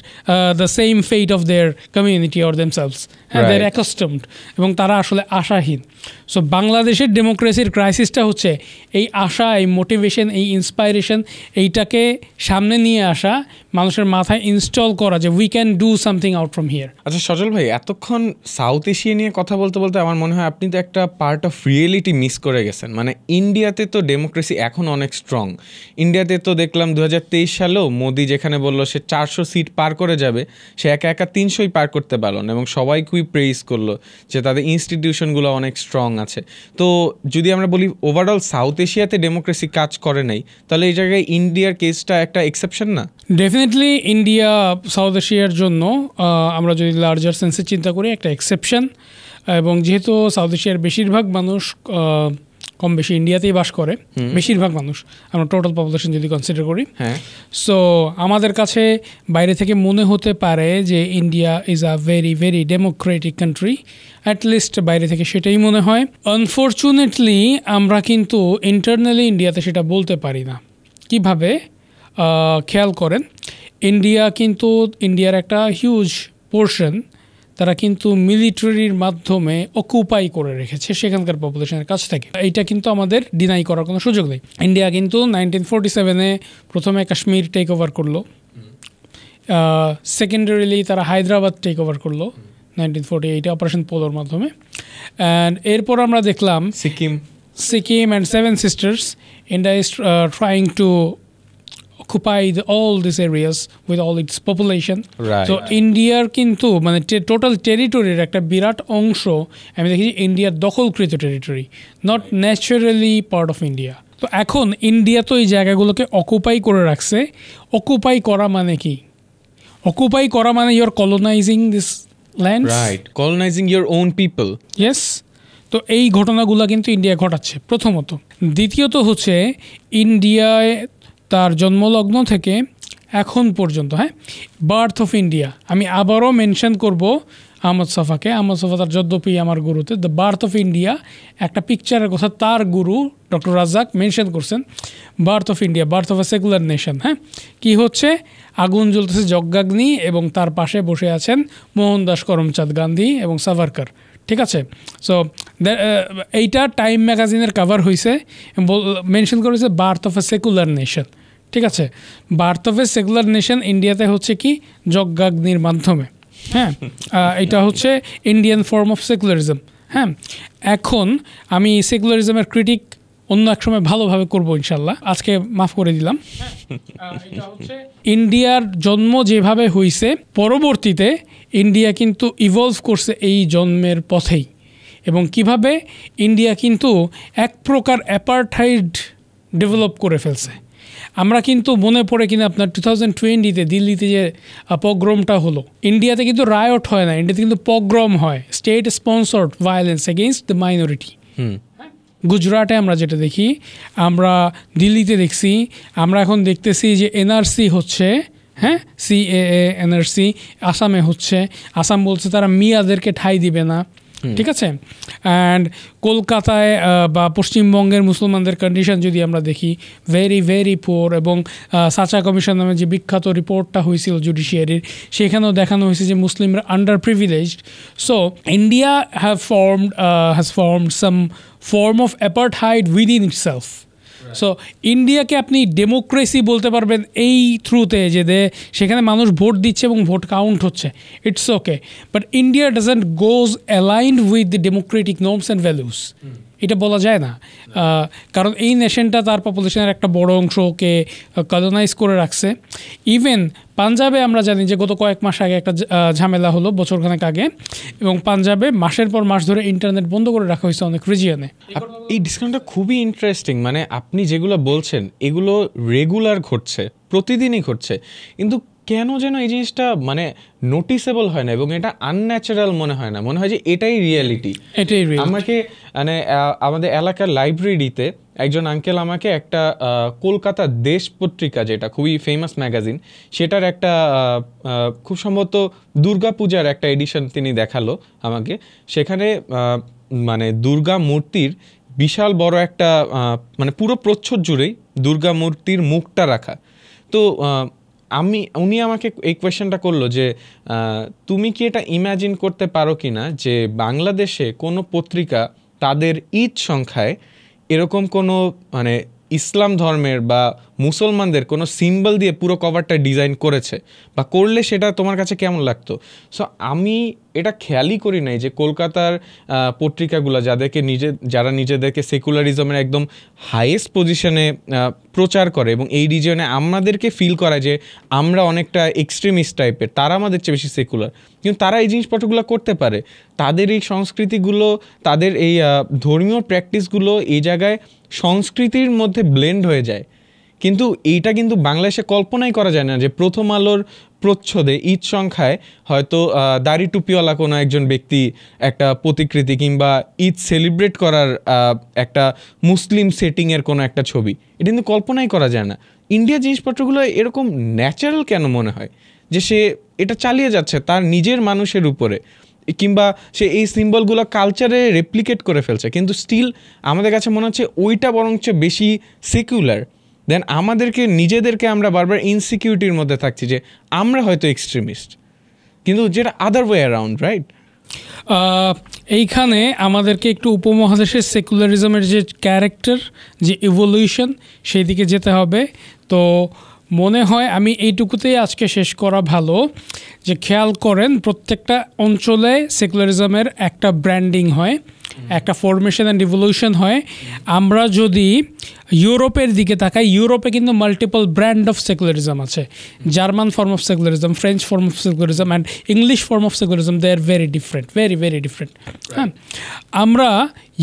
the same fate of their community or themselves. They are accustomed, এবং তারা আসলে আশাহীন। সো বাংলাদেশের ডেমোক্রেসির ক্রাইসিসটা হচ্ছে এই আশা, এই মোটিভেশন, এই ইন্সপাইরেশন, এইটাকে সামনে নিয়ে আসা, মানুষের মাথায় ইনস্টল করা যে we can do something out from here. আচ্ছা সজল ভাই, এতক্ষণ সাউথ এশিয়া নিয়ে কথা বলতে বলতে আমার মনে হয় আপনি তো একটা পার্ট অফ রিয়েলিটি মিস করে গেছেন। মানে ইন্ডিয়াতে তো ডেমোক্রেসি এখন অনেক স্ট্রং। ইন্ডিয়াতে তো দেখলাম 2023 সালেও মোদি যেখানে বললো সে 400 সিট পার করে যাবে, সে একা 300ই পার করতে পারল না, এবং সবাইকেই প্রেইজ করলো যে তাদের ইনস্টিটিউশনগুলো অনেক স্ট্রং আছে। তো যদি আমরা বলি ওভারঅল সাউথ এশিয়াতে ডেমোক্রেসি কাজ করে নাই, তাহলে এই জায়গায় ইন্ডিয়ার কেসটা একটা এক্সেপশন না?
ডেফিনেটলি ইন্ডিয়া সাউথ এশিয়ার জন্য আমরা যদি লার্জার সেন্সে চিন্তা করি একটা এক্সেপশন। এবং যেহেতু সাউথ এশিয়ার বেশিরভাগ মানুষ কম বেশি ইন্ডিয়াতেই বাস করে, বেশিরভাগ মানুষ আমরা টোটাল পপুলেশন যদি কনসিডার করি, সো আমাদের কাছে বাইরে থেকে মনে হতে পারে যে India is a very very Democratic country, at least বাইরে থেকে সেটাই মনে হয়। আনফর্চুনেটলি আমরা কিন্তু ইন্টারনালি ইন্ডিয়াতে সেটা বলতে পারি না। কিভাবে? খেয়াল করেন, ইন্ডিয়ার একটা হিউজ পোর্শন তারা কিন্তু মিলিটারির মাধ্যমে অকুপাই করে রেখেছে সেখানকার পপুলেশনের কাছ থেকে। এইটা কিন্তু আমাদের ডিনাই করার কোনো সুযোগ নেই। ইন্ডিয়া কিন্তু 1947-এ প্রথমে কাশ্মীর টেক ওভার করলো, সেকেন্ডারিলি তারা হায়দ্রাবাদ টেক ওভার করলো 1948 অপারেশন পোলোর মাধ্যমে। অ্যান্ড এরপর আমরা দেখলাম Sikkim and 7 Sisters, India is trying to occupy all these areas with all its population.
Right.
So ইন্ডিয়ার কিন্তু মানে টোটাল টেরিটরির একটা বিরাট অংশ আমি দেখি ইন্ডিয়ার দখলকৃত territory, not naturally part of India. তো এখন ইন্ডিয়া তো এই জায়গাগুলোকে অকুপাই করে রাখছে। অকুপাই করা মানে কি? অকুপাই করা মানে you are colonizing this land,
right, colonizing your own people.
Yes. তো এই ঘটনাগুলো কিন্তু ইন্ডিয়া ঘটাচ্ছে প্রথমত। দ্বিতীয়ত হচ্ছে ইন্ডিয়ায় তার জন্মলগ্ন থেকে এখন পর্যন্ত, বার্থ অফ ইন্ডিয়া, আমি আবারও মেনশন করব আহমদ সাফাকে। আহমদ সাফা তার যদ্যপি আমার গুরুতে দ্য বার্থ অফ ইন্ডিয়া একটা পিকচারের কথা তার গুরু ডক্টর রাজ্জাক মেনশন করছেন। Birth of India, birth of A secular nation. কি হচ্ছে? আগুন জ্বলতেছে যজ্ঞাগ্নি এবং তার পাশে বসে আছেন মোহনদাস করমচাঁদ গান্ধী এবং সাভারকার। ঠিক আছে? সো এইটা টাইম ম্যাগাজিনের কাভার হয়েছে, মেনশন করেছে birth of A secular nation. ঠিক আছে, birth of A secular nation ইন্ডিয়াতে হচ্ছে কি যজ্ঞাগ্নির মাধ্যমে। হ্যাঁ, এটা হচ্ছে ইন্ডিয়ান ফর্ম অফ সেকুলারিজম। হ্যাঁ, এখন আমি সেকুলারিজমের ক্রিটিক অন্য এক সময় ভালোভাবে করবো ইনশাল্লাহ, আজকে মাফ করে দিলাম। এটা হচ্ছে ইন্ডিয়ার জন্ম যেভাবে হয়েছে, পরবর্তীতে ইন্ডিয়া কিন্তু ইভলভ করছে এই জন্মের পথেই, এবং কিভাবে ইন্ডিয়া কিন্তু এক প্রকার অ্যাপার্থাইড ডেভেলপ করে ফেলছে। আমরা কিন্তু মনে পড়ে কিনা আপনার 2020-তে দিল্লিতে যে পগ্রমটা হলো, ইন্ডিয়াতে কিন্তু রায়ট হয় না, ইন্ডিয়াতে কিন্তু পগ্রম হয়, state sponsored violence against the minority. গুজরাটে আমরা যেটা দেখি, আমরা দিল্লিতে দেখছি, আমরা এখন দেখতেছি যে এনআরসি হচ্ছে, হ্যাঁ CAA এনআরসি আসামে হচ্ছে, আসাম বলছে তারা মিয়াদেরকে ঠাঁই দিবে না। ঠিক আছে, অ্যান্ড কলকাতায় বা পশ্চিমবঙ্গের মুসলমানদের কন্ডিশন যদি আমরা দেখি, ভেরি ভেরি পোর। এবং সাচা কমিশন নামে যে বিখ্যাত রিপোর্টটা হয়েছিল জুডিশিয়ারির, সেখানেও দেখানো হয়েছে যে মুসলিমরা underprivileged. So India has formed some form of apartheid within itself. So ইন্ডিয়াকে আপনি ডেমোক্রেসি বলতে পারবেন এই থ্রুতে যে সেখানে মানুষ ভোট দিচ্ছে এবং ভোট কাউন্ট হচ্ছে, it's okay, but India doesn't goes aligned with the Democratic norms and values, এটা বলা যায় না। কারণ এই নেশনটা তার পপুলেশনের একটা বড় অংশকে কলোনাইজ করে রাখছে। ইভেন পাঞ্জাবে আমরা জানি যে গত কয়েক মাস আগে একটা ঝামেলা হলো, বছরখানেক আগে, এবং পাঞ্জাবে মাসের পর মাস ধরে ইন্টারনেট বন্ধ করে রাখা হয়েছে অনেক রিজিয়নে।
এই ডিসকাউন্টটা খুবই ইন্টারেস্টিং, মানে আপনি যেগুলো বলছেন এগুলো রেগুলার ঘটছে, প্রতিদিনই ঘটছে, কিন্তু কেন যেন এই জিনিসটা মানে নোটিসেবল হয় না এবং এটা আনন্যাচারাল মনে হয় না, মনে হয় যে এটাই রিয়েলিটি। আমাকে মানে আমাদের এলাকার লাইব্রেরিতে একজন আঙ্কেল আমাকে একটা কলকাতা দেশ পত্রিকা, যেটা খুবই ফেমাস ম্যাগাজিন, সেটার একটা খুব সম্ভবত দুর্গাপূজার একটা এডিশন তিনি দেখালো আমাকে। সেখানে মানে দুর্গা মূর্তির বিশাল বড় একটা মানে পুরো প্রচ্ছদ জুড়েই দুর্গা মূর্তির মুখটা রাখা। তো উনি আমাকে এই কোয়েশ্চেনটা করলো যে তুমি কি এটা ইম্যাজিন করতে পারো কি না যে বাংলাদেশে কোনো পত্রিকা তাদের ঈদ সংখ্যায় এরকম কোনো মানে ইসলাম ধর্মের বা মুসলমানদের কোনো সিম্বল দিয়ে পুরো কভারটা ডিজাইন করেছে, বা করলে সেটা তোমার কাছে কেমন লাগতো? সো আমি এটা খেয়ালই করি নাই যে কলকাতার পত্রিকাগুলো যারা নিজেদেরকে সেকুলারিজমের একদম হাইয়েস্ট পজিশনে প্রচার করে এবং এই রিজিয়নে আমাদেরকে ফিল করায় যে আমরা অনেকটা এক্সট্রিমিস্ট টাইপের, তারা আমাদের চেয়ে বেশি সেকুলার, কিন্তু তারা এই জিনিসপত্রগুলো করতে পারে। তাদের এই সংস্কৃতিগুলো, তাদের এই ধর্মীয় প্র্যাকটিসগুলো এই জায়গায় সংস্কৃতির মধ্যে ব্লেন্ড হয়ে যায়। কিন্তু এইটা কিন্তু বাংলাদেশে কল্পনাই করা যায় না যে প্রথম আলোর প্রচ্ছদে ঈদ সংখ্যায় হয়তো দাড়ি টুপিওয়ালা কোনো একজন ব্যক্তি একটা প্রতিকৃতি কিংবা ঈদ সেলিব্রেট করার একটা মুসলিম সেটিংয়ের কোনো একটা ছবি, এটা কিন্তু কল্পনাই করা যায় না। ইন্ডিয়া জিনিসপত্রগুলো এরকম ন্যাচারাল কেন মনে হয় যে সে এটা চালিয়ে যাচ্ছে তার নিজের মানুষের উপরে, কিংবা সে এই সিম্বলগুলো কালচারে রেপ্লিকেট করে ফেলছে, কিন্তু স্টিল আমাদের কাছে মনে হচ্ছে ওইটা বরঞ্চ বেশি সেকুলার দেন নিজেদেরকে আমরা বারবার ইনসিকিউরিটির মধ্যে থাকছি যে আমরা হয়তো এক্সট্রিমিস্ট, কিন্তু যেটা আদার ওয়ে অ্যারাউন্ড, রাইট?
এইখানে আমাদেরকে একটু উপমহাদেশের সেকুলারিজমের যে ক্যারেক্টার, যে ইভলিউশন, সেই দিকে যেতে হবে। তো মনে হয় আমি এইটুকুতেই আজকে শেষ করা ভালো, যে খেয়াল করেন প্রত্যেকটা অঞ্চলে সেকুলারিজমের একটা ব্র্যান্ডিং হয়, একটা ফরমেশন অ্যান্ড ইভলিউশন হয়। আমরা যদি ইউরোপের দিকে তাকাই, ইউরোপে কিন্তু মাল্টিপল ব্র্যান্ড অফ সেকুলারিজম আছে। German form of secularism, French form of secularism and English form of secularism, they are very different, very very different. হ্যাঁ, আমরা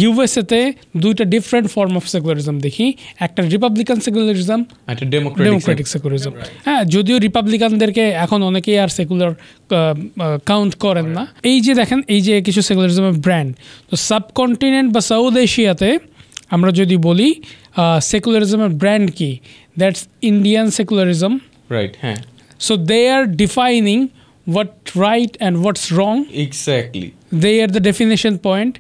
ইউএসএতে দুইটা ডিফারেন্ট ফর্ম অফ সেকুলারিজম দেখি, একটা রিপাবলিকান সেকুলারিজম, একটা ডেমোক্রেটিক সেকুলারিজম। হ্যাঁ, যদিও রিপাবলিকানদেরকে এখন অনেকেই আর সেকুলার কাউন্ট করেন না। এই যে দেখেন, এই যে কিছু সেকুলারিজমের ব্র্যান্ড, তো সাবকন্টিনেন্ট বা সাউথ এশিয়াতে আমরা যদি বলি সেকুলারিজমের ব্র্যান্ড কি, দ্যাটস ইন্ডিয়ান সেকুলারিজম,
রাইট? হ্যাঁ,
so they are defining what right and what's wrong.
Exactly.
They are the definition point.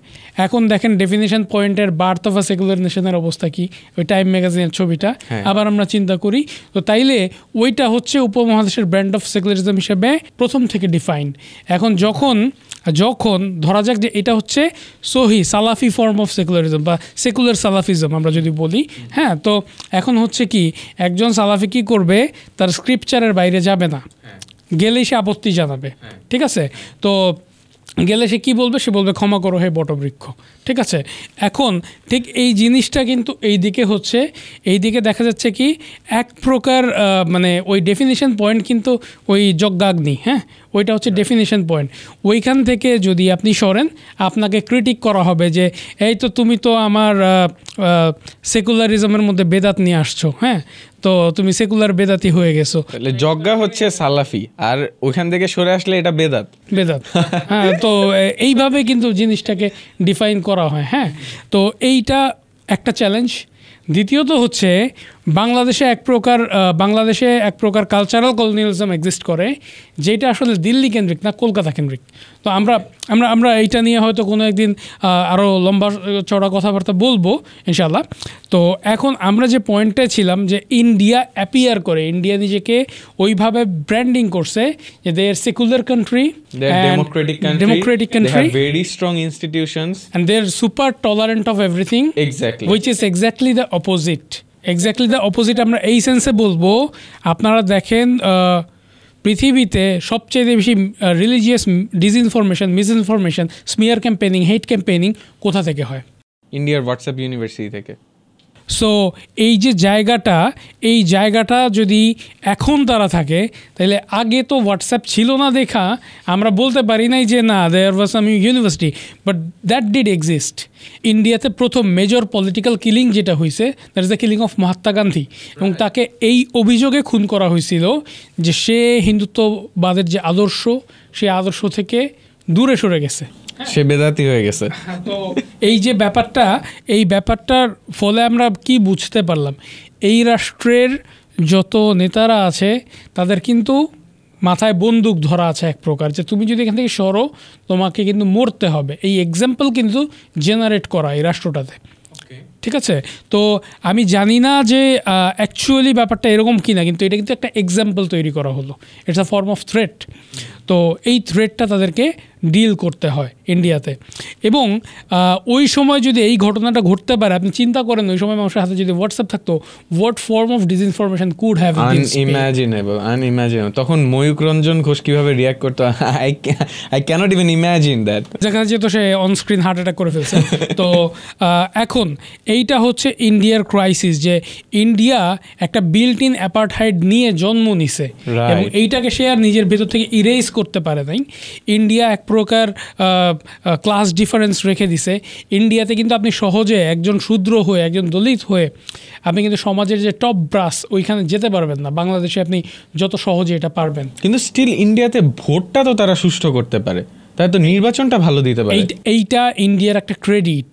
এখন দেখেন ডেফিনেশন পয়েন্টের বার্থ অফ আ সেকুলার নেশনের অবস্থা কি, ওই টাইম ম্যাগাজিনের ছবিটা আবার আমরা চিন্তা করি, তো তাইলে ওইটা হচ্ছে উপমহাদেশের ব্র্যান্ড অফ সেকুলারিজম হিসেবে প্রথম থেকে ডিফাইন্ড। এখন যখন যখন ধরা যাক যে এটা হচ্ছে সহি সালাফি ফর্ম অফ সেকুলারিজম বা সেকুলার সালাফিজম আমরা যদি বলি, হ্যাঁ, তো এখন হচ্ছে কি একজন সালাফি কী করবে, তার স্ক্রিপচারের বাইরে যাবে না, গেলেই সে আপত্তি জানাবে, ঠিক আছে? তো গেলে সে কী বলবে, সে বলবে ক্ষমা করো হে বটবৃক্ষ, ঠিক আছে? এখন ঠিক এই জিনিসটা কিন্তু এই দিকে হচ্ছে, এই দিকে দেখা যাচ্ছে কি এক প্রকার মানে ওই ডেফিনিশন পয়েন্ট কিন্তু ওই যজ্ঞাগ্নি, হ্যাঁ, ওইটা হচ্ছে ডেফিনিশন পয়েন্ট। ওইখান থেকে যদি আপনি সরেন, আপনাকে ক্রিটিক করা হবে যে এই তো তুমি তো আমার সেকুলারিজমের মধ্যে বেদাত নিয়ে আসছো, হ্যাঁ, তো তুমি সেকুলার বেদাতি হয়ে গেছো।
তাহলে যজ্ঞা হচ্ছে সালাফি, আর ওইখান থেকে সরে আসলে এটা বেদাত।
হ্যাঁ, তো এইভাবে কিন্তু জিনিসটাকে ডিফাইন করা হয়। হ্যাঁ, তো এইটা একটা চ্যালেঞ্জ। দ্বিতীয়ত হচ্ছে বাংলাদেশে এক প্রকার কালচারাল কলোনিয়ালিজম এক্সিস্ট করে, যেটা আসলে দিল্লি কেন্দ্রিক না, কলকাতা কেন্দ্রিক। তো আমরা এইটা নিয়ে হয়তো কোনো একদিন আরও লম্বা চড়া কথাবার্তা বলবো ইনশাল্লাহ। তো এখন আমরা যে পয়েন্টে ছিলাম যে ইন্ডিয়া অ্যাপিয়ার করে, ইন্ডিয়া নিজেকে ওইভাবে ব্র্যান্ডিং করছে যে they are secular country, democratic country,
they have very strong institutions,
and they are super tolerant of everything,
exactly,
which is exactly the opposite. আমরা এই সেন্সে বলবো, আপনারা দেখেন পৃথিবীতে সবচেয়ে বেশি religious disinformation, misinformation, smear campaigning, hate campaigning কোথা থেকে হয়?
ইন্ডিয়ার হোয়াটসঅ্যাপ ইউনিভার্সিটি থেকে।
সো এই যে জায়গাটা যদি এখন তারা থাকে, তাহলে আগে তো হোয়াটসঅ্যাপ ছিল না দেখা আমরা বলতে পারি নাই যে না there was some university, but that did exist. ইন্ডিয়াতে প্রথম মেজর পলিটিক্যাল কিলিং যেটা হয়েছে, that is the killing of Mahatma Gandhi, এবং তাকে এই অভিযোগে খুন করা হয়েছিল যে সে হিন্দুত্ববাদের যে আদর্শ, সেই আদর্শ থেকে দূরে সরে গেছে,
সে বেদাতি হয়ে গেছে।
তো এই যে ব্যাপারটার ফলে আমরা কি বুঝতে পারলাম, এই রাষ্ট্রের যত নেতারা আছে তাদের কিন্তু মাথায় বন্দুক ধরা আছে এক প্রকার, যে তুমি যদি এখান থেকে সরো তোমাকে কিন্তু মরতে হবে। এই এক্সাম্পল কিন্তু জেনারেট করা এই রাষ্ট্রটাতে, ঠিক আছে? তো আমি জানি না যে অ্যাকচুয়ালি ব্যাপারটা এরকম কি না, কিন্তু এটা কিন্তু একটা এক্সাম্পল তৈরি করা হলো, it's a form of threat. তো এই থ্রেটটা তাদেরকে ডিল করতে হয় ইন্ডিয়াতে। এবং ওই সময় যদি এই ঘটনাটা ঘটতে পারে, আপনি চিন্তা করেন ওই সময় মানুষের হাতে যদি হোয়াটসঅ্যাপ থাকতো, what form of disinformation could have
unimaginable. তখন ময়ূক রঞ্জন ঘোষ কিভাবে রিয়াক্ট করতো, I can't even imagine that.
যেখানে যেহেতু সে অনস্ক্রিন হার্ট অ্যাটাক করে ফেলছে। তো এখন এইটা হচ্ছে ইন্ডিয়ার ক্রাইসিস, যে ইন্ডিয়া একটা বিল্ট ইন অ্যাপার্টহাইড নিয়ে জন্ম নিছে, এবং এইটাকে সে আর নিজের ভেতর থেকে ইরেজ করতে পারে নাই। ইন্ডিয়া এক প্রকার ক্লাস ডিফারেন্স রেখে দিছে। ইন্ডিয়াতে কিন্তু আপনি সহজে একজন শূদ্র হয়ে, একজন দলিত হয়ে আপনি কিন্তু সমাজের যে টপ ব্রাস ওইখানে যেতে পারবেন না। বাংলাদেশে আপনি যত সহজে এটা পারবেন,
কিন্তু স্টিল ইন্ডিয়াতে ভোটটা তো তারা সুষ্ঠু করতে পারে, তাই তো নির্বাচনটা ভালো দিতে পারে।
এইটা ইন্ডিয়ার একটা ক্রেডিট,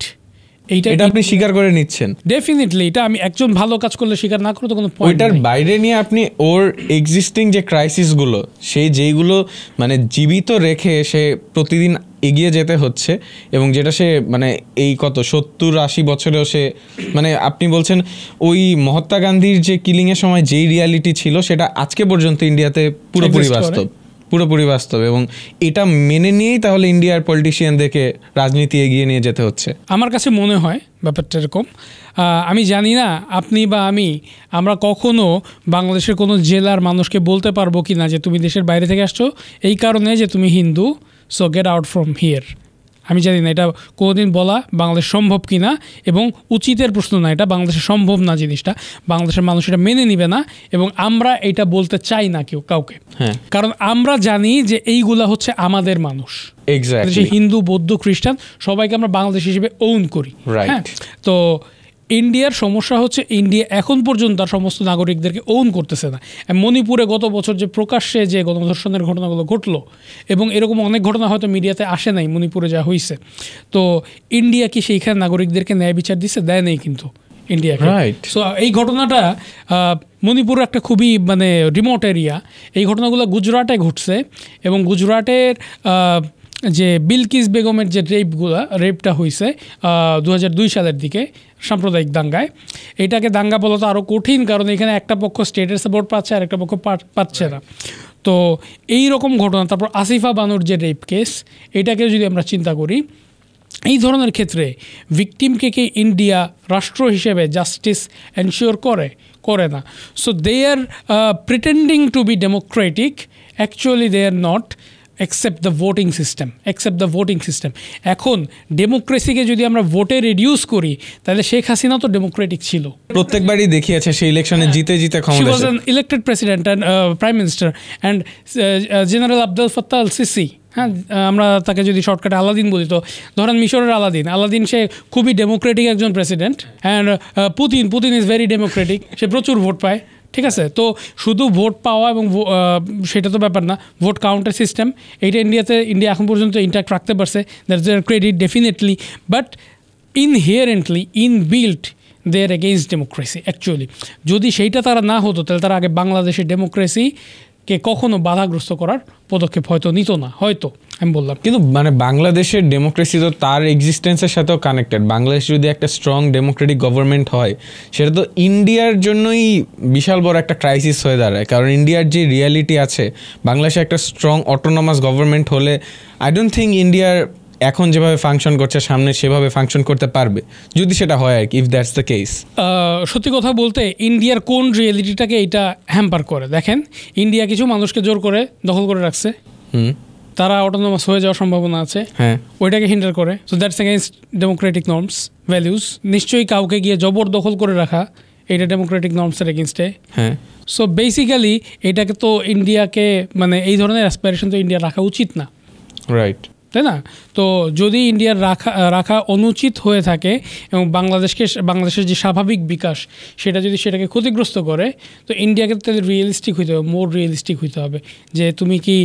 এটা আপনি স্বীকার করে নিচ্ছেন।
ডেফিনেটলি এটা আমি একজন ভালো কাজ করলে স্বীকার না করে তো কোনো পয়েন্ট।
ওইটার বাইরে নিয়ে আপনি ওর এক্সিস্টিং যে ক্রাইসিসগুলো, সেই যেইগুলো মানে জীবিত রেখে সে প্রতিদিন এগিয়ে যেতে হচ্ছে, এবং যেটা সে মানে এই কত 70-80 বছরেও সে মানে আপনি বলছেন ওই মহাত্মা গান্ধীর যে কিলিংয়ের সময় যেই রিয়ালিটি ছিল সেটা আজকে পর্যন্ত ইন্ডিয়াতে পুরোপুরি বাস্তব, এবং এটা মেনে নিয়েই তাহলে ইন্ডিয়ার পলিটিশিয়ানদেরকে রাজনীতি এগিয়ে নিয়ে যেতে হচ্ছে।
আমার কাছে মনে হয় ব্যাপারটা এরকম। আমি জানি না আপনি বা আমরা কখনো বাংলাদেশের কোনো জেলার মানুষকে বলতে পারবো কি না যে তুমি দেশের বাইরে থেকে আসছো এই কারণে যে তুমি Hindu, so get out from here. আমি জানি না এটা কোনোদিন বলা বাংলাদেশ সম্ভব কি না, এবং উচিতের প্রশ্ন না, এটা বাংলাদেশে সম্ভব না জিনিসটা। বাংলাদেশের মানুষ এটা মেনে নিবে না, এবং আমরা এটা বলতে চাই না কাউকে, কারণ আমরা জানি যে এইগুলা হচ্ছে আমাদের মানুষ।
এক্স্যাক্টলি,
হিন্দু, বৌদ্ধ, খ্রিস্টান সবাইকে আমরা বাংলাদেশ হিসেবে ওন করি। হ্যাঁ, তো ইন্ডিয়ার সমস্যা হচ্ছে ইন্ডিয়া এখন পর্যন্ত তার সমস্ত নাগরিকদেরকে ওন করতেছে না। মণিপুরে গত বছর যে প্রকাশ্যে যে গণধর্ষণের ঘটনাগুলো ঘটলো, এবং এরকম অনেক ঘটনা হয়তো মিডিয়াতে আসে নাই, মণিপুরে যা হয়েছে, তো ইন্ডিয়া কি সেইখানে নাগরিকদেরকে ন্যায় বিচার দিচ্ছে? দেয় নেই কিন্তু ইন্ডিয়াকে। সো এই ঘটনাটা মণিপুর একটা খুবই মানে রিমোট এরিয়া, এই ঘটনাগুলো গুজরাটে ঘটছে, এবং গুজরাটের যে বিলকিস বেগমের যে রেপটা হয়েছে 2002 সালের দিকে সাম্প্রদায়িক দাঙ্গায়, এটাকে দাঙ্গা বলা তো আরও কঠিন, কারণ এখানে একটা পক্ষ স্টেটের সাপোর্ট পাচ্ছে আর একটা পক্ষ পাচ্ছে না। তো এই রকম ঘটনা, তারপর আসিফা বানুর যে রেপ কেস, এটাকে যদি আমরা চিন্তা করি, এই ধরনের ক্ষেত্রে ভিকটিমকে কি ইন্ডিয়া রাষ্ট্র হিসেবে জাস্টিস এনশিওর করে না। So they are pretending to be democratic, actually they are not, except the voting system. এখন ডেমোক্রেসিকে যদি আমরা ভোটে রিডিউস করি, তাহলে শেখ হাসিনা তো ডেমোক্রেটিক ছিল,
প্রত্যেকবারই দেখিয়েছে সেই ইলেকশনে জিতে ক্ষমতা।
She was an elected president and prime minister and General Abdel Fattah al-Sisi, হ্যাঁ, আমরা তাকে যদি শর্টকাটে আলাদিন বলি, তো ধরেন মিশরের আলাদিন সে খুবই ডেমোক্রেটিক একজন president. And Putin is very democratic, সে প্রচুর ভোট পায়, ঠিক আছে। তো শুধু ভোট পাওয়া এবং সেটা তো ব্যাপার না, ভোট কাউন্টার সিস্টেম এইটা ইন্ডিয়া এখন পর্যন্ত ইন্ট্যাক্ট রাখতে পারছে, that's their credit definitely, but inherently inbuilt they are against democracy actually. যদি সেইটা তারা না হতো, তাহলে তারা আগে বাংলাদেশের ডেমোক্রেসিকে কখনো বাধাগ্রস্ত করার পদক্ষেপ হয়তো নিত না, হয়তো আমি বললাম।
কিন্তু মানে বাংলাদেশের ডেমোক্রেসি তো তার এক্সিস্টেন্সের সাথেও কানেক্টেড। বাংলাদেশ যদি একটা স্ট্রং ডেমোক্রেটিক গভর্নমেন্ট হয়, সেটা তো ইন্ডিয়ার জন্যই বিশাল বড় একটা ক্রাইসিস হয়ে দাঁড়ায়, কারণ ইন্ডিয়ার যে রিয়ালিটি আছে, বাংলাদেশে একটা স্ট্রং অটোনমাস গভর্নমেন্ট হলে আই ডোন্ট থিঙ্ক ইন্ডিয়ার এখন যেভাবে ফাংশন করছে সামনে সেভাবে ফাংশন করতে পারবে, যদি সেটা হয় আর কি, ইফ দ্যাটস দ্য কেস।
সত্যি কথা বলতে ইন্ডিয়ার কোন রিয়েলিটিটাকে এটা হ্যাম্পার করে, দেখেন ইন্ডিয়া কিছু মানুষকে জোর করে দখল করে রাখছে, তারা অটোনমাস হয়ে যাওয়ার সম্ভাবনা আছে,
হ্যাঁ,
ওইটাকে হিন্ডার করে। So that's against Democratic norms values. নিশ্চয়ই কাউকে গিয়ে জবরদখল করে রাখা, এটা ডেমোক্রেটিক নর্মসের এগেইনস্টে।
হ্যাঁ,
সো বেসিক্যালি এটাকে তো ইন্ডিয়াকে, মানে এই ধরনের অ্যাসপিরেশন তো ইন্ডিয়ার রাখা উচিত না,
রাইট,
তাই না? তো যদি ইন্ডিয়ার রাখা অনুচিত হয়ে থাকে এবং বাংলাদেশের যে স্বাভাবিক বিকাশ সেটাকে ক্ষতিগ্রস্ত করে, তো ইন্ডিয়াকে তাহলে রিয়েলিস্টিক হইতে হবে, মোর রিয়েলিস্টিক হইতে হবে, যে তুমি কি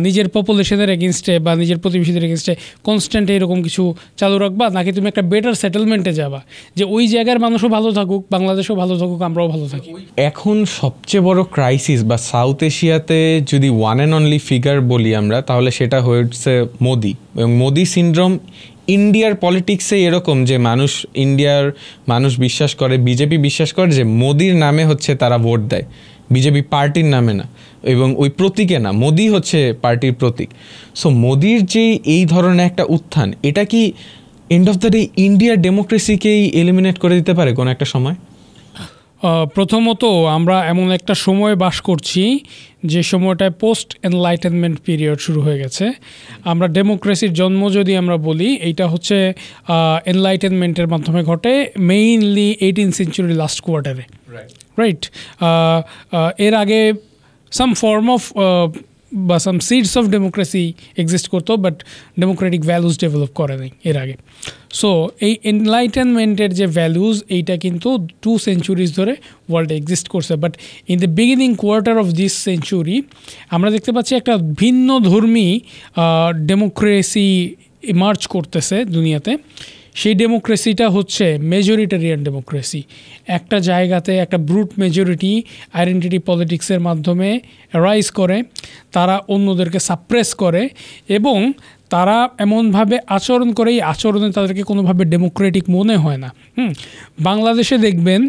নিজের পপুলেশনের এগেনস্টে বা নিজের প্রতিবেশীদের এগেনস্টে কনস্ট্যান্ট এরকম কিছু চালু রাখবা, নাকি তুমি একটা বেটার সেটেলমেন্টে যাবা, যে ওই জায়গার মানুষও ভালো থাকুক, বাংলাদেশও ভালো থাকুক, আমরাও ভালো থাকি।
এখন সবচেয়ে বড় ক্রাইসিস বা সাউথ এশিয়াতে যদি ওয়ান অ্যান্ড অনলি ফিগার বলি আমরা, তাহলে সেটা হচ্ছে মোদি। এবং মোদি সিনড্রোম ইন্ডিয়ার পলিটিক্সে এরকম, যে ইন্ডিয়ার মানুষ বিশ্বাস করে, বিজেপি বিশ্বাস করে যে মোদির নামে হচ্ছে তারা ভোট দেয়, বিজেপি পার্টির নামে না, এবং ওই প্রতীকে না, মোদি হচ্ছে পার্টির প্রতীক। সো মোদির যে এই ধরনের একটা উত্থান, এটা কি এন্ড অফ দ্য ডে ইন্ডিয়ার ডেমোক্রেসিকেই এলিমিনেট করে দিতে পারে কোনো একটা সময়?
প্রথমত আমরা এমন একটা সময় বাস করছি যে সময়টায় পোস্ট এনলাইটেনমেন্ট পিরিয়ড শুরু হয়ে গেছে। আমরা ডেমোক্রেসির জন্ম যদি আমরা বলি, এইটা হচ্ছে এনলাইটেনমেন্টের মাধ্যমে ঘটে, মেইনলি 18th সেঞ্চুরি লাস্ট কোয়ার্টারে, রাইট। এর আগে সাম ফর্ম অফ বা সাম সিডস অফ ডেমোক্রেসি এক্সিস্ট করতো, বাট ডেমোক্রেটিক ভ্যালুজ ডেভেলপ করে নাই এর আগে। সো এই এনলাইটেনমেন্টের যে ভ্যালুজ, এইটা কিন্তু 2 সেঞ্চুরিজ ধরে ওয়ার্ল্ডে এক্সিস্ট করছে, but in the beginning quarter of this century আমরা দেখতে পাচ্ছি একটা ভিন্ন ধর্মী ডেমোক্রেসি ইমার্জ করতেছে দুনিয়াতে। সেই ডেমোক্রেসিটা হচ্ছে মেজরিটারিয়ান ডেমোক্রেসি। একটা জায়গাতে একটা ব্রুট মেজরিটি আইডেন্টিটি পলিটিক্সের মাধ্যমে রাইজ করে, তারা অন্যদেরকে সাপ্রেস করে এবং তারা এমনভাবে আচরণ করে, এই আচরণে তাদেরকে কোনোভাবে ডেমোক্রেটিক মনে হয় না। বাংলাদেশে দেখবেন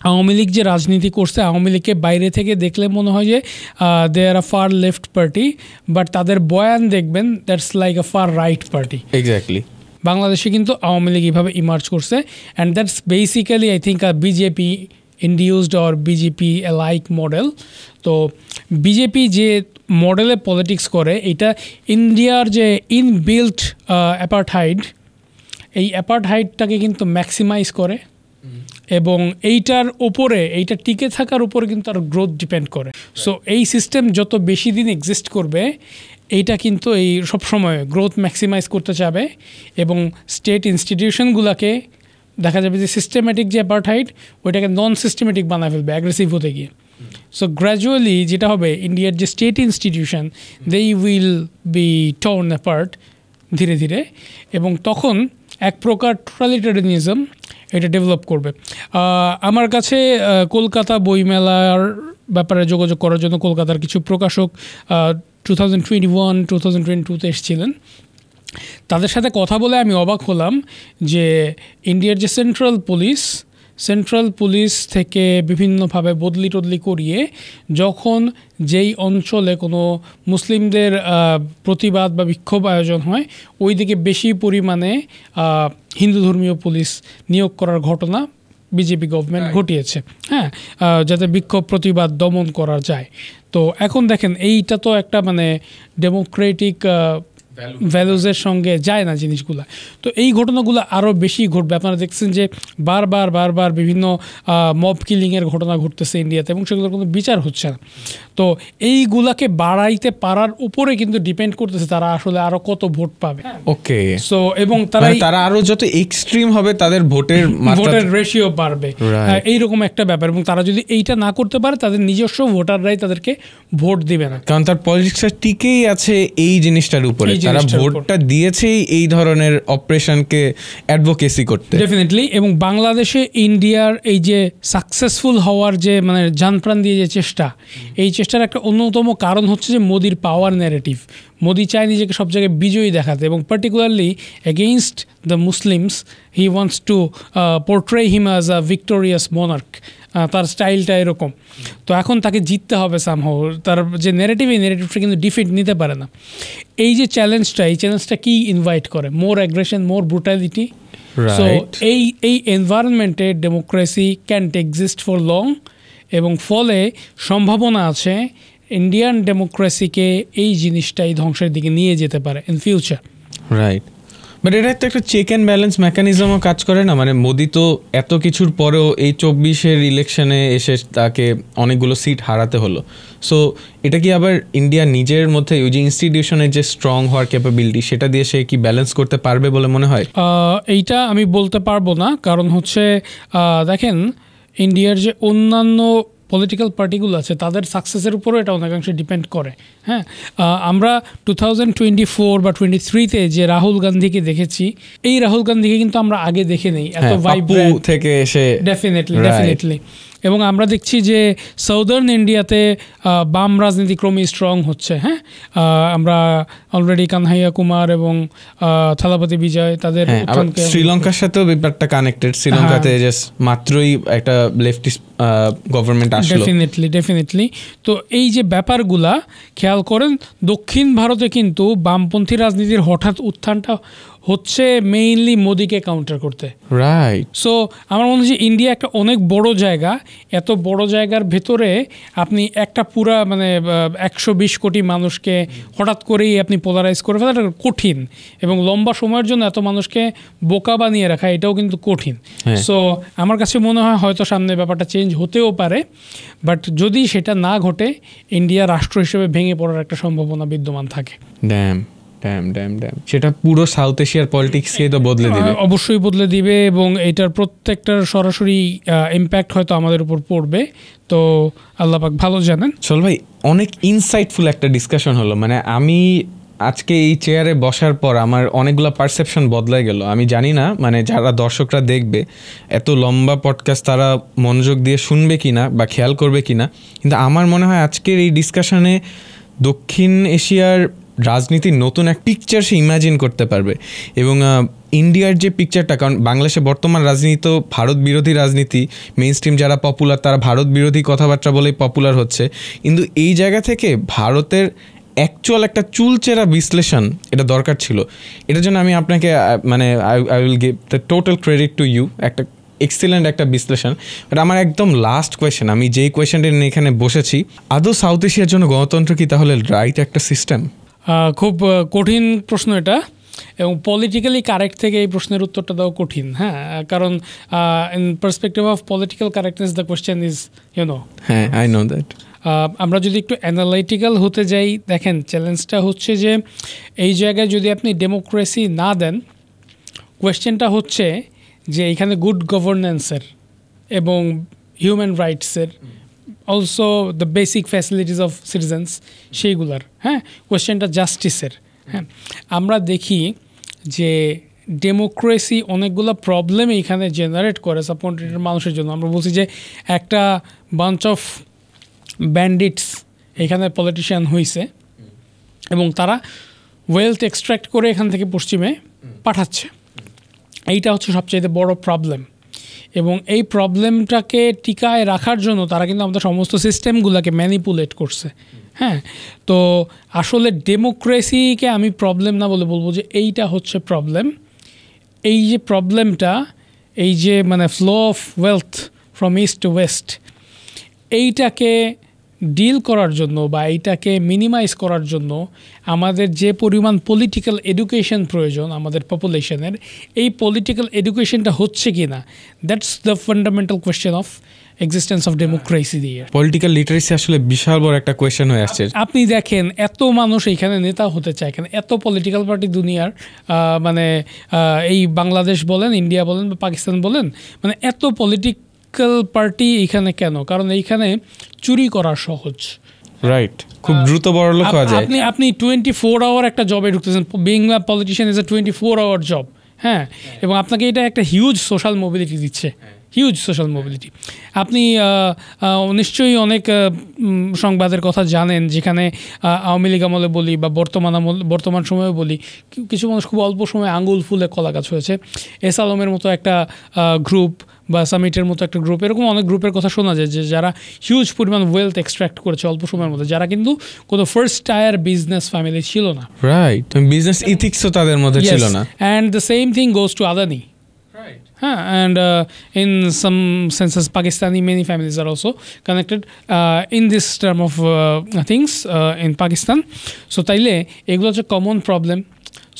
আওয়ামী লীগ যে রাজনীতি করছে, আওয়ামী লীগকে বাইরে থেকে দেখলে মনে হয় যে they are a far left party, but তাদের বয়ান দেখবেন that's like a far right party.
Exactly.
বাংলাদেশে কিন্তু আওয়ামী লীগ এইভাবে ইমার্জ করছে, and that's basically I think BJP induced or BJP like model. তো বিজেপি যে মডেলে পলিটিক্স করে, এটা ইন্ডিয়ার যে ইনবিল্ট অ্যাপার্থাইড, এই অ্যাপার্থাইডটাকে কিন্তু ম্যাক্সিমাইজ করে, এবং এইটার ওপরে, এইটা টিকে থাকার উপরে কিন্তু তার গ্রোথ ডিপেন্ড করে। সো এই সিস্টেম যত বেশি দিন এক্সিস্ট করবে, এইটা কিন্তু এই সবসময় গ্রোথ ম্যাক্সিমাইজ করতে চাবে, এবং স্টেট ইনস্টিটিউশনগুলোকে দেখা যাবে যে সিস্টেমেটিক যে অ্যাপার্থাইড, ওইটাকে নন সিস্টেমেটিক বানায় ফেলবে অ্যাগ্রেসিভ হতে গিয়ে। সো গ্র্যাজুয়ালি যেটা হবে, ইন্ডিয়ার যে state institution, they will be torn apart ধীরে ধীরে, এবং তখন এক প্রকার টোটালিটারিয়ানিজম এটা ডেভেলপ করবে। আমার কাছে কলকাতা বইমেলার ব্যাপারে যোগাযোগ করার জন্য কলকাতার কিছু প্রকাশক 2021 2022-তে এসেছিলেন। তাদের সাথে কথা বলে আমি অবাক হলাম যে ইন্ডিয়ার যে সেন্ট্রাল পুলিশ থেকে বিভিন্নভাবে বদলি টদলি করিয়ে যখন যেই অঞ্চলে কোনো মুসলিমদের প্রতিবাদ বা বিক্ষোভ আয়োজন হয় ওই দিকে বেশি পরিমাণে হিন্দু ধর্মীয় পুলিশ নিয়োগ করার ঘটনা বিজেপি গভর্নমেন্ট ঘটিয়েছে, হ্যাঁ, যাতে বিক্ষোভ প্রতিবাদ দমন করা যায়। তো এখন দেখেন এইটা তো একটা মানে ডেমোক্রেটিক ভ্যালুজের সঙ্গে যায় না জিনিসগুলো। তো এই ঘটনাগুলো আরও বেশি ঘটবে। আপনারা দেখছেন যে বারবার বিভিন্ন মব কিলিংয়ের ঘটনা ঘটতেছে ইন্ডিয়াতে এবং সেগুলোর কোনো বিচার হচ্ছে না। তো এইগুলাকে বাড়াইতে পারার উপরে কিন্তু ডিপেন্ড করতেছে তারা আসলে আরো কত ভোট পাবে।
ওকে,
সো এবং তারা
আরো যত এক্সট্রিম হবে তাদের ভোটের
রেশিও বাড়বে, এইরকম একটা ব্যাপার। এবং তারা যদি এইটা না করতে পারে তাদের নিজস্ব ভোটাররাই তাদেরকে ভোট দিবে না,
কারণ তার পলিটিক্সটা টিকেই আছে এই জিনিসটার উপরে। তারা ভোটটা দিয়েছেই এই ধরনের অপারেশনকে অ্যাডভোকেসি করতে।
ডেফিনেটলি। এবং বাংলাদেশে ইন্ডিয়ার এই যে সাকসেসফুল হওয়ার যে মানে জানপ্রাণ দিয়ে যে চেষ্টা, এই চেষ্টার একটা অন্যতম কারণ হচ্ছে যে মোদির পাওয়ার ন্যারেটিভ। মোদি চায় নিজেকে সব জায়গায় বিজয়ী দেখাতে এবং particularly against the Muslims he wants to portray him as a victorious monarch. তার স্টাইলটা এরকম। তো এখন তাকে জিততে হবে সামহাও। তার যে ন্যারেটিভ, এই ন্যারেটিভটা কিন্তু ডিফিট নিতে পারে না। এই যে চ্যালেঞ্জটা কি ইনভাইট করে? More aggression, more brutality. So এই এনভায়রনমেন্টে democracy can't exist for long, এবং ফলে সম্ভাবনা আছে ইন্ডিয়ান ডেমোক্রেসিকে এই জিনিসটাই ধ্বংসের দিকে নিয়ে যেতে পারে ইন ফিউচার।
রাইট, বাট এটা একটা চেক অ্যান্ড ব্যালেন্স মেকানিজমও কাজ করে না? মানে মোদি তো এত কিছুর পরেও এই 24-এর ইলেকশনে এসে তাকে অনেকগুলো সিট হারাতে হলো। সো এটা কি আবার ইন্ডিয়া নিজের মধ্যে ওই যে ইনস্টিটিউশনের যে স্ট্রং হওয়ার ক্যাপাবিলিটি, সেটা দিয়ে সে কি ব্যালেন্স করতে পারবে বলে মনে হয়?
এইটা আমি বলতে পারবো না, কারণ হচ্ছে দেখেন ইন্ডিয়ার যে অন্যান্য পলিটিক্যাল পার্টিগুলো আছে তাদের সাকসেসের উপরও এটা অনেকাংশে ডিপেন্ড করে। হ্যাঁ, আমরা 2024 বা 23-তে যে রাহুল গান্ধীকে দেখেছি, এই রাহুল গান্ধীকে কিন্তু আমরা আগে দেখে নেই এত ভাইব্রেন্ট
থেকে এসে।
ডেফিনেটলি। এবং আমরা দেখছি যে সাউদার্ন ইন্ডিয়াতে বাম রাজনীতি ক্রমেই স্ট্রং হচ্ছে। হ্যাঁ, আমরা অলরেডি কানহাইয়া কুমার এবং থালাপতি বিজয় তাদের
শ্রীলঙ্কার সাথেও ব্যাপারটা কানেক্টেড। শ্রীলঙ্কাতে মাত্রই একটা লেফটিস্ট গভর্নমেন্ট আসলো।
ডেফিনেটলি। তো এই যে ব্যাপারগুলা খেয়াল করেন, দক্ষিণ ভারতে কিন্তু বামপন্থী রাজনীতির হঠাৎ উত্থানটা হচ্ছে মেইনলি মোদিকে কাউন্টার করতে।
রাইট।
সো আমার মনে হচ্ছে ইন্ডিয়া একটা অনেক বড় জায়গা, এত বড় জায়গার ভেতরে আপনি একটা পুরা মানে 120 কোটি মানুষকে হঠাৎ করেই আপনি পোলারাইজ করে ফেলা কঠিন, এবং লম্বা সময়ের জন্য এত মানুষকে বোকা বানিয়ে রাখা এটাও কিন্তু কঠিন। সো আমার কাছে মনে হয় হয়তো সামনে ব্যাপারটা চেঞ্জ হতেও পারে, বাট যদি সেটা না ঘটে ইন্ডিয়া রাষ্ট্র হিসেবে ভেঙে পড়ার একটা সম্ভাবনা বিদ্যমান থাকে।
সেটা পুরো সাউথ এশিয়ার পলিটিক্সকে তো বদলে দিবে,
অবশ্যই বদলে দিবে, এবং এটার প্রত্যেকটার সরাসরি ইম্প্যাক্ট হয়তো আমাদের উপর পড়বে। তো আল্লাহ পাক ভালো জানেন।
চল ভাই, অনেক ইনসাইটফুল একটা ডিসকাশন হলো। মানে আমি আজকে এই চেয়ারে বসার পর আমার অনেকগুলো পারসেপশন বদলাই গেল। আমি জানি না মানে যারা দর্শকরা দেখবে এত লম্বা পডকাস্ট তারা মনোযোগ দিয়ে শুনবে কিনা বা খেয়াল করবে কিনা, কিন্তু আমার মনে হয় আজকের এই ডিসকাশনে দক্ষিণ এশিয়ার রাজনীতির নতুন এক পিকচার সে ইমাজিন করতে পারবে। এবং ইন্ডিয়ার যে পিকচারটা, কারণ বাংলাদেশে বর্তমান রাজনীতি তো ভারত বিরোধী রাজনীতি, মেইন স্ট্রিম যারা পপুলার তারা ভারত বিরোধী কথাবার্তা বলেই পপুলার হচ্ছে, কিন্তু এই জায়গা থেকে ভারতের অ্যাকচুয়াল একটা চুলচেরা বিশ্লেষণ এটা দরকার ছিল। এটার জন্য আমি আপনাকে মানে I will give the total credit to you, একটা এক্সিলেন্ট একটা বিশ্লেষণ। বাট আমার একদম লাস্ট কোয়েশ্চেন, আমি যেই কোয়েশ্চেনটা নিয়ে এখানে বসেছি, আদৌ সাউথ এশিয়ার জন্য গণতন্ত্র কি তাহলে রাইট একটা সিস্টেম?
খুব কঠিন প্রশ্ন এটা, এবং পলিটিক্যালি কারেক্ট থেকে এই প্রশ্নের উত্তরটা দেওয়া কঠিন। হ্যাঁ, কারণ in perspective of political correctness the question is
হ্যাঁ, আই নো দ্যাট।
আমরা যদি একটু অ্যানালাইটিক্যাল হতে যাই, দেখেন চ্যালেঞ্জটা হচ্ছে যে এই জায়গায় যদি আপনি ডেমোক্রেসি না দেন, কোয়েশ্চেনটা হচ্ছে যে এখানে গুড গভর্নেন্সের এবং হিউম্যান রাইটসের, also the basic facilities of citizens সেইগুলার, হ্যাঁ, কোয়েশ্চেনটা জাস্টিসের। হ্যাঁ, আমরা দেখি যে ডেমোক্রেসি অনেকগুলো প্রবলেম এখানে জেনারেট করে সাবকন্টিনেন্টের মানুষের জন্য। আমরা বলছি যে একটা বাঞ্চ অফ ব্যান্ডিটস এখানে পলিটিশিয়ান হয়েছে, এবং তারা ওয়েলথ এক্সট্র্যাক্ট করে এখান থেকে পশ্চিমে পাঠাচ্ছে। এইটা হচ্ছে সবচেয়ে বড় প্রবলেম, এবং এই প্রবলেমটাকে টিকায় রাখার জন্য তারা কিন্তু আমাদের সমস্ত সিস্টেমগুলোকে ম্যানিপুলেট করছে। হ্যাঁ, তো আসলে ডেমোক্রেসিকে আমি প্রবলেম না বলে বলবো যে এইটা হচ্ছে প্রবলেম। এই যে প্রবলেমটা, এই যে মানে flow of wealth from east two West, এইটাকে ডিল করার জন্য বা এইটাকে মিনিমাইজ করার জন্য আমাদের যে পরিমাণ পলিটিক্যাল এডুকেশন প্রয়োজন আমাদের পপুলেশনের, এই পলিটিক্যাল এডুকেশনটা হচ্ছে কি না, that's the fundamental question of existence of democracy দিয়ে।
পলিটিক্যাল লিটারেসি আসলে বিশাল বড় একটা কোয়েশ্চেন হয়ে আসছে।
আপনি দেখেন এত মানুষ এইখানে নেতা হতে চায় কেন, এত পলিটিক্যাল পার্টি দুনিয়ার মানে এই বাংলাদেশ বলেন, ইন্ডিয়া বলেন বা পাকিস্তান বলেন, মানে এত পার্টি এখানে কেন? কারণ এইখানে চুরি করা সহজ,
রাইট, খুব দ্রুত বড়লোক হওয়া যায়।
আপনি 24 আওয়ার একটা জবে ঢুকতেছেন, being a politician is a 24 hour job. হ্যাঁ, এবং আপনাকে এটা একটা হিউজ সোশ্যাল মোবিলিটি দিচ্ছে, হিউজ সোশ্যাল মোবিলিটি। আপনি নিশ্চয়ই অনেক সংবাদের কথা জানেন যেখানে আওয়ামী লীগ আমলে বলি বা বর্তমান সময়ে বলি, কিছু মানুষ খুব অল্প সময়ে আঙ্গুল ফুলে কলা গাছ হয়েছে। এস আলমের মতো একটা গ্রুপ বা সামিটের মতো একটা গ্রুপ, এরকম অনেক গ্রুপের কথা শোনা যায় যে যারা হিউজ পরিমাণ ওয়েলথ এক্সট্র্যাক্ট করেছে অল্প সময়ের মধ্যে, যারা কিন্তু কোনো ফার্স্ট টায়ার বিজনেস ফ্যামিলি ছিল না।
রাইট, বিজনেস ইথিক্সও তাদের মধ্যে ছিল না।
And the same thing goes to Adani. And in some senses, Pakistani many families are also connected in this term of things in Pakistan. So তাইলে এগুলো হচ্ছে কমন প্রবলেম।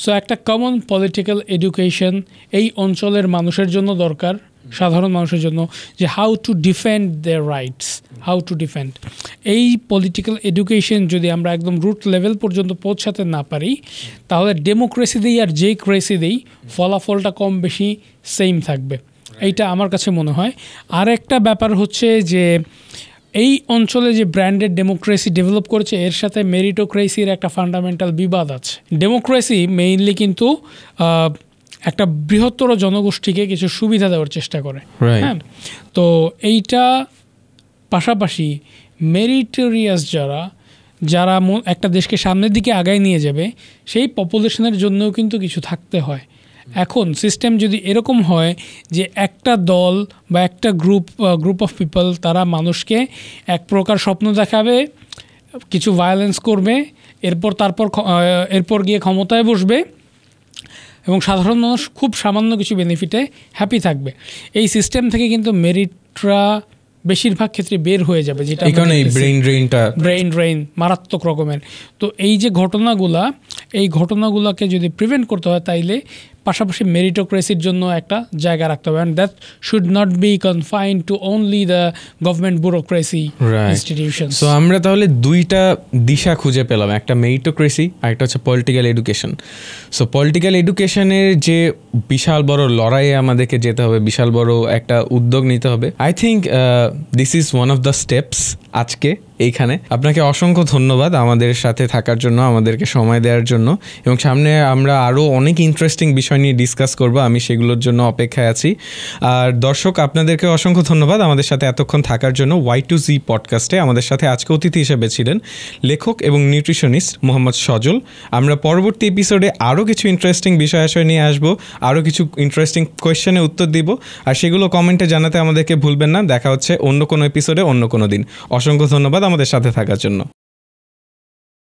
সো একটা কমন পলিটিক্যাল এডুকেশন এই অঞ্চলের মানুষের জন্য দরকার, সাধারণ মানুষের জন্য, যে how to defend their rights, how to defend. এই পলিটিক্যাল এডুকেশন যদি আমরা একদম রুট লেভেল পর্যন্ত পৌঁছাতে না পারি, তাহলে ডেমোক্রেসি দিই আর যেই ক্রেসি দিই ফলাফলটা কম বেশি সেম থাকবে, এইটা আমার কাছে মনে হয়। আর একটা ব্যাপার হচ্ছে যে এই অঞ্চলে যে ব্র্যান্ডেড ডেমোক্রেসি ডেভেলপ করেছে, এর সাথে মেরিটোক্রেসির একটা ফান্ডামেন্টাল বিবাদ আছে। ডেমোক্রেসি মেইনলি কিন্তু একটা বৃহত্তর জনগোষ্ঠীকে কিছু সুবিধা দেওয়ার চেষ্টা করে। হ্যাঁ, তো এইটা পাশাপাশি মেরিটোরিয়াস যারা একটা দেশকে সামনের দিকে আগায় নিয়ে যাবে, সেই পপুলেশনের জন্যও কিন্তু কিছু থাকতে হয়। এখন সিস্টেম যদি এরকম হয় যে একটা দল বা একটা গ্রুপ অফ পিপল তারা মানুষকে এক প্রকার স্বপ্ন দেখাবে, কিছু ভায়োলেন্স করবে, এরপর গিয়ে ক্ষমতায় বসবে এবং সাধারণ মানুষ খুব সামান্য কিছু বেনিফিটে হ্যাপি থাকবে, এই সিস্টেম থেকে কিন্তু মেরিটরা বেশিরভাগ ক্ষেত্রে বের হয়ে যাবে, যেটা ব্রেইন ড্রেইন মারাত্মক রকমের। তো এই যে ঘটনাগুলোকে যদি প্রিভেন্ট করতে হয়, তাইলে পাশাপাশি মেরিটোক্রেসির জন্য একটা জায়গা রাখতে হবে, and that should not be confined two only the government bureaucracy institution.
So আমরা তাহলে দুইটা দিশা খুঁজে পেলাম, একটা মেরিটোক্রেসি আর একটা হচ্ছে পলিটিক্যাল এডুকেশন। সো পলিটিক্যাল এডুকেশনের যে বিশাল বড় লড়াইয়ে আমাদেরকে যেতে হবে, বিশাল বড় একটা উদ্যোগ নিতে হবে। I think this is one of the steps আজকে এইখানে। আপনাকে অসংখ্য ধন্যবাদ আমাদের সাথে থাকার জন্য, আমাদেরকে সময় দেওয়ার জন্য, এবং সামনে আমরা আরও অনেক ইন্টারেস্টিং বিষয় নিয়ে ডিসকাস করব, আমি সেগুলোর জন্য অপেক্ষায় আছি। আর দর্শক, আপনাদেরকে অসংখ্য ধন্যবাদ আমাদের সাথে এতক্ষণ থাকার জন্য। Y2Z পডকাস্টে আমাদের সাথে আজকে অতিথি হিসেবে ছিলেন লেখক এবং নিউট্রিশনিস্ট মোহাম্মদ সজল। আমরা পরবর্তী এপিসোডে আরও কিছু ইন্টারেস্টিং বিষয় নিয়ে আসবো, আরও কিছু ইন্টারেস্টিং কোয়েশ্চেনে উত্তর দিব, আর সেগুলো কমেন্টে জানাতে আমাদেরকে ভুলবেন না। দেখা হচ্ছে অন্য কোনো এপিসোডে অন্য কোনো দিন। অসংখ্য ধন্যবাদ আমাদের সাথে থাকার জন্য।